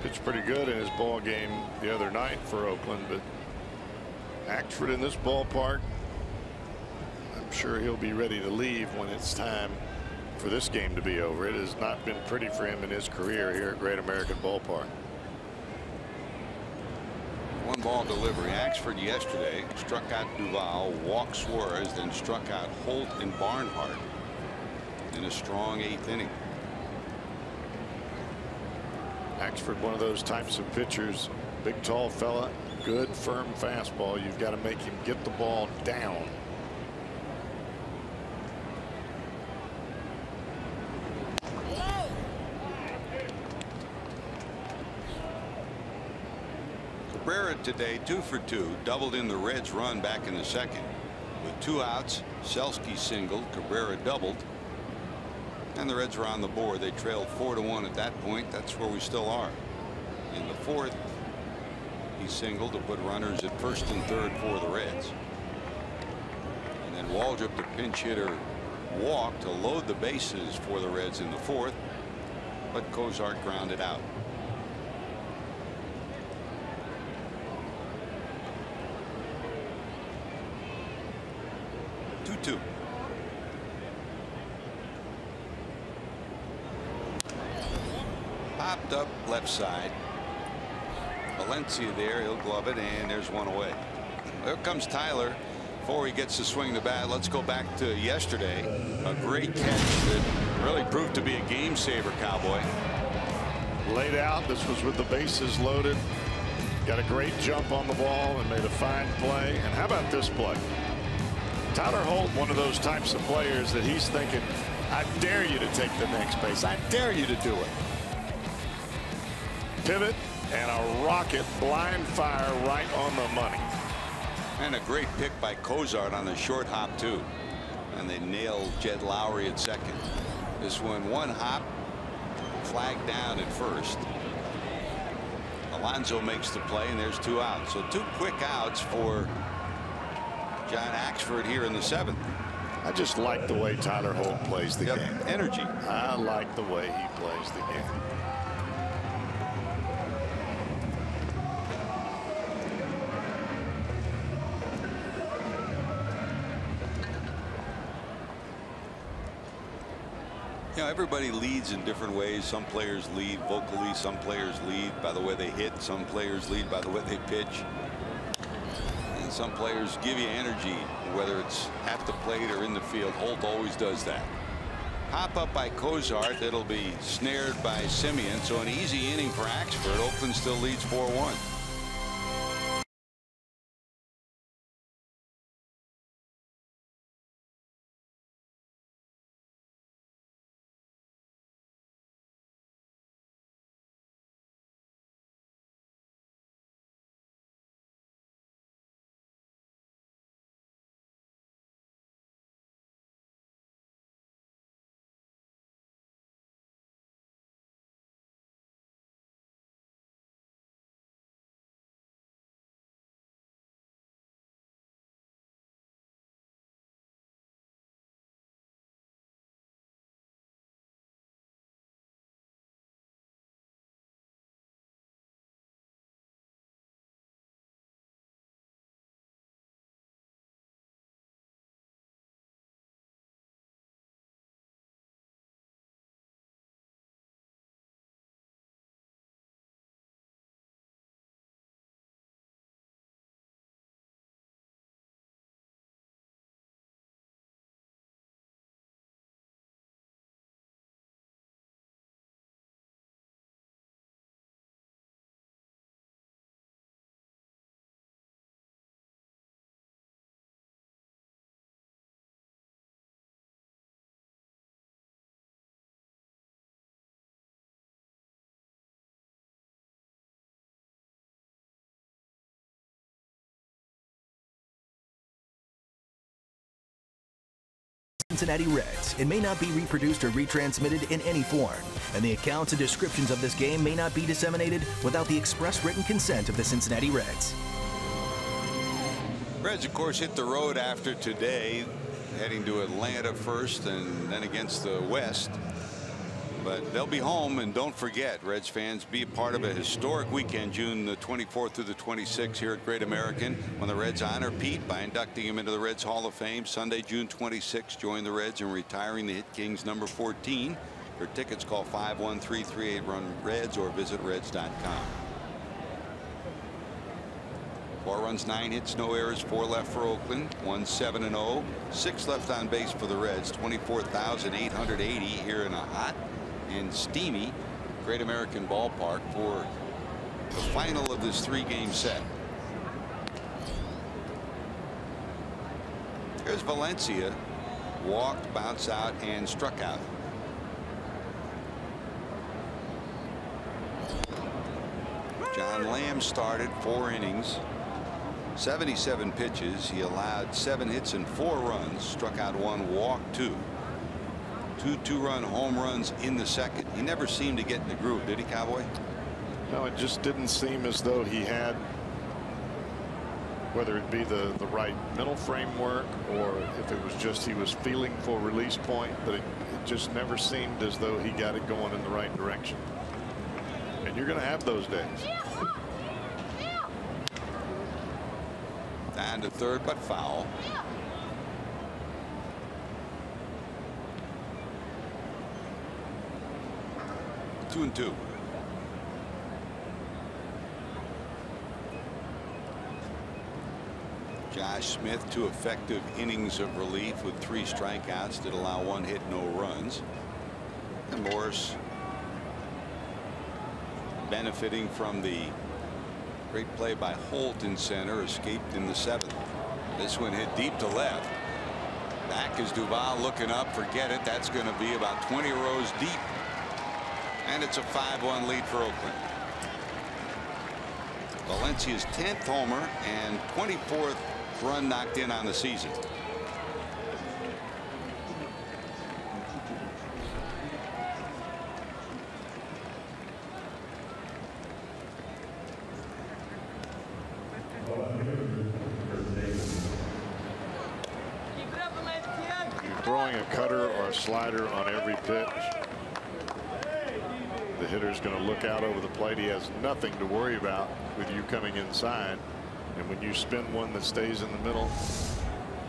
Pitched pretty good in his ball game the other night for Oakland, but Axford in this ballpark, I'm sure he'll be ready to leave when it's time for this game to be over. It has not been pretty for him in his career here at Great American Ballpark. 1-ball delivery. Axford yesterday struck out Duvall, walked Suarez, then struck out Holt and Barnhart in a strong 8th inning. Axford, one of those types of pitchers, big tall fella, good firm fastball. You've got to make him get the ball down. Cabrera today 2 for 2, doubled in the Reds' run back in the second. With 2 outs, Selski singled, Cabrera doubled, and the Reds were on the board. They trailed 4-1 at that point. That's where we still are. In the 4th, he singled to put runners at 1st and 3rd for the Reds. And then Waldrop, the pinch hitter, walked to load the bases for the Reds in the 4th, but Cozart grounded out. Two. Popped up left side. Valencia there, he'll glove it, and there's one away. There comes Tyler before he gets to swing the bat. Let's go back to yesterday. A great catch that really proved to be a game saver, Cowboy. Laid out. This was with the bases loaded. Got a great jump on the ball and made a fine play. And how about this play? Tyler Holt, one of those types of players that he's thinking, I dare you to take the next base. I dare you to do it. Pivot and a rocket blind fire right on the money. And a great pick by Cozart on the short hop too. And they nailed Jed Lowry at second. This one 1 hop, flagged down at first. Alonso makes the play, and there's 2 outs. So 2 quick outs for John Axford here in the 7th. I just like the way Tyler Holt plays the game. Energy. I like the way he plays the game. You know, everybody leads in different ways. Some players lead vocally, some players lead by the way they hit, some players lead by the way they pitch. Some players give you energy, whether it's at the plate or in the field. Holt always does that. Hop up by Cozart. That'll be snared by Simeon. So an easy inning for Axford. Oakland still leads 4-1. Cincinnati Reds. It may not be reproduced or retransmitted in any form, and the accounts and descriptions of this game may not be disseminated without the express written consent of the Cincinnati Reds. Reds, of course, hit the road after today, heading to Atlanta first and then against the West. But they'll be home, and don't forget, Reds fans, be a part of a historic weekend, June the 24th through the 26th here at Great American, when the Reds honor Pete by inducting him into the Reds Hall of Fame. Sunday, June 26th, join the Reds in retiring the Hit Kings number 14. For tickets, call 513-38-RUN-REDS or visit reds.com. 4 runs, 9 hits, no errors, 4 left for Oakland, 1-7-0, 6 left on base for the Reds, 24,880 here in a hot and steamy Great American Ballpark for the final of this 3-game set. Here's Valencia, walked, bounced out, and struck out. John Lamb started 4 innings, 77 pitches. He allowed 7 hits and 4 runs, struck out 1, walked 2. 2 2-run home runs in the second. He never seemed to get in the groove, did he, Cowboy? No, it just didn't seem as though he had, whether it be the right mental framework or if it was just he was feeling for release point, but it just never seemed as though he got it going in the right direction. And you're going to have those days. Down to third, but foul. Two and two. Josh Smith, 2 effective innings of relief with 3 strikeouts, did allow 1 hit, no runs. And Morris, benefiting from the great play by Holt in center, escaped in the 7th. This one hit deep to left. Back is Duval looking up. Forget it. That's going to be about 20 rows deep. And it's a 5-1 lead for Oakland. Valencia's 10th homer and 24th run knocked in on the season. You're throwing a cutter or a slider on every pitch. The hitter's going to look out over the plate. He has nothing to worry about with you coming inside. And when you spin one that stays in the middle,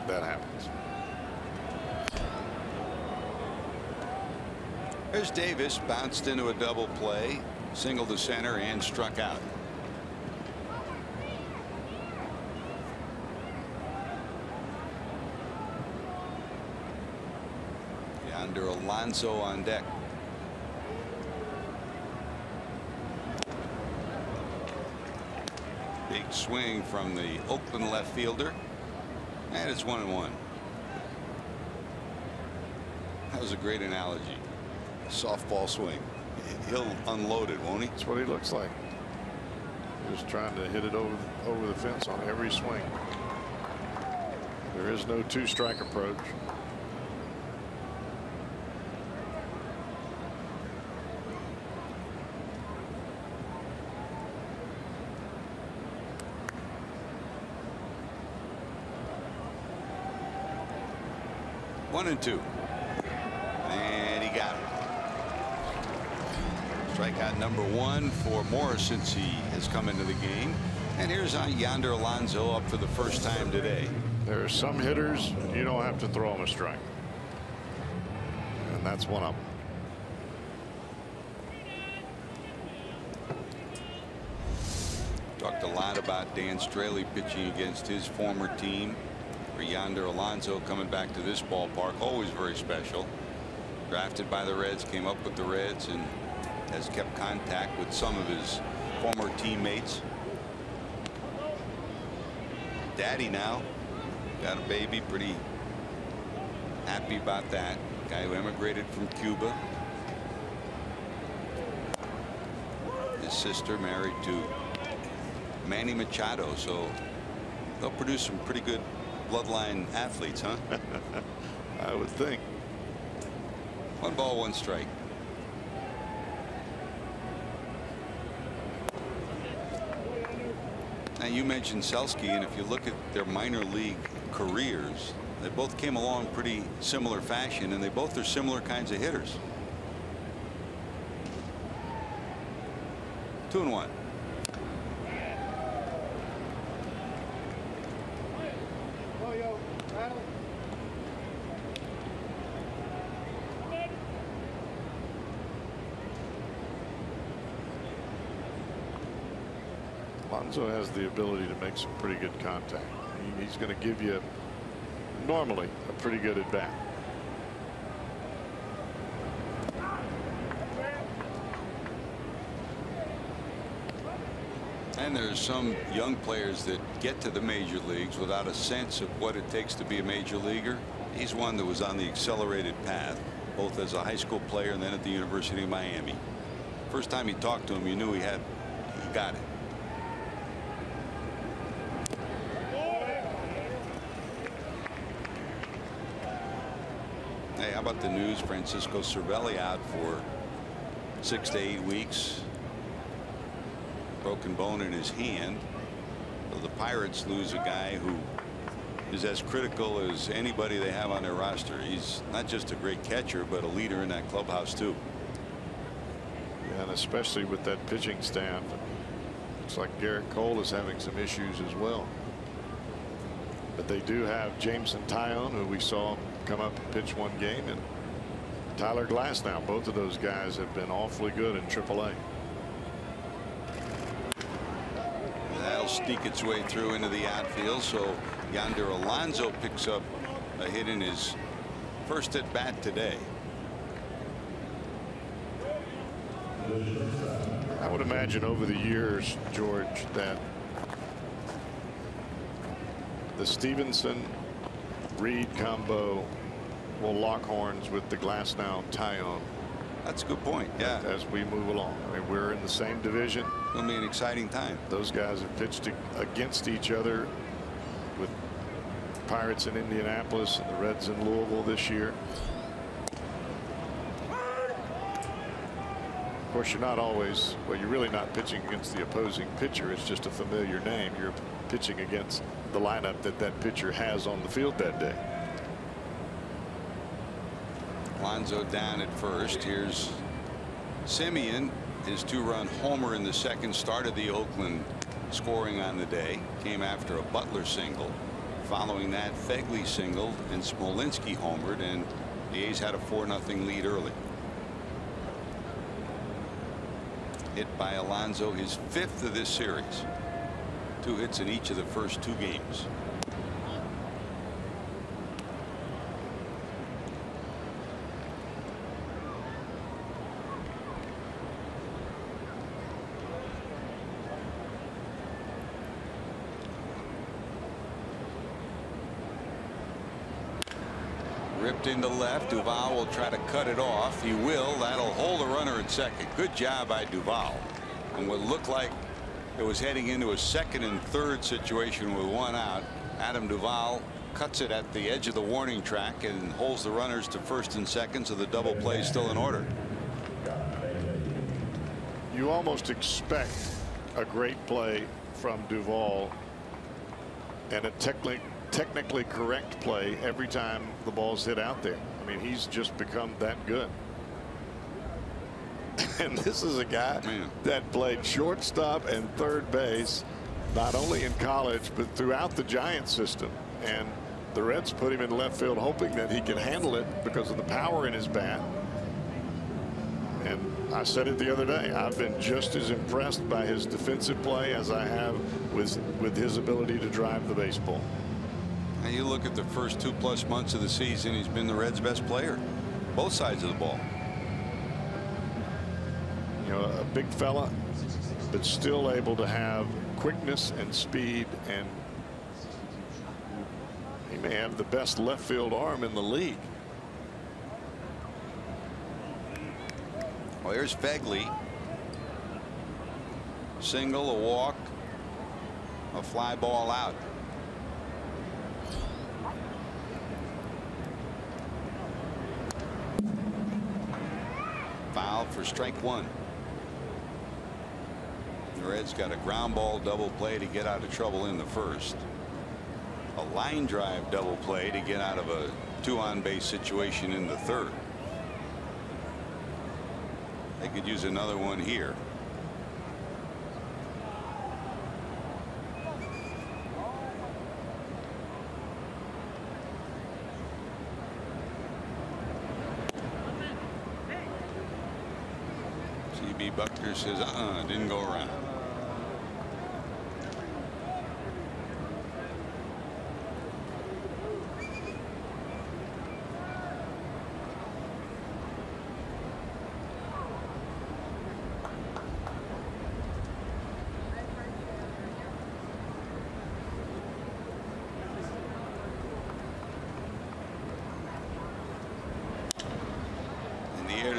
that happens. There's Davis, bounced into a double play, singled to center, and struck out. Yonder Alonso on deck. Big swing from the Oakland left fielder, and it's 1-1. That was a great analogy. Softball swing. He'll unload it, won't he? That's what he looks like. Just trying to hit it over the fence on every swing. There is no 2-strike approach. One and two. And he got it. Strikeout number 1 for Morris since he has come into the game. And here's Yonder Alonso up for the first time today. There are some hitters you don't have to throw them a strike. And that's one of them. Talked a lot about Dan Straley pitching against his former team. For Yonder Alonso coming back to this ballpark, always very special. Drafted by the Reds, came up with the Reds, and has kept contact with some of his former teammates. Daddy now, got a baby, pretty happy about that. Guy who emigrated from Cuba. His sister married to Manny Machado, so they'll produce some pretty good bloodline athletes, huh? I would think. 1 ball, 1 strike. Now you mentioned Selski, and if you look at their minor league careers, they both came along pretty similar fashion, and they both are similar kinds of hitters. 2-1. Alonso has the ability to make some pretty good contact. He's going to give you normally a pretty good at bat. And there's some young players that get to the major leagues without a sense of what it takes to be a major leaguer. He's one that was on the accelerated path, both as a high school player and then at the University of Miami. First time you talked to him, you knew he got it. Hey, how about the news? Francisco Cervelli out for 6 to 8 weeks. Broken bone in his hand. So the Pirates lose a guy who is as critical as anybody they have on their roster. He's not just a great catcher, but a leader in that clubhouse too. Yeah, and especially with that pitching staff. Looks like Garrett Cole is having some issues as well. But they do have Jameson Taillon, who we saw come up and pitch 1 game, and Tyler Glasnow. Both of those guys have been awfully good in AAA. That'll sneak its way through into the outfield. So Yonder Alonso picks up a hit in his first at bat today. I would imagine over the years, George, that the Stevenson Reed combo will lock horns with the Glasnow Taillon. That's a good point. Yeah. As we move along. I mean, we're in the same division. It'll be an exciting time. Those guys have pitched against each other with Pirates in Indianapolis and the Reds in Louisville this year. Of course, you're not always, well, you're really not pitching against the opposing pitcher. It's just a familiar name. You're pitching against the lineup that pitcher has on the field that day. Alonso down at first. Here's Simeon. His 2-run homer in the second started the Oakland scoring on the day. Came after a Butler single. Following that, Fegley singled and Smolinski homered, and the A's had a 4-0 lead early. Hit by Alonso, his 5th of this series. 2 hits in each of the first 2 games. Ripped into left. Duvall will try to cut it off. He will. That'll hold the runner at second. Good job by Duvall. And what looked like it was heading into a second and third situation with 1 out. Adam Duvall cuts it at the edge of the warning track and holds the runners to first and second, so the double play is still in order. You almost expect a great play from Duvall and a technically correct play every time the ball's hit out there. I mean, he's just become that good. And this is a guy that played shortstop and third base, not only in college, but throughout the Giants system. And the Reds put him in left field hoping that he can handle it because of the power in his bat. And I said it the other day, I've been just as impressed by his defensive play as I have with his ability to drive the baseball. Now you look at the first 2+ months of the season, he's been the Reds' best player, both sides of the ball. You know, a big fella, but still able to have quickness and speed, and he may have the best left field arm in the league. Well, here's Fegley. Single, a walk, a fly ball out. foul for strike one. The Reds got a ground ball double play to get out of trouble in the first. A line drive double play to get out of a 2 on base situation in the third. They could use another one here. CB Buckner says didn't go around.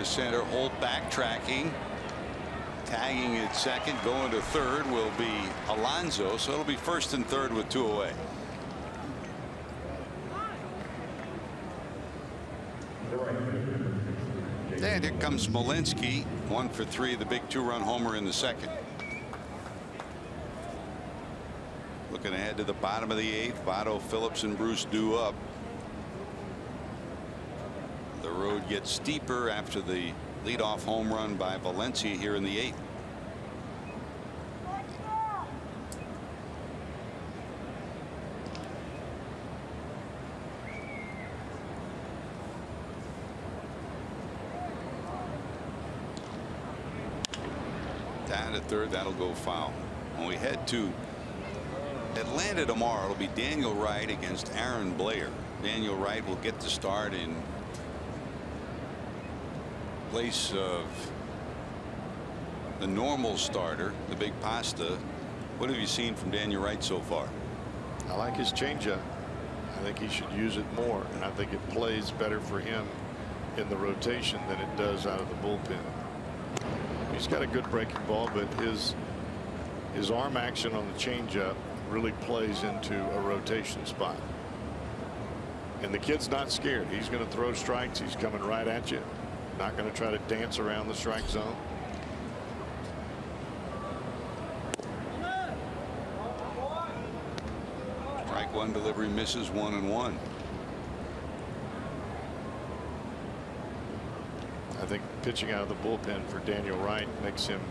Center, Holt backtracking, tagging at second, going to third will be Alonso, so it'll be first and third with 2 away. And here comes Smolinski, 1 for 3, the big 2-run homer in the second. Looking ahead to the bottom of the 8th, Votto, Phillips, and Bruce due up. The road gets steeper after the leadoff home run by Valencia here in the 8th. Down at third, that'll go foul. When we head to Atlanta tomorrow, it'll be Daniel Wright against Aaron Blair. Daniel Wright will get the start in place of the normal starter, the big Pasta. What have you seen from Daniel Wright so far? I like his changeup. I think he should use it more, and I think it plays better for him in the rotation than it does out of the bullpen. He's got a good breaking ball, but his arm action on the changeup really plays into a rotation spot. And the kid's not scared. He's going to throw strikes. He's coming right at you. Not going to try to dance around the strike zone. Strike one delivery misses, 1-1. I think pitching out of the bullpen for Daniel Wright makes him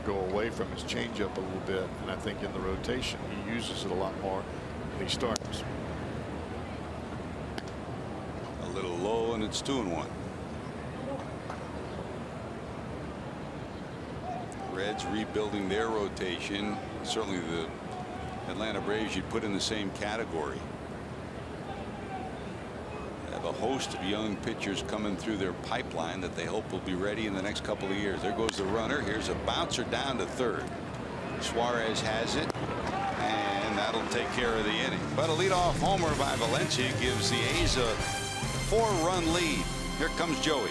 go away from his changeup a little bit, and I think in the rotation he uses it a lot more when he starts. A little low, and it's 2-1. Reds rebuilding their rotation. Certainly the Atlanta Braves you'd put in the same category. They have a host of young pitchers coming through their pipeline that they hope will be ready in the next couple of years. There goes the runner. Here's a bouncer down to third. Suarez has it, and that'll take care of the inning. But a leadoff homer by Valencia gives the A's a 4-run lead. Here comes Joey.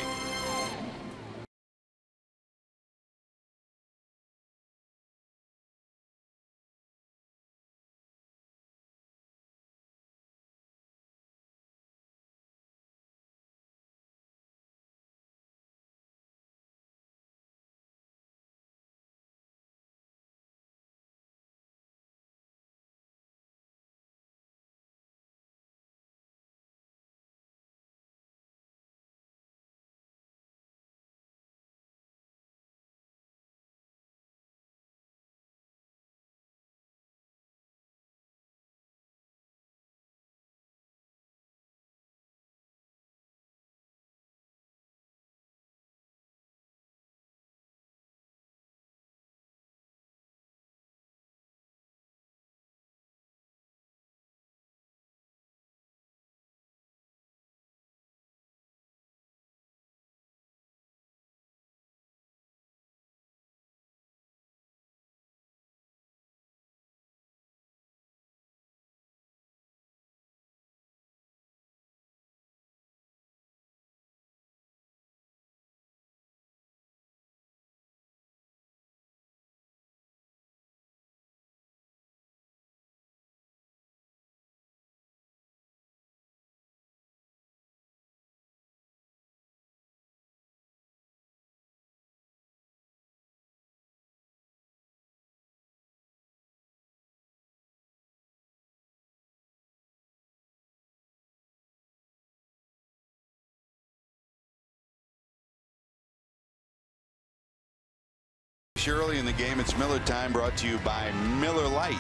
finish early in the game. It's Miller time, brought to you by Miller Lite.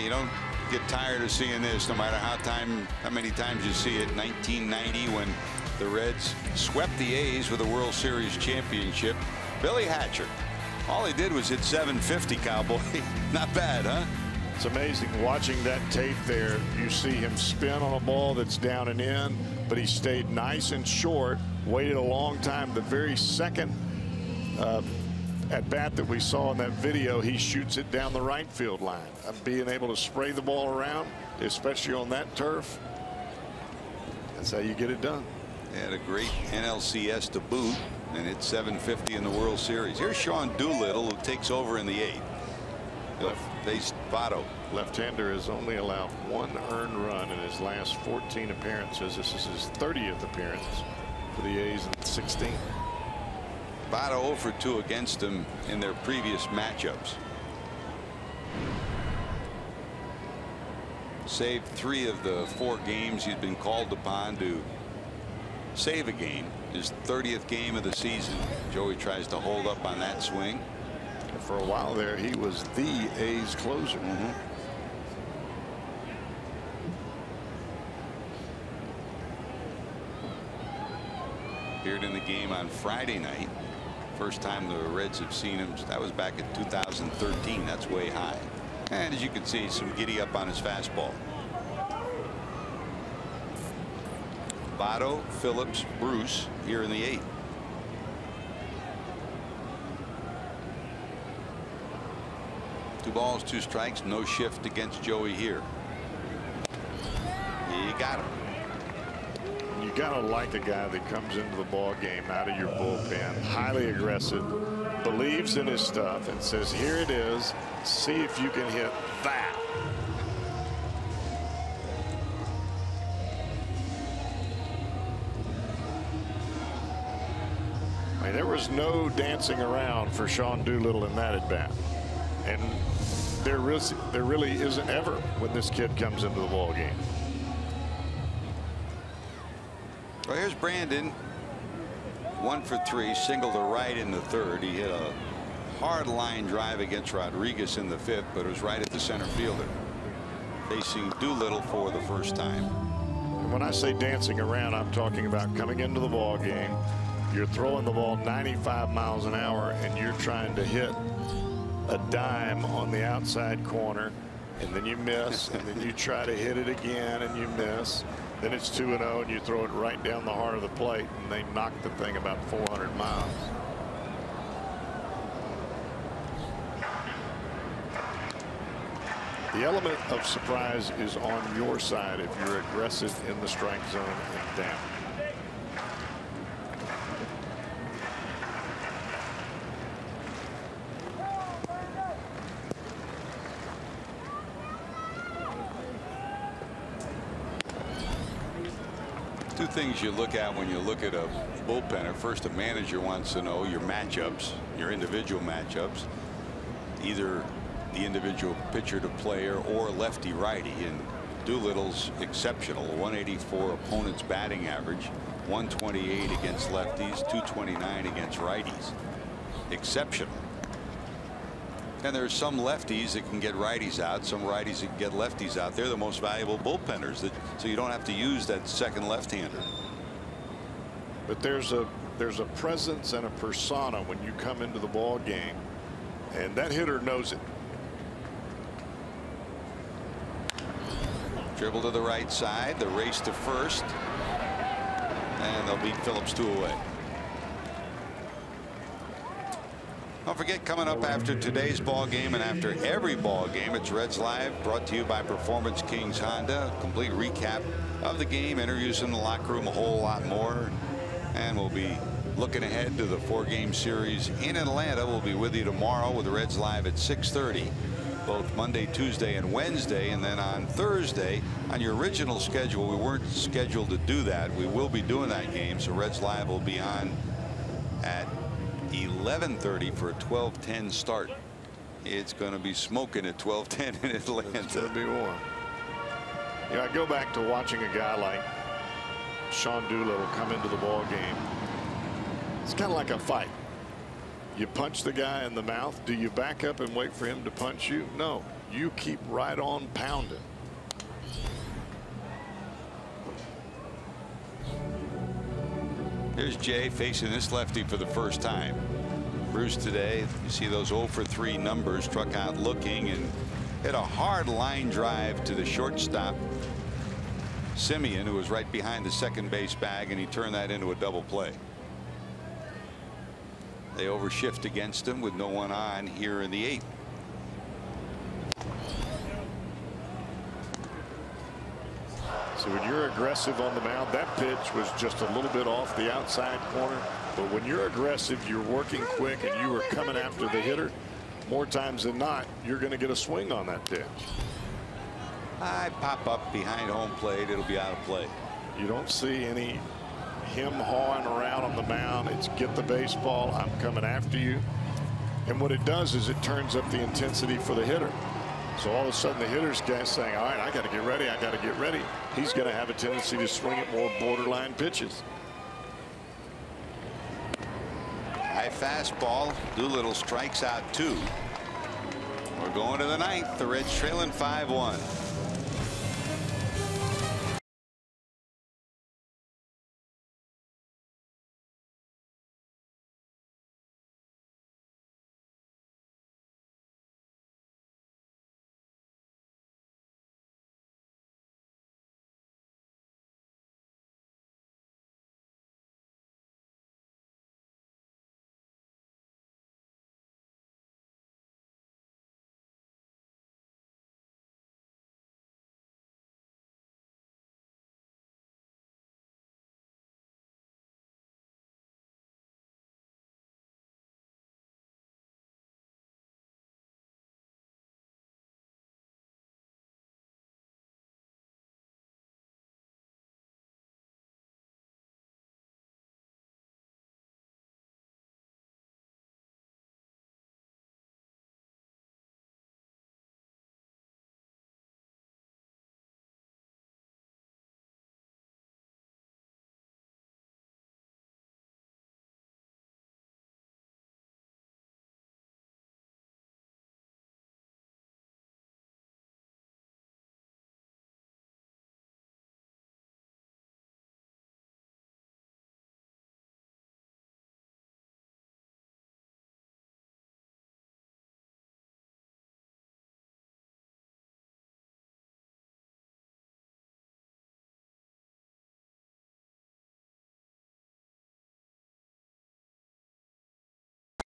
You don't get tired of seeing this, no matter how many times you see it. 1990, when the Reds swept the A's with a World Series championship. Billy Hatcher, all he did was hit 750, Cowboy. Not bad, huh? It's amazing watching that tape there. You see him spin on a ball that's down and in, but he stayed nice and short, waited a long time. The very second at bat that we saw in that video, he shoots it down the right field line. Being able to spray the ball around, especially on that turf, that's how you get it done. Had a great NLCS to boot, and hit 750 in the World Series. Here's Sean Doolittle, who takes over in the 8th. He'll face Votto. Left-hander has only allowed 1 earned run in his last 14 appearances. This is his 30th appearance for the A's in 16. Votto 0 for 2 against him in their previous matchups. Saved 3 of the 4 games he's been called upon to save a game. His 30th game of the season. Joey tries to hold up on that swing. For a while there, he was the A's closer. Appeared in the game on Friday night. First time the Reds have seen him, that was back in 2013. That's way high. And as you can see, some giddy up on his fastball. Votto, Phillips, Bruce here in the 8th. Two balls, 2 strikes, no shift against Joey here. You got him. You gotta like a guy that comes into the ball game out of your bullpen, highly aggressive, believes in his stuff, and says, here it is, see if you can hit that. I mean, there was no dancing around for Sean Doolittle in that at bat, and there really isn't ever when this kid comes into the ball game. Well, here's Brandon. 1 for 3, single to right in the 3rd. He hit a hard line drive against Rodriguez in the 5th, but it was right at the center fielder. Facing Doolittle for the first time. And when I say dancing around, I'm talking about coming into the ball game. You're throwing the ball 95 miles an hour, and you're trying to hit a dime on the outside corner, and then you miss, and then you try to hit it again and you miss. Then it's 2-0 and you throw it right down the heart of the plate, and they knock the thing about 400 miles. The element of surprise is on your side if you're aggressive in the strike zone and down. Two things you look at when you look at a bullpenner. First, a manager wants to know your matchups, your individual matchups, either the individual pitcher to player or lefty righty. And Doolittle's exceptional. 184 opponent's batting average, 128 against lefties, 229 against righties. Exceptional. And there's some lefties that can get righties out, some righties that can get lefties out. They're the most valuable bullpenners, so you don't have to use that second left-hander. But there's a presence and a persona when you come into the ball game, and that hitter knows it. Dribble to the right side, the race to first, and they'll beat Phillips 2 away. Don't forget, coming up after today's ball game and after every ball game, it's Reds Live, brought to you by Performance Kings Honda. Complete recap of the game, interviews in the locker room, a whole lot more. And we'll be looking ahead to the 4-game series in Atlanta. We'll be with you tomorrow with the Reds Live at 6:30, both Monday, Tuesday, and Wednesday. And then on Thursday, on your original schedule, we weren't scheduled to do that. We will be doing that game, so Reds Live will be on at 11:30 for a 12:10 start. It's going to be smoking at 12:10 in Atlanta. It's going to be warm. You know, I go back to watching a guy like Sean Doolittle come into the ball game. It's kind of like a fight. You punch the guy in the mouth. Do you back up and wait for him to punch you? No, you keep right on pounding. Here's Jay facing this lefty for the first time. Bruce today, you see those 0 for 3 numbers, struck out looking and hit a hard line drive to the shortstop Simeon, who was right behind the second base bag, and he turned that into a double play. They overshift against him with no one on here in the 8th. So when you're aggressive on the mound, that pitch was just a little bit off the outside corner. But when you're aggressive, you're working quick and you are coming after the hitter, more times than not, you're going to get a swing on that pitch. I pop up behind home plate. It'll be out of play. You don't see any him hawing around on the mound. It's get the baseball. I'm coming after you. And what it does is it turns up the intensity for the hitter. So all of a sudden the hitter's guys saying, all right, I got to get ready. I got to get ready. He's going to have a tendency to swing at more borderline pitches. High fastball. Doolittle strikes out 2. We're going to the 9th. The Reds trailing 5-1.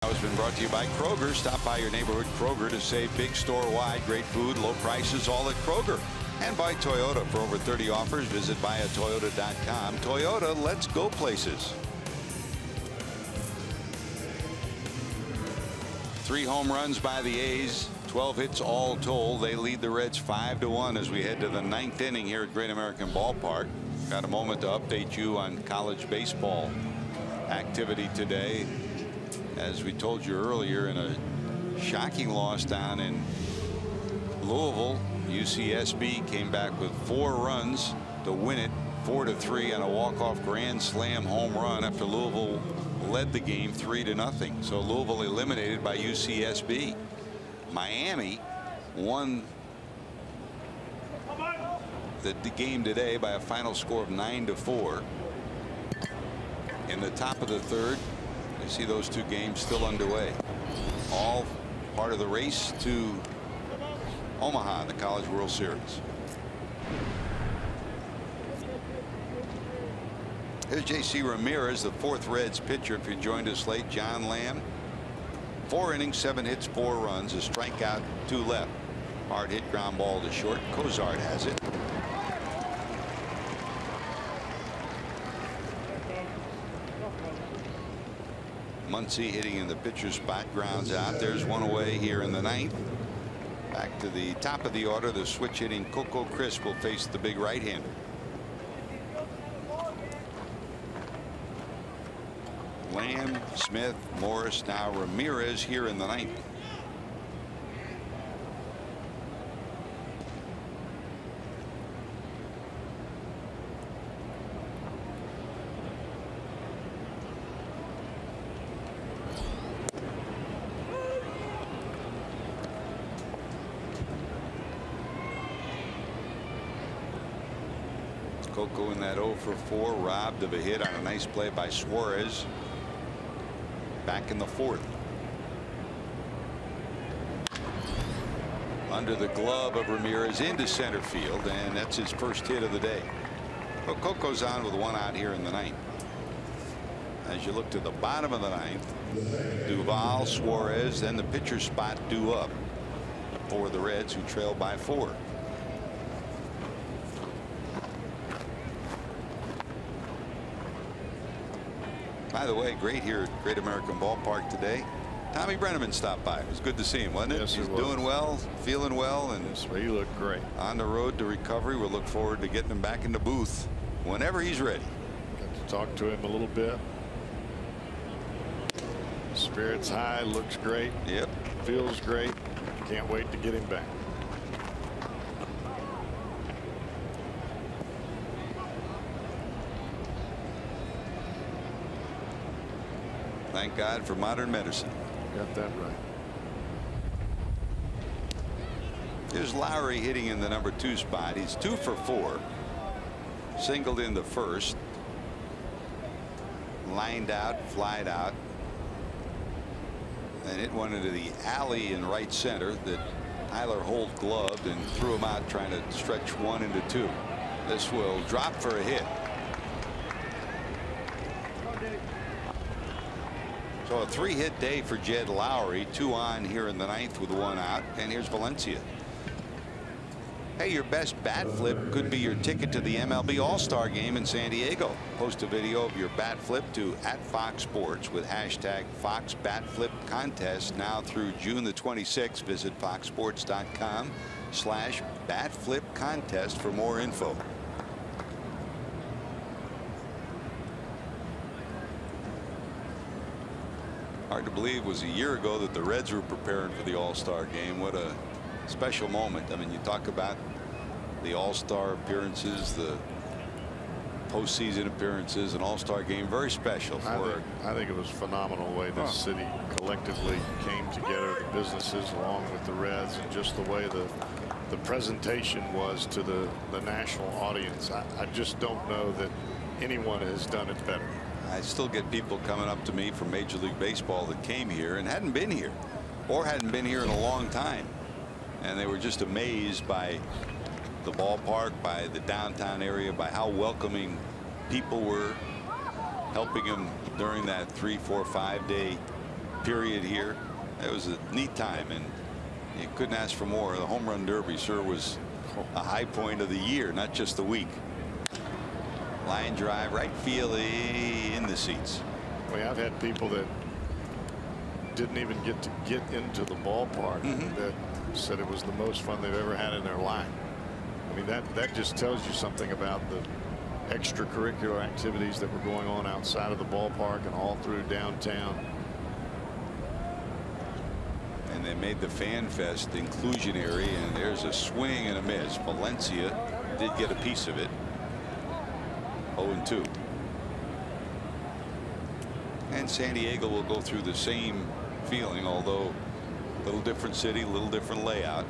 Has been brought to you by Kroger. Stop by your neighborhood Kroger to save big store-wide. Great food, low prices, all at Kroger. And by Toyota. For over 30 offers, visit buyatoyota.com. Toyota, let's go places. 3 home runs by the A's, 12 hits all told. They lead the Reds 5-1 as we head to the 9th inning here at Great American Ballpark. Got a moment to update you on college baseball activity today. As we told you earlier, in a shocking loss down in Louisville, UCSB came back with 4 runs to win it 4-3 on a walk-off grand slam home run after Louisville led the game 3-0. So Louisville eliminated by UCSB. Miami won the game today by a final score of 9-4. In the top of the 3rd, you see those 2 games still underway. All part of the race to Omaha in the College World Series. Here's J.C. Ramirez, the 4th Reds pitcher. If you joined us late, John Lamb, 4 innings, 7 hits, 4 runs, a strikeout, 2 left. Hard hit ground ball to short. Cozart has it. Muncy hitting in the pitcher's spot, grounds out. There's one away here in the 9th. Back to the top of the order. The switch hitting Coco Crisp will face the big right-hander. Lamb, Smith, Morris, now Ramirez here in the 9th. Coco in that 0 for 4, robbed of a hit on a nice play by Suarez back in the 4th. Under the glove of Ramirez into center field, and that's his first hit of the day. But Coco's on with 1 out here in the 9th. As you look to the bottom of the 9th, Duvall, Suarez, then the pitcher spot due up for the Reds, who trail by 4. By the way, great here at Great American Ballpark today. Tommy Brenneman stopped by. It was good to see him, wasn't it? Yes, He's it was. doing well, feeling well, and Yes, he looked great. On the road to recovery. We'll look forward to getting him back in the booth whenever he's ready. Got to talk to him a little bit. Spirits high, looks great. Yep. Feels great. Can't wait to get him back. Thank God for modern medicine. Got that right. Here's Lowry hitting in the number 2 spot. He's 2 for 4. Singled in the 1st. Lined out, flied out. And hit one into the alley in right center that Tyler Holt gloved and threw him out, trying to stretch 1 into 2. This will drop for a hit. So a 3-hit day for Jed Lowry. 2 on here in the 9th with 1 out. And here's Valencia. Hey, your best bat flip could be your ticket to the MLB All-Star Game in San Diego. Post a video of your bat flip to @FoxSports with hashtag #FoxBatFlip Contest now through June the 26th. Visit foxsports.com/batflipcontest for more info. Hard to believe it was a year ago that the Reds were preparing for the All-Star Game. What a special moment. I mean, you talk about the All-Star appearances, the postseason appearances, an All-Star Game, very special. I think it was phenomenal the way the city collectively came together, the businesses along with the Reds, and just the way the presentation was to the national audience. I just don't know that anyone has done it better. I still get people coming up to me from Major League Baseball that came here and hadn't been here or hadn't been here in a long time. And they were just amazed by the ballpark, by the downtown area, by how welcoming people were, helping them during that 3, 4, 5 day period here. It was a neat time, and you couldn't ask for more. The Home Run Derby sure was a high point of the year, not just the week. Line drive, right field, in the seats. Well, I've had people that didn't even get to get into the ballpark that said it was the most fun they've ever had in their life. I mean, that just tells you something about the extracurricular activities that were going on outside of the ballpark and all through downtown. And they made the Fan Fest inclusionary, and there's a swing and a miss. Valencia did get a piece of it. 0-2. And San Diego will go through the same feeling, although a little different city, a little different layout.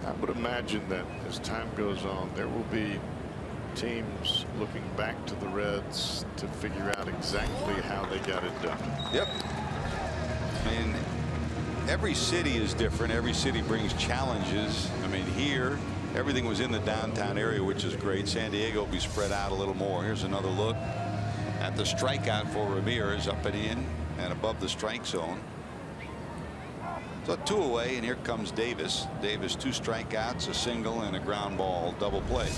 I would imagine that as time goes on, there will be teams looking back to the Reds to figure out exactly how they got it done. Yep. I mean, every city is different. Every city brings challenges. I mean, here everything was in the downtown area, which is great. San Diego will be spread out a little more. Here's another look at the strikeout for Ramirez, up and in and above the strike zone. So 2 away, and here comes Davis. Davis, 2 strikeouts, a single, and a ground ball double play.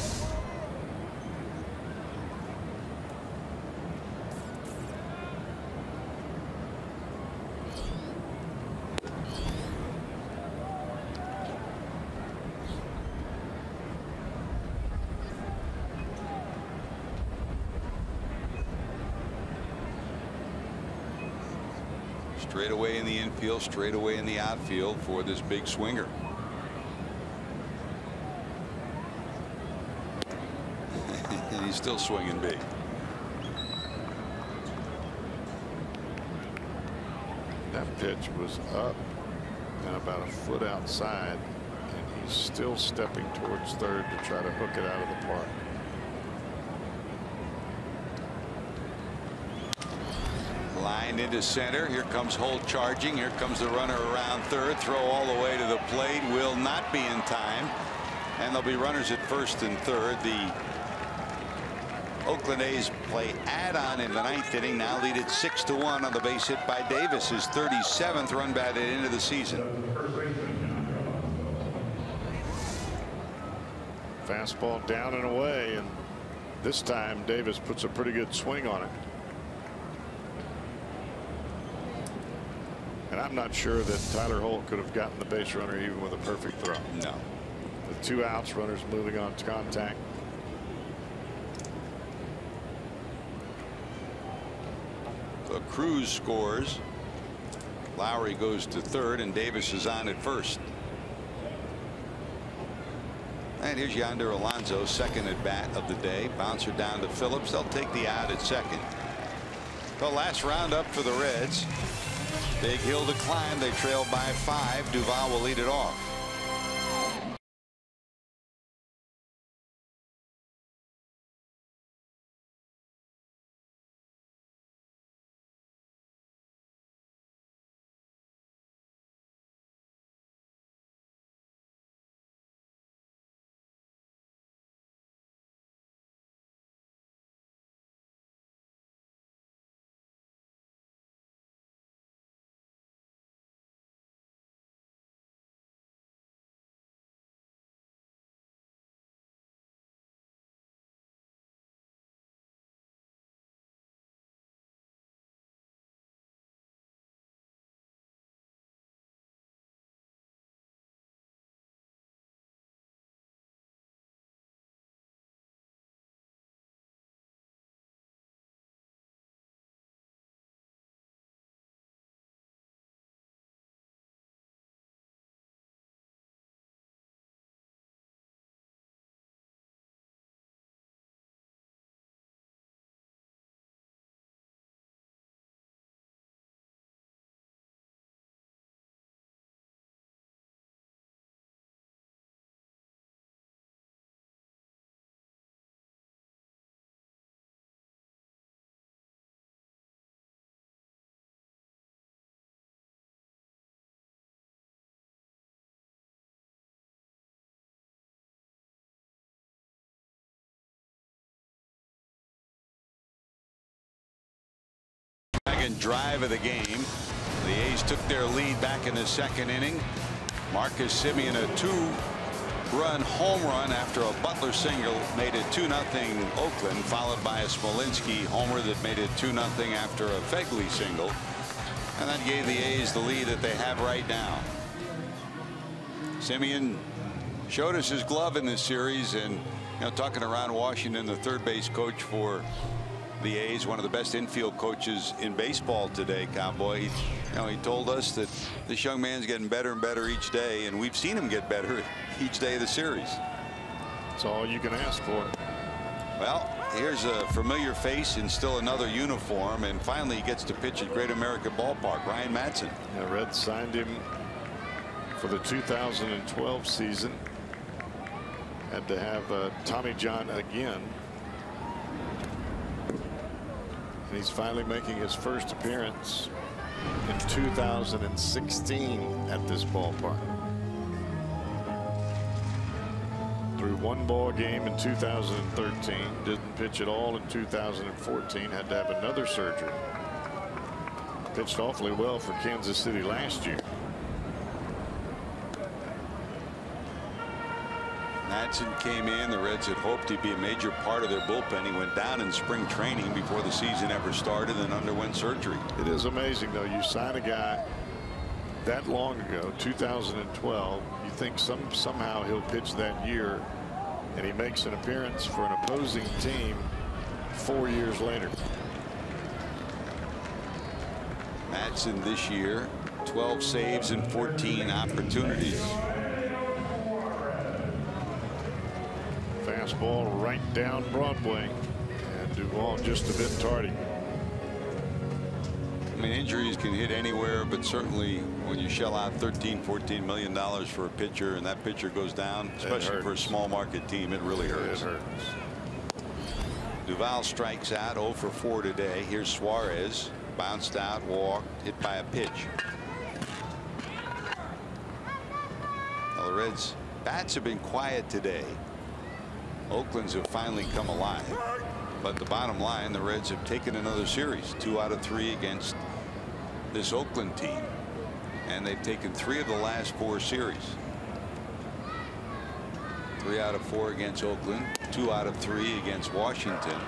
Straight away in the infield, straight away in the outfield for this big swinger. And he's still swinging big. That pitch was up and about a foot outside, and He's still stepping towards third to try to hook it out of the park. Line into center. Here comes Holt charging. Here comes the runner around third. Throw all the way to the plate. Will not be in time. And there'll be runners at first and third. The Oakland A's play add-on in the ninth inning. Now lead it 6-1 on the base hit by Davis. His 37th run batted into the season. Fastball down and away, and this time Davis puts a pretty good swing on it. And I'm not sure that Tyler Holt could have gotten the base runner even with a perfect throw. No. With 2 outs, runners moving on to contact. So Cruz scores. Lowry goes to third, and Davis is on at first. And here's Yonder Alonso, second at bat of the day. Bouncer down to Phillips. They'll take the out at second. The last round up for the Reds. Big hill to climb. They trail by 5. Duvall will lead it off. Second drive of the game. The A's took their lead back in the second inning. Marcus Semien, a 2-run home run after a Butler single made it 2-0 Oakland, followed by a Smolinski homer that made it 2-0 after a Fegley single, and that gave the A's the lead that they have right now. Semien showed us his glove in this series, and talking around Washington, the third base coach for the A's, one of the best infield coaches in baseball today, Cowboy. He told us that this young man's getting better and better each day, and we've seen him get better each day of the series. That's all you can ask for. Well, here's a familiar face in still another uniform, and finally he gets to pitch at Great American Ballpark. Ryan Madson. Yeah, Reds signed him for the 2012 season. Had to have Tommy John again. And he's finally making his first appearance in 2016 at this ballpark. Threw 1 ball game in 2013. Didn't pitch at all in 2014. Had to have another surgery. Pitched awfully well for Kansas City last year. Madsen came in. The Reds had hoped he'd be a major part of their bullpen. He went down in spring training before the season ever started and underwent surgery. It is amazing, though. You sign a guy that long ago, 2012. You think somehow he'll pitch that year, and he makes an appearance for an opposing team 4 years later. Madsen this year, 12 saves and 14 opportunities. Fastball right down Broadway, and Duvall just a bit tardy. mean, injuries can hit anywhere, but certainly when you shell out $13-14 million for a pitcher and that pitcher goes down, especially for a small market team, it really hurts. It hurts. Duvall strikes out 0 for 4 today. Here's Suarez, bounced out, walked, hit by a pitch. Well, the Reds bats have been quiet today. Oakland's have finally come alive. But the bottom line, the Reds have taken another series, 2 out of 3 against this Oakland team. And they've taken 3 of the last 4 series. 3 out of 4 against Oakland, 2 out of 3 against Washington,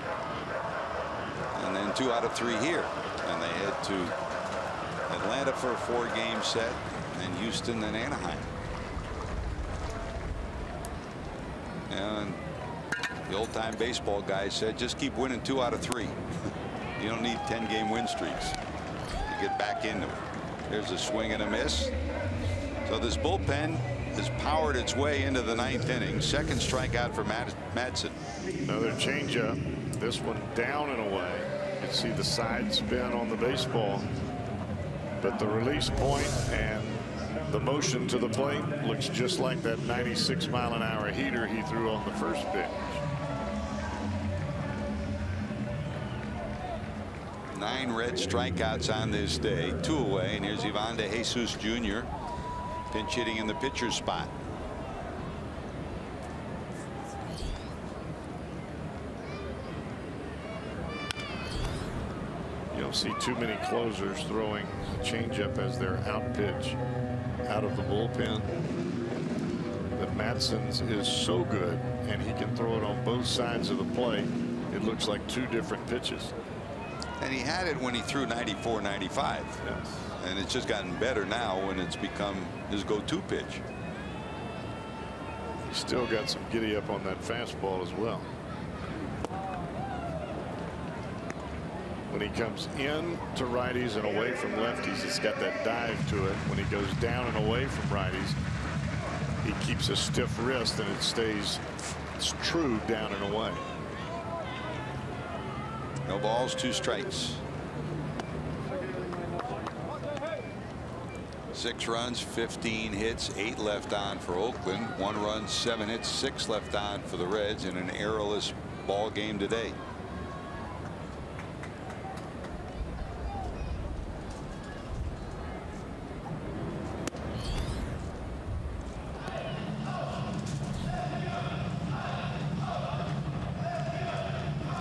and then 2 out of 3 here. And they head to Atlanta for a 4-game set, and Houston and Anaheim. And the old-time baseball guy said, just keep winning 2 out of 3. You don't need 10-game win streaks to get back into it. There's a swing and a miss. So this bullpen has powered its way into the 9th inning. Second strikeout for Madsen. Another changeup. This one down and away. You can see the side spin on the baseball, but the release point and the motion to the plate looks just like that 96-mile-an-hour heater he threw on the first pitch. 9 Red strikeouts on this day, 2 away, and here's Ivan De Jesus Jr. pinch hitting in the pitcher's spot. You don't see too many closers throwing a changeup as their out pitch out of the bullpen. But Madsen's is so good, and he can throw it on both sides of the plate. It looks like 2 different pitches. And he had it when he threw 94, 95. Yes. And it's just gotten better now when it's become his go-to pitch. He's still got some giddy up on that fastball as well. When he comes in to righties and away from lefties, it's got that dive to it. When he goes down and away from righties, he keeps a stiff wrist and it stays true down and away. No balls, 2 strikes. 6 runs, 15 hits, 8 left on for Oakland. 1 run, 7 hits, 6 left on for the Reds in an errorless ball game today.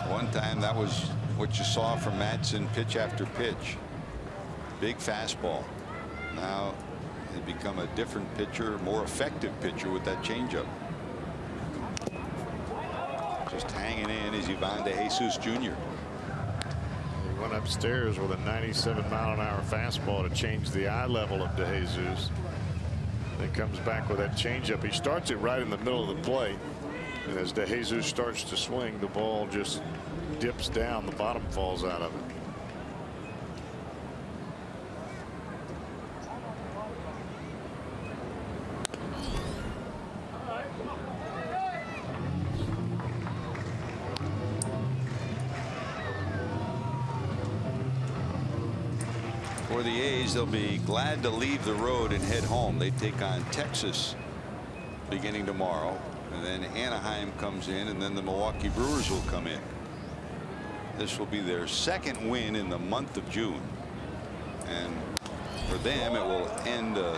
One time that was what you saw from Madsen pitch after pitch. Big fastball. Now he's become a different pitcher, more effective pitcher with that changeup. Just hanging in is Ivan De Jesus Jr. He went upstairs with a 97-mile-an-hour fastball to change the eye level of De Jesus. Then comes back with that changeup. He starts it right in the middle of the plate, and as De Jesus starts to swing, the ball just dips down. The bottom falls out of it. For the A's, they'll be glad to leave the road and head home. They take on Texas beginning tomorrow, and then Anaheim comes in, and then the Milwaukee Brewers will come in. This will be their 2nd win in the month of June, and for them it will end a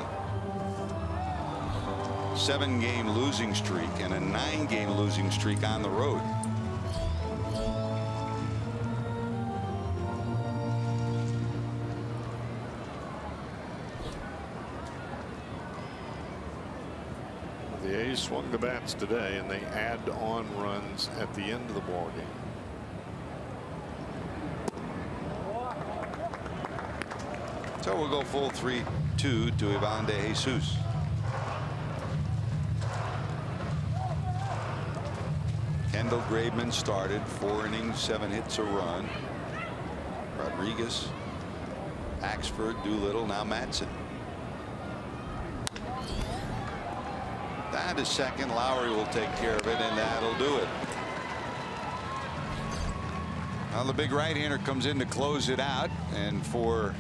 7-game losing streak and a 9-game losing streak on the road. The A's swung the bats today, and they add on runs at the end of the ball game. So we'll go full 3-2 to Ivan De Jesus. Kendall Graveman started, 4 innings, 7 hits, a run. Rodriguez, Axford, Doolittle, now Madsen. That is second. Lowry will take care of it, and that'll do it. Well, the big right-hander comes in to close it out, and for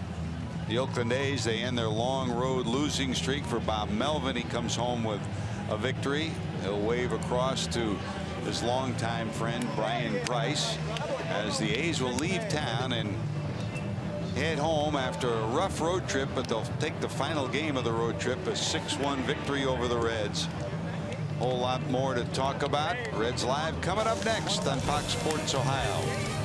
the Oakland A's, they end their long road losing streak. For Bob Melvin, he comes home with a victory. He'll wave across to his longtime friend Brian Price as the A's will leave town and head home after a rough road trip, but they'll take the final game of the road trip, a 6-1 victory over the Reds. Whole lot more to talk about. Reds Live coming up next on Fox Sports Ohio.